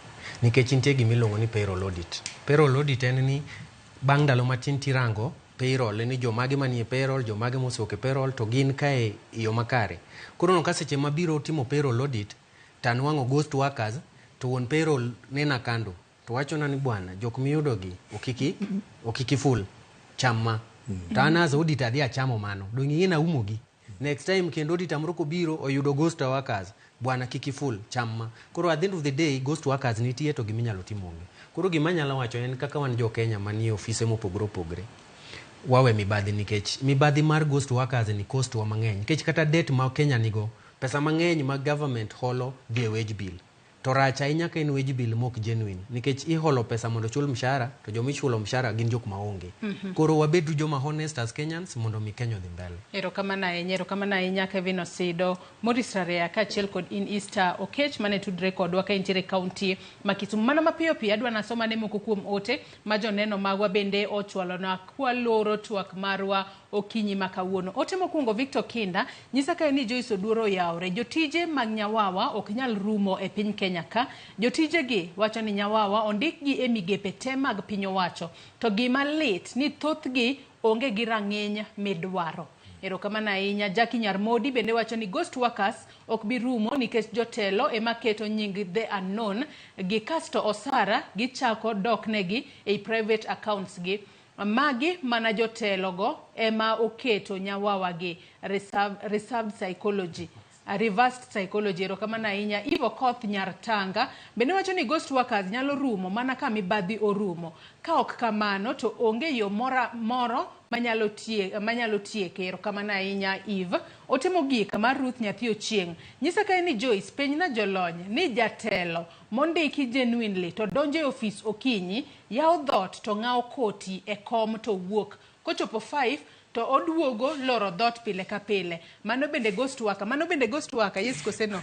Nikech nitie gimiluongo ni payroll audit. Payroll audit en ni bang' ndalo matin tirango payroll ni jomage manie payroll, jomage mosewuok e payroll to gin kae yo makare. Koro no ka seche mabiro timo payroll audit tanwang'o ghost workers to won payroll nena kando. To wachona ni bwana jok miyudogi okiki full chamma. Tana za audit adhi achamo mano. Dongi ina umogi. Next time kendo audit amroko biro oyudo ghost workers bwana kiki full chamma. Koro at the end of the day ghost workers nitie to giminyalo timonge. Koro gimanyalo wacho en kaka wan jo Kenya manie ofise mopogore opogore. Wawe mibadhi nikech mibadhi mar ghost workers ni cost wa mang'eny. Nikech kata debt ma Kenya nigo pesa mang'eny ma government holo the wage bill. To rach ahinya ka en wage bill mok genuine nikech iholo pesa mondo chul mshahara to joma ichulo mshahara gin jok maonge. Koro wabedu joma honest as Kenyans mondo mi Kenya dhi mbele. Erokamano ahinya Kevin Osido, Maurice Rarea kaachiel kod in Easter Okech mane tudre kodwa ka intiere kaunti ma Kisumu. Mana mapiyo piyo adwa nasoma ne moko kuom ote ma joneno magwa bende ochwalo na kwaloro twak marwa okinyi makawuono. Ote mokwongo Victor Kinda nyisa ka ni Joyce Oduoro yawre jotije mag Nyawawa ok nyal rumo e piny Kenya ka. Jotije gi wacho ni Nyawawa ondik gi e migepe te mag piny owacho to gima lit ni thoth gi onge gi rang'iny midwaro. Erokamano ahinya Jackie Nyarmodi bende wacho ni ghost workers ok bi rumo nikech jotelo ema keto nying the unknown gi kasto osara gichako doknegi e private accounts gi. Magi mana jotelo go ema oketo Nyawawa gi reserved psychology. Reversed psychology. Erokamano ahinya Ivo Koth Nyartanga bende wacho ni ghost workers nyalo rumo mana ka mibadhi orumo. Ka ok kamano to onge yo moro manyalo tieke. Erokamano ahinya Eve. Ote mogik mar Ruth Nyathi Ochieng nyisa ka ni Joyce piny na jolony ni jatelo mondiki genuinely to donjo e ofis okinyi yawo dhot to ng'awo koti e kom to wuok kochopo 5 to oduogo loro dhot pile ka pile. Mano bende ghost worker. Yes koseno.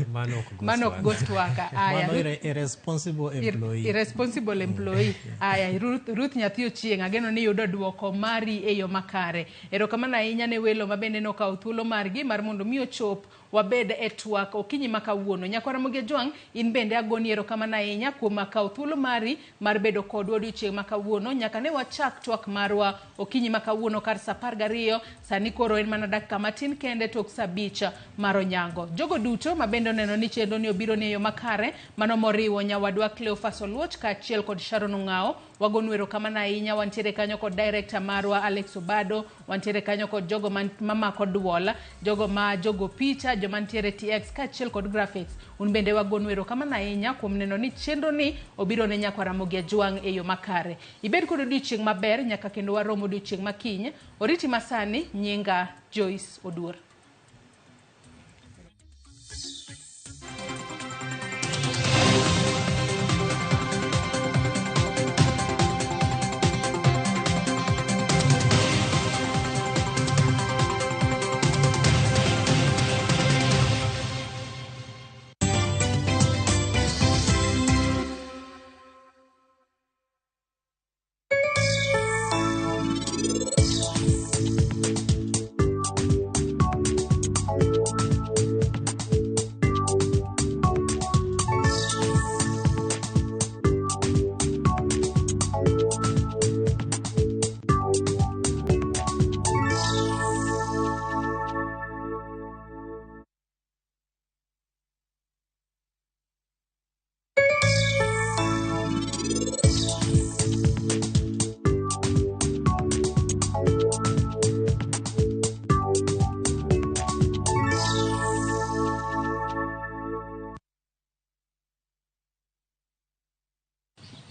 Mano ghost worker. Mano irresponsible employee. Irresponsible employee. Aya Ruth Nyathi Ochieng ageno ni yudo duoko mari e yo makare. Erokamano ahinya ne welo mabende nokawo thuolo margi mar mondo mi ochop wabed e twak okinyi makawuono. Nyakwara Ramogi Jwang in bende agoni erokamano ahinya kuom kawo thuolo mari mar bedo kodwa odiochieng' makawuono nyaka ne wachak twak marwa okinyi makawuono kar 12 2 sani koro en mana dakika matin kende tok sabicha maro nyango. Jogo duto mabendo neno ni chenro ni obiro ne yo makare mano moriwo nyawadwa Cleophas Oluoch ka achiel kod Sharon Ong'ao. Wagonwero kama na inya wantiere kanyo kod director marwa Alex Obado, wantiere kanyo kod jogo mama kod duola, jogo picha, jomantiere TX ka achiel kod graphics. Un bende wagonwero kama na inya kuom neno ni chenro ni obiro ne nyakwa Ramogi Juang e yo makare. Ibed kod odiochieng' maber nyaka kendo waromo odiochieng' makiny. Oriti masani nyinga Joyce Oduor.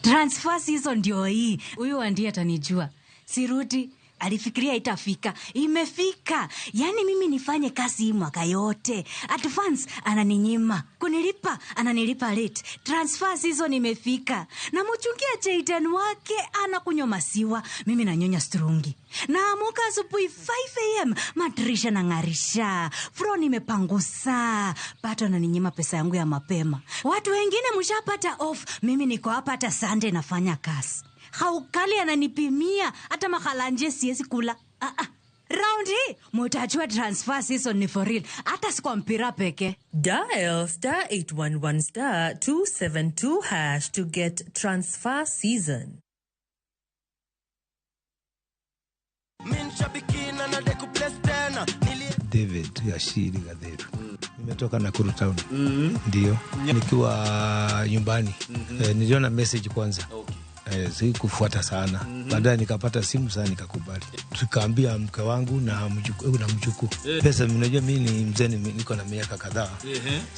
Transfer season ndio hii. Huyu ndiye atanijua. Sirudi, alifikiria itafika. Imefika. Yani mimi nifanye kazi hii mwaka yote. Advance ananinyima. Kunilipa ananilipa late. Transfer season imefika. Na mchungia Jaden wake anakunywa maziwa. Mimi nanyonya strungi. Naamuka asubuhi 5 AM madirisha nang'arisha. Floor nimepangusa. Pato ananinyima pesa yangu ya mapema. Watu wengine mshapata off. Mimi niko hapa hata Sunday nafanya kazi. Haukali ananipimia hata makalanje siwezi kula. Round hii mutajua transfer season ni for real. Hata si kwa mpira peke. Dial *811*272# to get transfer season. David Yashiri Gaderu. Nimetoka Nakuru town. Ndio. Nikiwa nyumbani. Niliona message kwanza. Sikufuata sana. Baadaye nikapata simu sana nikakubali. Tukaambia mke wangu na mjukuu. Pesa mnajua mimi ni mzee niko na miaka kadhaa.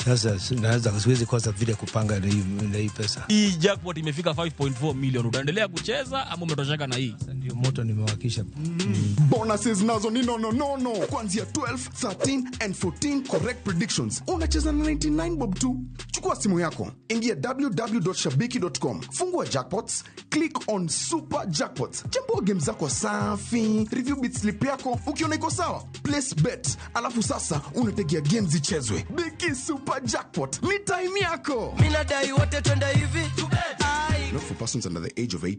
Sasa naweza siwezi kosa vile kupanga na hii pesa. Hii jackpot imefika 5.4 million. Utaendelea kucheza ama umetosheka na hii? Ndio moto nimewakisha. Bonuses nazo ni no. Kuanzia 12, 13 and 14 correct predictions. Unacheza na 99 bob tu. Chukua simu yako. Ingia www.shabiki.com. Fungua jackpots. Click on super jackpots. Chambua game zako safi. Review bit slip yako. Ukiona iko sawa, place bet. Alafu sasa unategea games zichezwe. Biki super jackpot. Ni time yako. Mina dai wote twende hivi. Not for persons under the age of 18.